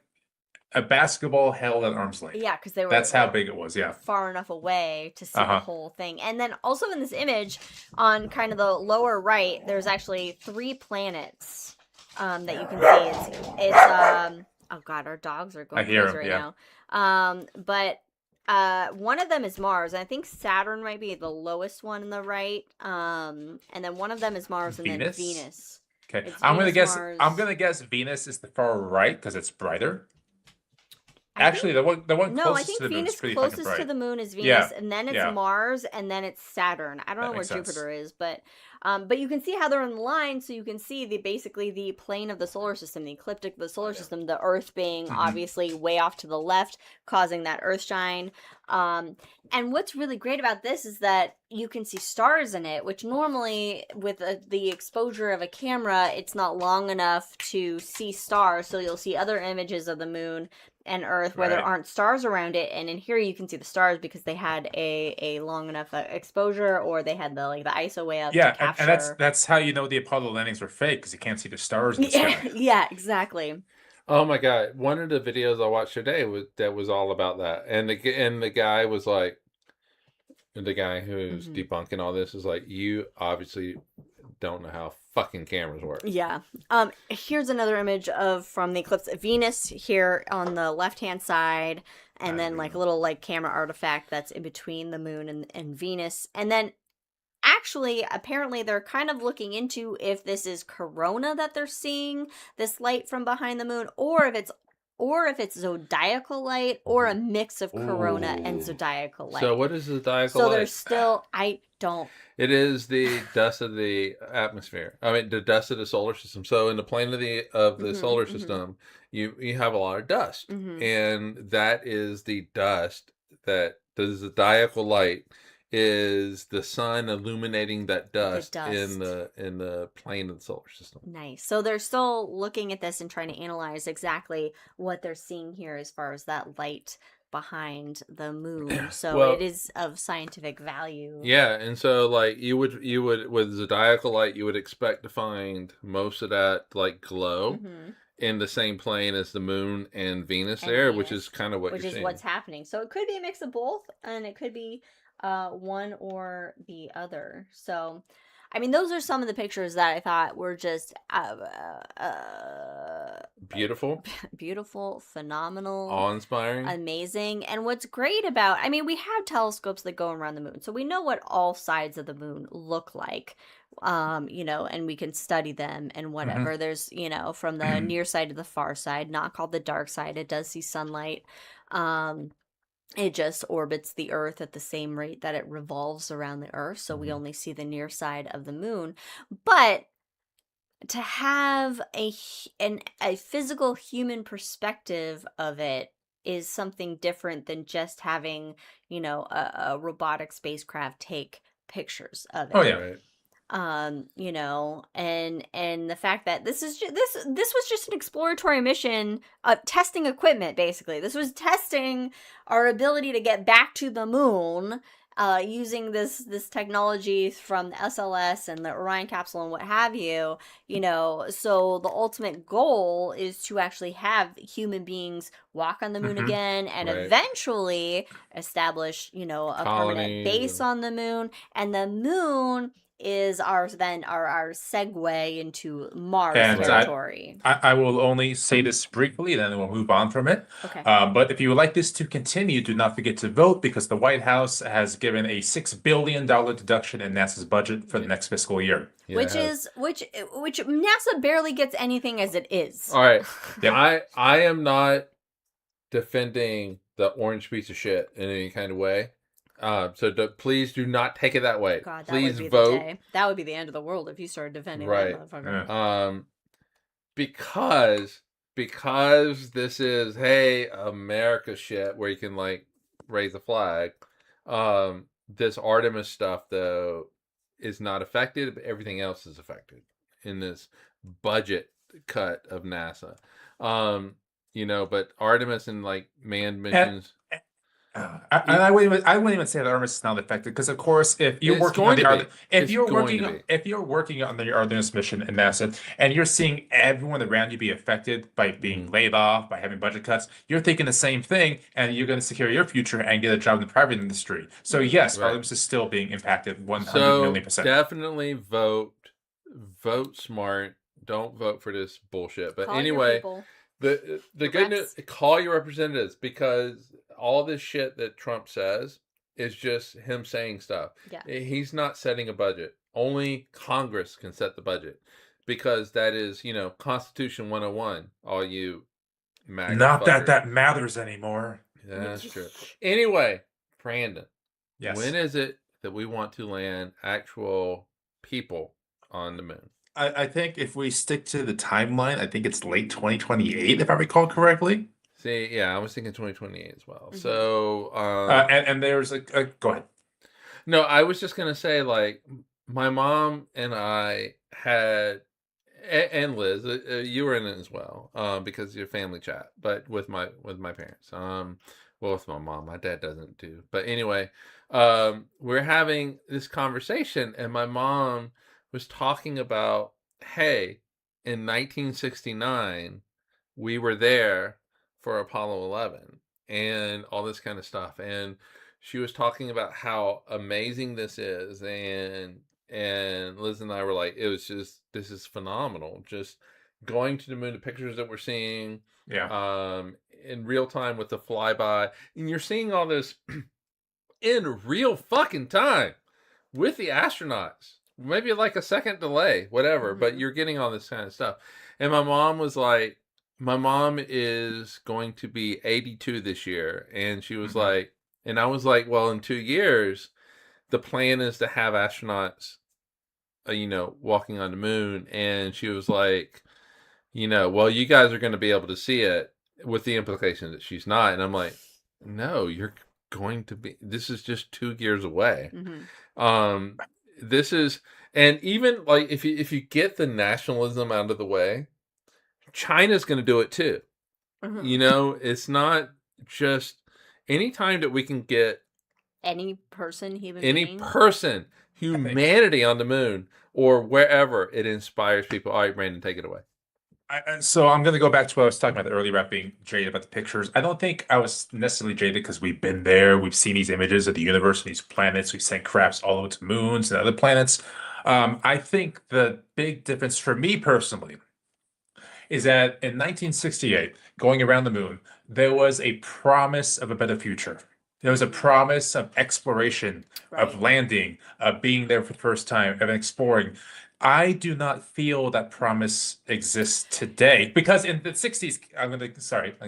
[SPEAKER 2] a basketball held at arm's length.
[SPEAKER 1] Yeah, because they were.
[SPEAKER 2] That's how big it was. Yeah,
[SPEAKER 1] far enough away to see the whole thing. And then also in this image, on kind of the lower right, there's actually 3 planets that you can see. It's oh god, our dogs are going crazy right now. But one of them is Mars, and I think Saturn might be the lowest one in the right. And then one of them is Mars, and then Venus.
[SPEAKER 2] Okay, I'm gonna guess Venus is the far right because it's brighter. Actually, the one closest to the moon is pretty fucking bright.
[SPEAKER 1] Closest to the moon is Venus, and then it's Mars, and then it's Saturn. I don't know where Jupiter is, but you can see how they're in line, so you can see basically the plane of the solar system, the ecliptic of the solar system, the Earth being obviously way off to the left, causing that Earthshine. And what's really great about this is that you can see stars in it, which normally with the exposure of a camera, it's not long enough to see stars, so you'll see other images of the moon and Earth where there aren't stars around it, and in here you can see the stars because they had a long enough exposure, or they had the ISO way up to capture.
[SPEAKER 2] And that's how you know the Apollo landings were fake, because you can't see the stars in the sky.
[SPEAKER 1] Yeah, exactly.
[SPEAKER 3] Oh my god! One of the videos I watched today was all about that, and the guy was like, the guy who's debunking all this is like, you obviously don't know how fucking cameras work.
[SPEAKER 1] Yeah. Here's another image from the eclipse of Venus here on the left-hand side, and then a little camera artifact that's in between the moon and Venus. And then actually, apparently they're kind of looking into if this is corona that they're seeing, this light from behind the moon, or if it's zodiacal light, or a mix of corona and zodiacal light.
[SPEAKER 3] So what is zodiacal light?
[SPEAKER 1] So there's still,
[SPEAKER 3] It is the dust of the atmosphere. I mean, the dust of the solar system. So in the plane of the solar system, you have a lot of dust, and that is the dust that the zodiacal light is the sun illuminating that dust in the plane of the solar system.
[SPEAKER 1] Nice. So they're still looking at this and trying to analyze exactly what they're seeing here as far as that light behind the moon. So it is of scientific value.
[SPEAKER 3] Yeah, and so you would with zodiacal light, you would expect to find most of that glow in the same plane as the moon and Venus which is kind of what you're seeing. Which is
[SPEAKER 1] what's happening. So it could be a mix of both, and it could be one or the other. So I mean, those are some of the pictures that I thought were just beautiful, phenomenal,
[SPEAKER 3] awe-inspiring,
[SPEAKER 1] amazing. And what's great about, I mean, we have telescopes that go around the moon, so we know what all sides of the moon look like, and we can study them and whatever. There's, from the near side to the far side, not called the dark side. It does see sunlight. It just orbits the Earth at the same rate that it revolves around the Earth, so we only see the near side of the moon. But to have a physical human perspective of it is something different than just having, a robotic spacecraft take pictures of it.
[SPEAKER 2] Oh, yeah.
[SPEAKER 1] You know, and the fact that this was just an exploratory mission, testing equipment. Basically, this was testing our ability to get back to the moon, using this technology from the SLS and the Orion capsule and what have you. You know, so the ultimate goal is to actually have human beings walk on the moon again, and eventually establish, you know, a permanent base on the moon. And the moon is our segue into Mars territory.
[SPEAKER 2] I will only say this briefly, then we'll move on from it.
[SPEAKER 1] Okay.
[SPEAKER 2] But if you would like this to continue, do not forget to vote, because the White House has given a $6 billion deduction in NASA's budget for the next fiscal year.
[SPEAKER 1] Yeah. Which NASA barely gets anything as it is.
[SPEAKER 3] All right. I am not defending the orange piece of shit in any kind of way. Please do not take it that way.
[SPEAKER 1] God,
[SPEAKER 3] please vote.
[SPEAKER 1] That would be the end of the world if you started defending that motherfucker.
[SPEAKER 2] Yeah.
[SPEAKER 3] Because this is, hey, America shit where you can like raise a flag. This Artemis stuff though is not affected, but everything else is affected in this budget cut of NASA. You know, but Artemis and like manned missions.
[SPEAKER 2] I wouldn't even say that Artemis is not affected, because of course if you're working on the Artemis mission in NASA and you're seeing everyone around you be affected by being laid off, by having budget cuts, you're thinking the same thing, and you're going to secure your future and get a job in the private industry. So yes, Artemis is still being impacted 100,000,000%.
[SPEAKER 3] Definitely vote smart. Don't vote for this bullshit. But anyway, the good news, call your representatives, because all this shit that Trump says is just him saying stuff.
[SPEAKER 1] Yeah.
[SPEAKER 3] He's not setting a budget. Only Congress can set the budget, because that is, you know, Constitution 101. All you MAGA
[SPEAKER 2] Not
[SPEAKER 3] fuckers.
[SPEAKER 2] that matters anymore.
[SPEAKER 3] Yeah, that's true. Anyway, Brandon.
[SPEAKER 2] Yes.
[SPEAKER 3] When is it that we want to land actual people on the moon?
[SPEAKER 2] I think if we stick to the timeline, I think it's late 2028, if I recall correctly.
[SPEAKER 3] See, yeah, I was thinking 2028 as well. So,
[SPEAKER 2] and there's go ahead.
[SPEAKER 3] No, I was just gonna say, like, my mom and I had, and Liz, you were in it as well, because your family chat, but with my parents, well, with my mom, my dad doesn't do, but anyway, we're having this conversation, and my mom was talking about, hey, in 1969, we were there for Apollo 11 and all this kind of stuff. And she was talking about how amazing this is. And Liz and I were like, this is phenomenal. Just going to the moon, the pictures that we're seeing, in real time with the flyby. And you're seeing all this in real fucking time with the astronauts. Maybe like a second delay, whatever, but you're getting all this kind of stuff. And my mom was like, my mom is going to be 82 this year. And she was like, and I was like, well, in 2 years, the plan is to have astronauts, you know, walking on the moon. And she was like, you know, well, you guys are going to be able to see it, with the implication that she's not. And I'm like, no, you're going to be, this is just 2 years away. This is, and even like if you get the nationalism out of the way, China's going to do it too. You know, it's not just any time that we can get
[SPEAKER 1] any person,
[SPEAKER 3] humanity on the moon or wherever, it inspires people. All right, Brandon, take it away.
[SPEAKER 2] So I'm going to go back to what I was talking about earlier about being jaded about the pictures. I don't think I was necessarily jaded because we've been there. We've seen these images of the universe and these planets. We've sent crafts all over to moons and other planets. I think the big difference for me personally is that in 1968, going around the moon, there was a promise of a better future. There was a promise of exploration, of landing, of being there for the first time, of exploring. I do not feel that promise exists today, because in the 60s, I'm going to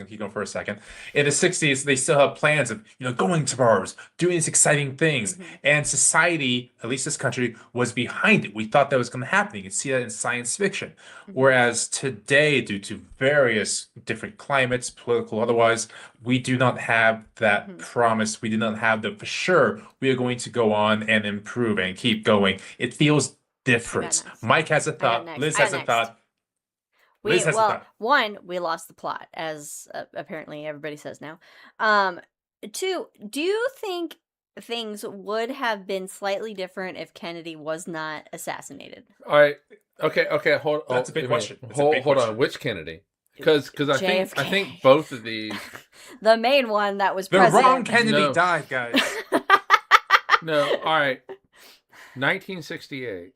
[SPEAKER 2] keep going for a second. In the 60s, they still have plans of, you know, going to Mars, doing these exciting things. And society, at least this country, was behind it. We thought that was going to happen. You can see that in science fiction. Whereas today, due to various different climates, political, otherwise, we do not have that promise. We do not have the for sure we are going to go on and improve and keep going. It feels difference. Mike has a thought. Liz has a thought.
[SPEAKER 1] One, we lost the plot, as apparently everybody says now. Two, do you think things would have been slightly different if Kennedy was not assassinated?
[SPEAKER 3] All right. Okay. Hold.
[SPEAKER 2] That's a big question.
[SPEAKER 3] Hold on. Which Kennedy? Because I think both of these.
[SPEAKER 1] The main one that was
[SPEAKER 2] the
[SPEAKER 1] president.
[SPEAKER 2] wrong Kennedy died, guys.
[SPEAKER 3] No. All right. 1968.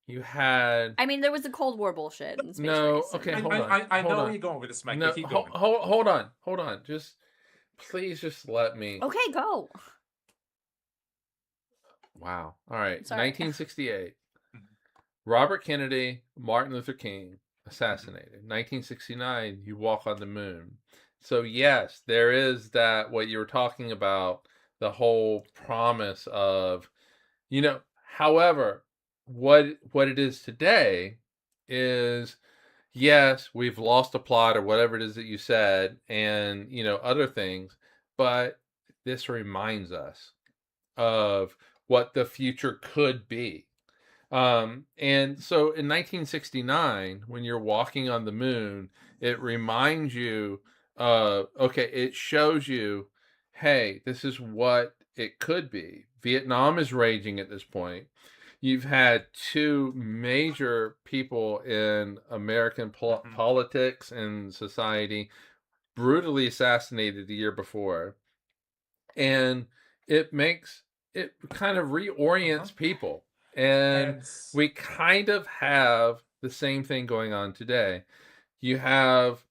[SPEAKER 3] You had.
[SPEAKER 1] I mean, there was the Cold War bullshit. In space
[SPEAKER 3] no.
[SPEAKER 1] race.
[SPEAKER 3] Okay. Hold
[SPEAKER 2] on. I know where you're going with this, Mike.
[SPEAKER 3] No.
[SPEAKER 2] Keep going.
[SPEAKER 3] Hold on. Please just let me.
[SPEAKER 1] Okay, go.
[SPEAKER 3] Wow. All right.
[SPEAKER 1] Sorry.
[SPEAKER 3] 1968. Robert Kennedy, Martin Luther King assassinated. 1969, you walk on the moon. So yes, there is that what you were talking about, the whole promise of, however, what it is today is, yes, we've lost a plot or whatever it is that you said and, other things, but this reminds us of what the future could be. And so in 1969, when you're walking on the moon, it reminds you, it shows you, hey, this is what it could be. Vietnam is raging at this point. You've had two major people in American politics and society brutally assassinated the year before. And it kind of reorients people. And we kind of have the same thing going on today. You have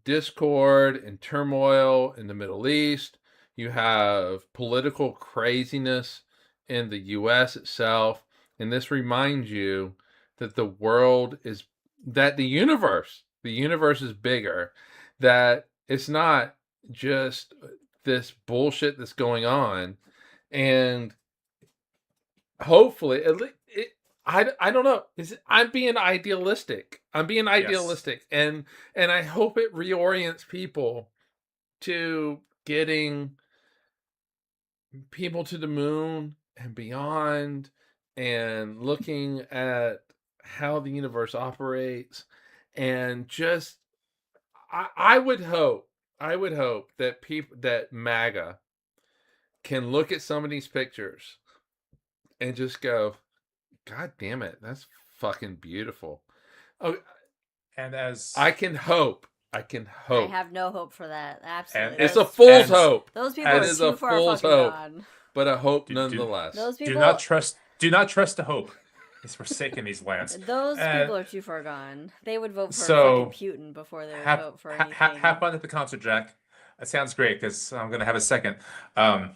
[SPEAKER 3] discord and turmoil in the Middle East. You have political craziness in the U.S. itself. And this reminds you that the universe is bigger, that it's not just this bullshit that's going on. And hopefully, at least I don't know. I'm being idealistic. Yes. And I hope it reorients people to getting people to the moon and beyond, and looking at how the universe operates, and just I would hope that that MAGA can look at some of these pictures and just go, God damn it, that's fucking beautiful. Oh,
[SPEAKER 2] and as
[SPEAKER 3] I can hope.
[SPEAKER 1] I have no hope for that. Absolutely,
[SPEAKER 3] it's a fool's hope.
[SPEAKER 1] Those people are too far fucking gone.
[SPEAKER 3] But a hope nonetheless.
[SPEAKER 1] Those people
[SPEAKER 2] do not trust the hope. It's forsaken these lands.
[SPEAKER 1] Those people are too far gone. They would vote for fucking Putin before they would vote for anything.
[SPEAKER 2] Have fun at the concert, Jack. That sounds great, because I'm going to have a second. And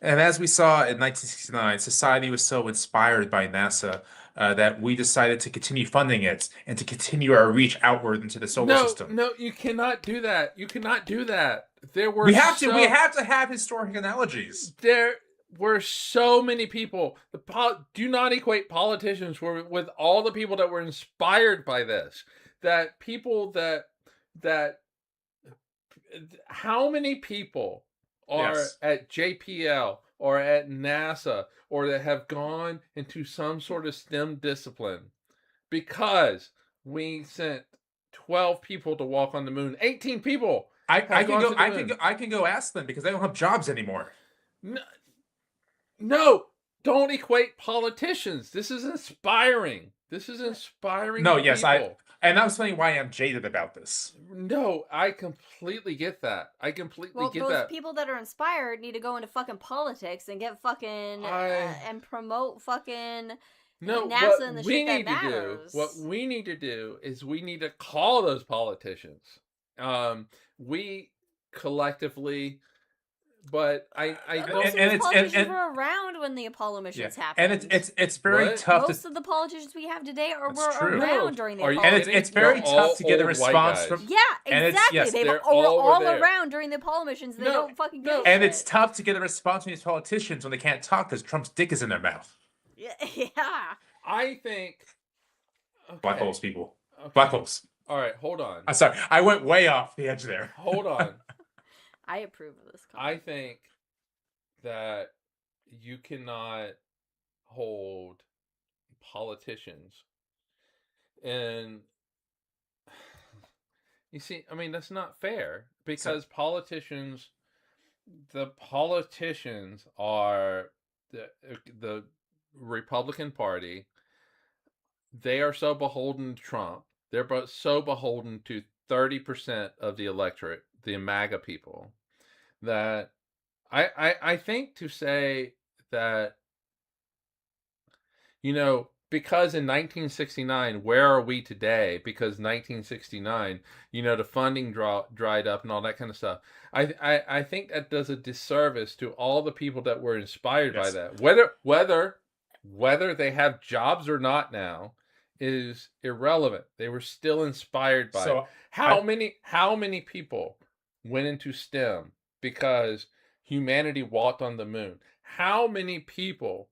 [SPEAKER 2] as we saw in 1969, society was so inspired by NASA that we decided to continue funding it and to continue our reach outward into the solar system.
[SPEAKER 3] No, you cannot do that. You cannot do that.
[SPEAKER 2] We have to have historic analogies.
[SPEAKER 3] There were so many people. Do not equate politicians with all the people that were inspired by this. That people that how many people are at JPL or at NASA or that have gone into some sort of STEM discipline because we sent 12 people to walk on the moon, 18 people.
[SPEAKER 2] I can go ask them because they don't have jobs anymore.
[SPEAKER 3] No, don't equate politicians. This is inspiring.
[SPEAKER 2] No, yes, people. And I'm saying why I'm jaded about this.
[SPEAKER 3] No, I completely get that.
[SPEAKER 1] Those people that are inspired need to go into fucking politics and get fucking and promote fucking NASA and the shit that matters.
[SPEAKER 3] What we need to do is we need to call those politicians. We collectively. But I don't.
[SPEAKER 1] And politicians were around when the Apollo missions happened.
[SPEAKER 2] And it's very tough.
[SPEAKER 1] Most of the politicians we have today were around during the Apollo.
[SPEAKER 2] And it's very tough to get a response from.
[SPEAKER 1] Yeah, exactly. They were all around during the Apollo missions. They don't fucking give a shit.
[SPEAKER 2] And it's tough to get a response from these politicians when they can't talk because Trump's dick is in their mouth.
[SPEAKER 1] Yeah.
[SPEAKER 3] I think.
[SPEAKER 2] Okay. Black holes, people. Okay. Black holes.
[SPEAKER 3] All right, hold on.
[SPEAKER 2] I'm sorry, I went way off the edge there.
[SPEAKER 3] Hold on.
[SPEAKER 1] I approve of this comment.
[SPEAKER 3] I think that you cannot hold politicians. And you see, I mean, that's not fair, because the politicians are the Republican Party. They are so beholden to Trump. They're so beholden to 30% of the electorate, the MAGA people, that I think to say that, because in 1969, where are we today? Because 1969, the funding dried up and all that kind of stuff. I think that does a disservice to all the people that were inspired by that. Whether they have jobs or not now is irrelevant. They were still inspired by it. How many people went into STEM because humanity walked on the moon? How many people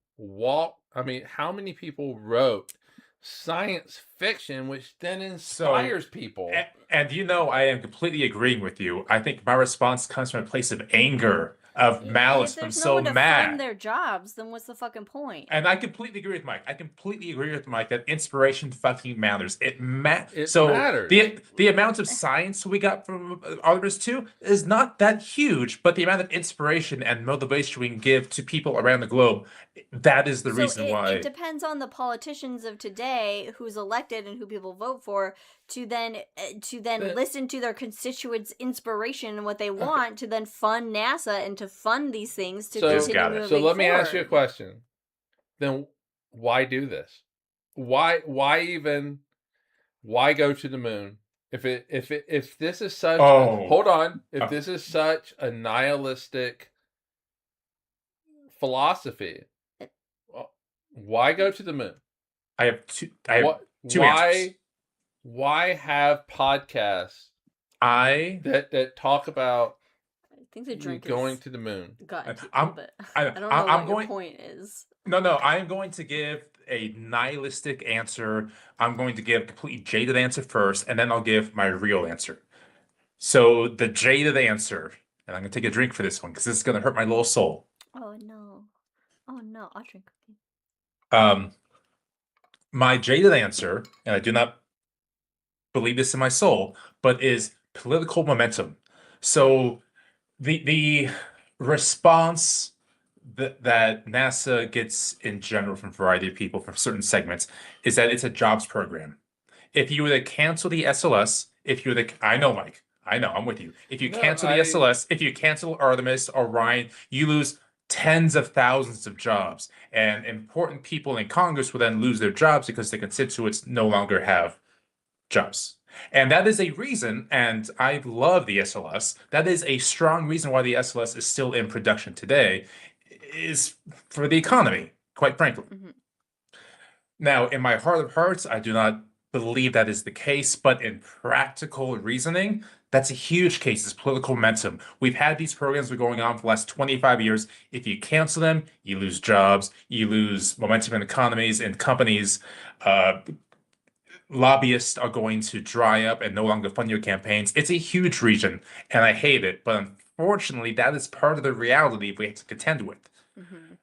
[SPEAKER 3] how many people wrote science fiction, which then inspires people?
[SPEAKER 2] And I am completely agreeing with you. I think my response comes from a place of anger, of malice. I'm so mad. If there's no one to
[SPEAKER 1] fund their jobs, then what's the fucking point?
[SPEAKER 2] And I completely agree with Mike. That inspiration fucking matters. It matters. The amount of science we got from Artemis 2 is not that huge, but the amount of inspiration and motivation we can give to people around the globe, that is the reason why.
[SPEAKER 1] It depends on the politicians of today, who's elected and who people vote for, to then listen to their constituents' inspiration and what they want, to then fund NASA and to fund these things to continue moving
[SPEAKER 3] So let me ask you a question. Then why do this? Why go to the moon? If this is such this is such a nihilistic philosophy, why go to the moon?
[SPEAKER 2] I have two answers.
[SPEAKER 3] Why have podcasts that talk about going to the moon?
[SPEAKER 1] I don't know what your point is.
[SPEAKER 2] No, I am going to give a nihilistic answer. I'm going to give a completely jaded answer first, and then I'll give my real answer. So the jaded answer, and I'm going to take a drink for this one because this is going to hurt my little soul.
[SPEAKER 1] Oh no, I'll drink with you.
[SPEAKER 2] My jaded answer, and I do not believe this in my soul, but is political momentum. So the response that NASA gets in general from a variety of people, from certain segments, is that it's a jobs program. If you were to cancel the SLS, I know, Mike, I'm with you. If you cancel the SLS, if you cancel Artemis, Orion, you lose tens of thousands of jobs. And important people in Congress will then lose their jobs because the constituents no longer have jobs. And that is a reason, and I love the SLS, that is a strong reason why the SLS is still in production today, is for the economy, quite frankly. Mm-hmm. Now, in my heart of hearts, I do not believe that is the case, but in practical reasoning, that's a huge case. It's political momentum. We've had these programs going on for the last 25 years. If you cancel them, you lose jobs, you lose momentum in economies and companies. Lobbyists are going to dry up and no longer fund your campaigns. It's a huge region, and I hate it. But unfortunately, that is part of the reality we have to contend with. Mm-hmm.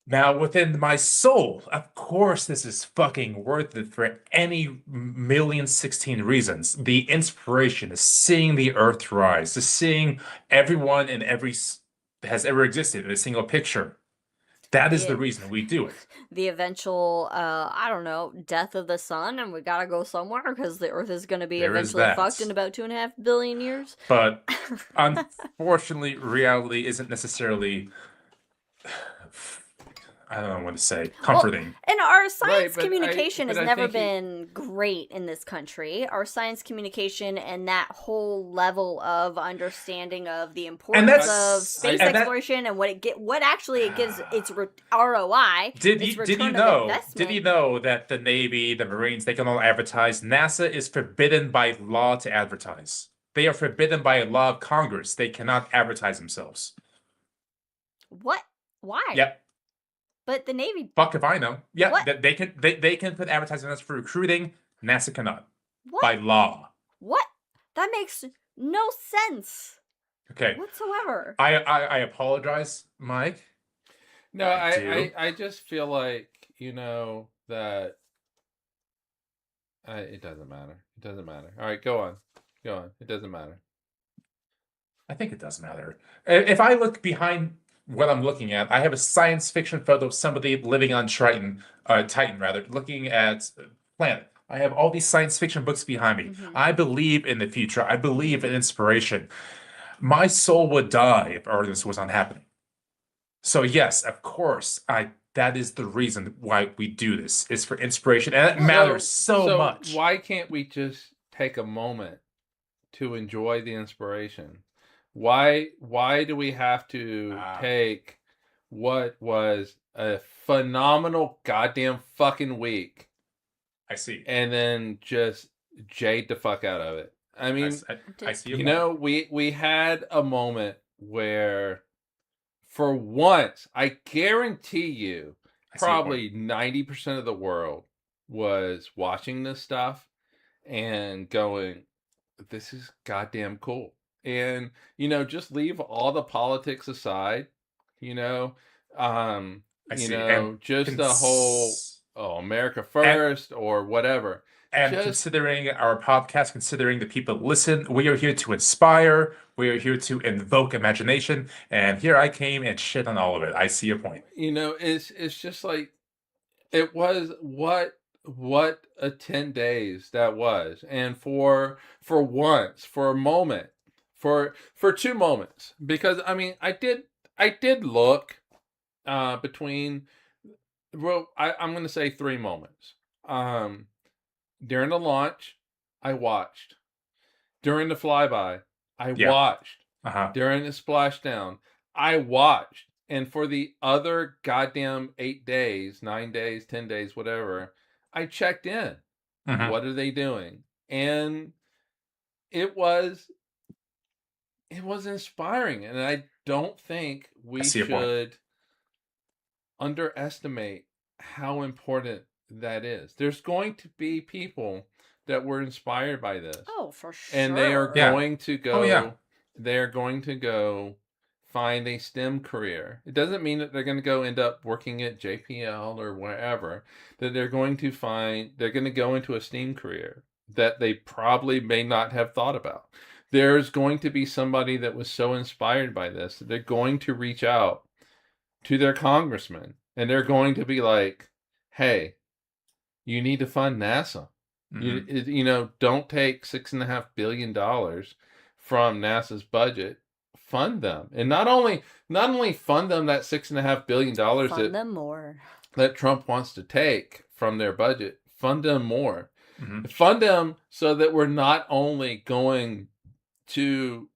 [SPEAKER 2] Now, within my soul, of course, this is fucking worth it for any 1,016 reasons. The inspiration is seeing the Earth rise, to seeing everyone and every has ever existed in a single picture. That is the reason we do it.
[SPEAKER 1] The eventual, death of the sun, and we gotta go somewhere because the Earth is going to be eventually fucked in about 2.5 billion years.
[SPEAKER 2] But unfortunately, reality isn't necessarily, I don't know what to say, comforting.
[SPEAKER 1] And our science communication has never been great in this country. Our science communication and that whole level of understanding of the importance of space exploration and what actually it gives its ROI.
[SPEAKER 2] Did you know that the Navy, the Marines, they can all advertise? NASA is forbidden by law to advertise. They are forbidden by a law of Congress. They cannot advertise themselves.
[SPEAKER 1] What? Why?
[SPEAKER 2] Yep.
[SPEAKER 1] But the Navy.
[SPEAKER 2] Fuck if I know. Yeah, they can put advertisements for recruiting. NASA cannot. What? By law.
[SPEAKER 1] What? That makes no sense.
[SPEAKER 2] Okay.
[SPEAKER 1] Whatsoever.
[SPEAKER 2] I apologize, Mike.
[SPEAKER 3] No, I just feel like, that it doesn't matter. It doesn't matter. All right, go on. It doesn't matter.
[SPEAKER 2] I think it does matter. If I look behind what I'm looking at, I have a science fiction photo of somebody living on Titan rather, looking at planet. I have all these science fiction books behind me.
[SPEAKER 1] Mm-hmm.
[SPEAKER 2] I believe in the future. I believe in inspiration. My soul would die if Artemis was not happening. So yes, of course, that is the reason why we do this. It's for inspiration, and it matters so much.
[SPEAKER 3] Why can't we just take a moment to enjoy the inspiration? Why do we have to take what was a phenomenal goddamn fucking week?
[SPEAKER 2] I see.
[SPEAKER 3] And then just jade the fuck out of it. I mean,
[SPEAKER 2] I see.
[SPEAKER 3] We had a moment where, for once, I guarantee you, probably 90% of the world was watching this stuff and going, "This is goddamn cool." And just leave all the politics aside. Just the whole America first or whatever.
[SPEAKER 2] And considering our podcast, considering the people that listen, we are here to inspire. We are here to invoke imagination. And here I came and shit on all of it. I see your point.
[SPEAKER 3] It's just like, it was what a 10 days that was. And for once, for a moment, for 2 moments, because I mean, I did look between, I'm going to say 3 moments. During the launch, I watched. During the flyby, I watched. During the splashdown, I watched. And for the other goddamn 8 days, 9 days, 10 days, whatever, I checked in. What are they doing? And it was inspiring. And I don't think we should underestimate how important that is. There's going to be people that were inspired by this.
[SPEAKER 1] Oh, for sure.
[SPEAKER 3] And they are going to go. They're going to go find a STEM career. It doesn't mean that they're going to go end up working at JPL or wherever. That they're going to go into a STEAM career that they probably may not have thought about. There's going to be somebody that was so inspired by this that they're going to reach out to their congressman and they're going to be like, "Hey, you need to fund NASA. Don't take $6.5 billion from NASA's budget. Fund them, and not only fund them that $6.5 billion
[SPEAKER 1] fund them more
[SPEAKER 3] that Trump wants to take from their budget. Fund them more. Fund them so that we're not only going to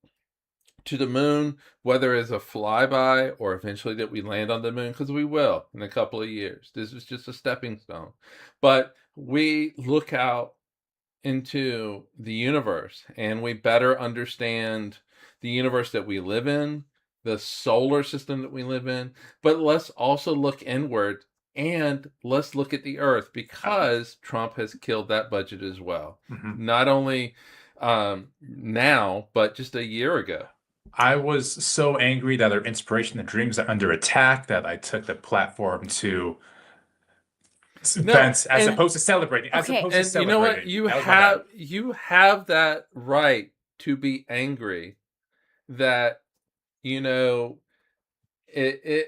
[SPEAKER 3] the moon, whether it's a flyby or eventually that we land on the moon, because we will in a couple of years. This is just a stepping stone. But we look out into the universe and we better understand the universe that we live in, the solar system that we live in. But let's also look inward and let's look at the Earth, because Trump has killed that budget as well. Not only now, but just a year ago.
[SPEAKER 2] I was so angry that our inspiration and dreams are under attack that I took the platform to vent as opposed to celebrating.
[SPEAKER 3] You know what? You have that right to be angry that it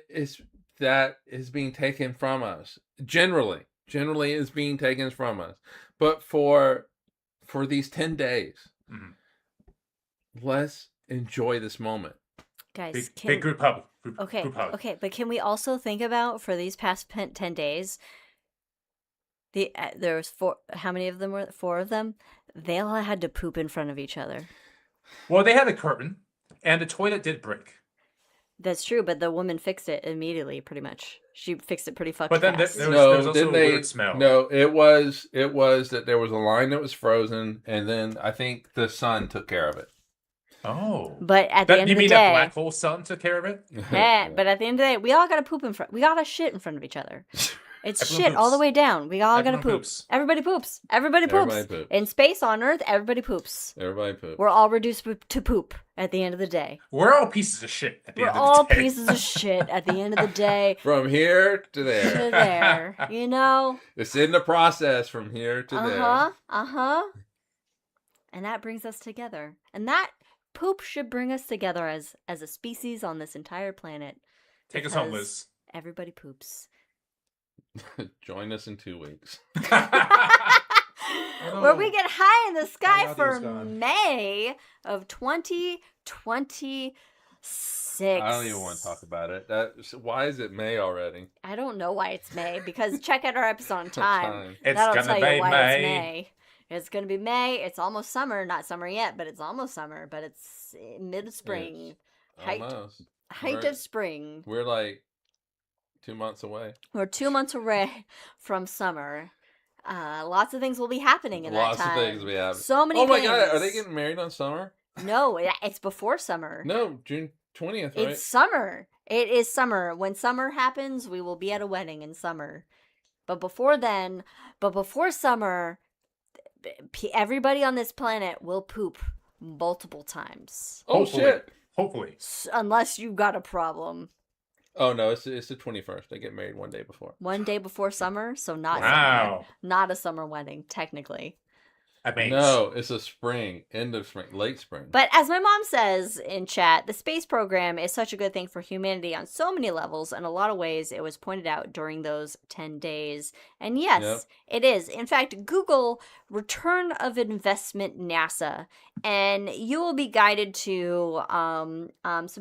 [SPEAKER 3] is being taken from us. Generally is being taken from us. But for these 10 days, let's enjoy this moment.
[SPEAKER 1] Guys,
[SPEAKER 2] big group hug.
[SPEAKER 1] Okay, but can we also think about, for these past 10 days, there was 4, how many of them were? 4 of them? They all had to poop in front of each other.
[SPEAKER 2] Well, they had a curtain, and the toilet did break.
[SPEAKER 1] That's true, but the woman fixed it immediately, pretty much. She fixed it pretty fucking fast.
[SPEAKER 2] But then there was also a weird smell.
[SPEAKER 3] No, it was that there was a line that was frozen, and then I think the sun took care of it.
[SPEAKER 2] Oh.
[SPEAKER 1] But at the end of the day... You mean
[SPEAKER 2] that black hole sun took care of it?
[SPEAKER 1] Yeah, but at the end of the day, we all got to poop we got to shit in front of each other. It's
[SPEAKER 2] Everyone
[SPEAKER 1] shit all the
[SPEAKER 2] poops.
[SPEAKER 1] way down. We all gotta
[SPEAKER 2] Everyone
[SPEAKER 1] poop.
[SPEAKER 2] poops.
[SPEAKER 1] Everybody poops. Everybody poops.
[SPEAKER 3] Everybody poops.
[SPEAKER 1] In space, on Earth, everybody poops.
[SPEAKER 3] Everybody poops.
[SPEAKER 1] We're all reduced to poop at the end of the day.
[SPEAKER 2] We're all pieces of shit at the
[SPEAKER 1] We're
[SPEAKER 2] end of the
[SPEAKER 1] all
[SPEAKER 2] day.
[SPEAKER 1] pieces of shit at the end of the day.
[SPEAKER 3] From here to there.
[SPEAKER 1] To there, you know?
[SPEAKER 3] It's in the process from here to there.
[SPEAKER 1] And that brings us together. And that poop should bring us together as a species on this entire planet.
[SPEAKER 2] Take us home, Liz.
[SPEAKER 1] Everybody poops.
[SPEAKER 3] Join us in 2 weeks.
[SPEAKER 1] Where we get high in the sky for May of 2026.
[SPEAKER 3] I don't even want to talk about it. Why is it May already?
[SPEAKER 1] I don't know why it's May, because check out our episode on time.
[SPEAKER 2] It's
[SPEAKER 1] That'll
[SPEAKER 2] gonna
[SPEAKER 1] tell
[SPEAKER 2] be
[SPEAKER 1] you why
[SPEAKER 2] May.
[SPEAKER 1] it's May. It's going to be May. It's almost summer. Not summer yet, but it's almost summer. But it's mid-spring. Height of spring.
[SPEAKER 3] We're like 2 months away.
[SPEAKER 1] We're 2 months away from summer. Lots of things will be happening in that time.
[SPEAKER 3] Lots of things will be happening.
[SPEAKER 1] So many things.
[SPEAKER 3] Oh my God, are they getting married on summer?
[SPEAKER 1] No, it's before summer.
[SPEAKER 3] No, June 20th, right?
[SPEAKER 1] It's summer. It is summer. When summer happens, we will be at a wedding in summer. But before summer, everybody on this planet will poop multiple times.
[SPEAKER 3] Oh, shit.
[SPEAKER 2] Hopefully.
[SPEAKER 1] Unless you got a problem.
[SPEAKER 3] Oh, no, it's the 21st. They get married one day before.
[SPEAKER 1] One day before summer, so not
[SPEAKER 2] Wow.
[SPEAKER 1] summer. Not a summer wedding, technically.
[SPEAKER 3] No, it's a spring, end of spring, late spring.
[SPEAKER 1] But as my mom says in chat, the space program is such a good thing for humanity on so many levels. In a lot of ways, it was pointed out during those 10 days. And yes, It is. In fact, Google Return of Investment NASA, and you will be guided to some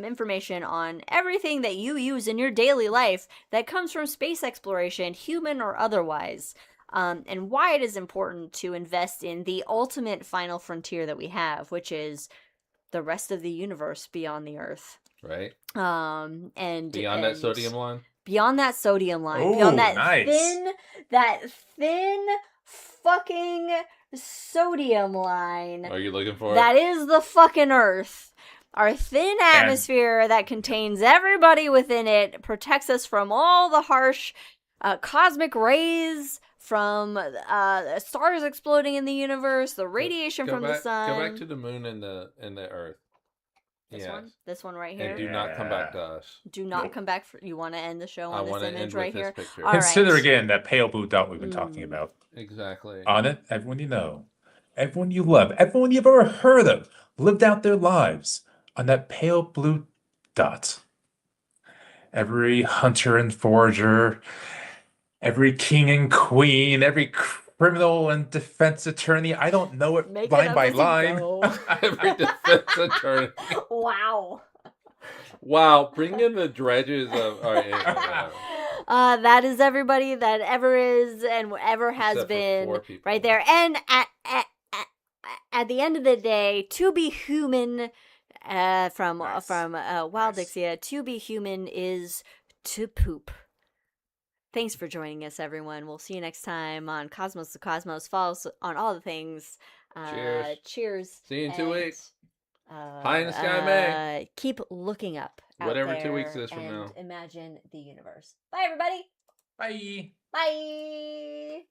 [SPEAKER 1] information on everything that you use in your daily life that comes from space exploration, human or otherwise. And why it is important to invest in the ultimate final frontier that we have, which is the rest of the universe beyond the Earth.
[SPEAKER 3] Right.
[SPEAKER 1] And
[SPEAKER 3] beyond that sodium line?
[SPEAKER 1] Beyond that sodium line.
[SPEAKER 2] Ooh,
[SPEAKER 1] beyond that
[SPEAKER 2] nice.
[SPEAKER 1] thin fucking sodium line.
[SPEAKER 3] Are you looking for it?
[SPEAKER 1] That is the fucking Earth. Our thin atmosphere that contains everybody within it protects us from all the harsh cosmic rays, from stars exploding in the universe, the radiation from the sun.
[SPEAKER 3] Go back to the moon and the Earth.
[SPEAKER 1] This one right here.
[SPEAKER 3] And do not come back to us.
[SPEAKER 1] Do not come back. You want to end the show on this image right here?
[SPEAKER 3] All
[SPEAKER 2] Consider again that pale blue dot we've been talking about.
[SPEAKER 3] Exactly.
[SPEAKER 2] On it, everyone you know, everyone you love, everyone you've ever heard of, lived out their lives on that pale blue dot. Every hunter and forager, every king and queen, every criminal and defense attorney. I don't know it line by line.
[SPEAKER 3] Every defense attorney.
[SPEAKER 1] Wow.
[SPEAKER 3] Wow. Bring in the dredges of. All right,
[SPEAKER 1] that is everybody that ever is and ever has
[SPEAKER 3] Except
[SPEAKER 1] been right there. And at the end of the day, to be human, from Wildixia, to be human is to poop. Thanks for joining us, everyone. We'll see you next time on Cosmos to Cosmos. Follow us on all the things. Cheers.
[SPEAKER 3] See you in 2 weeks. High in the sky, May.
[SPEAKER 1] Keep looking up.
[SPEAKER 3] Whatever 2 weeks is from now.
[SPEAKER 1] Imagine the universe. Bye, everybody.
[SPEAKER 2] Bye.
[SPEAKER 1] Bye.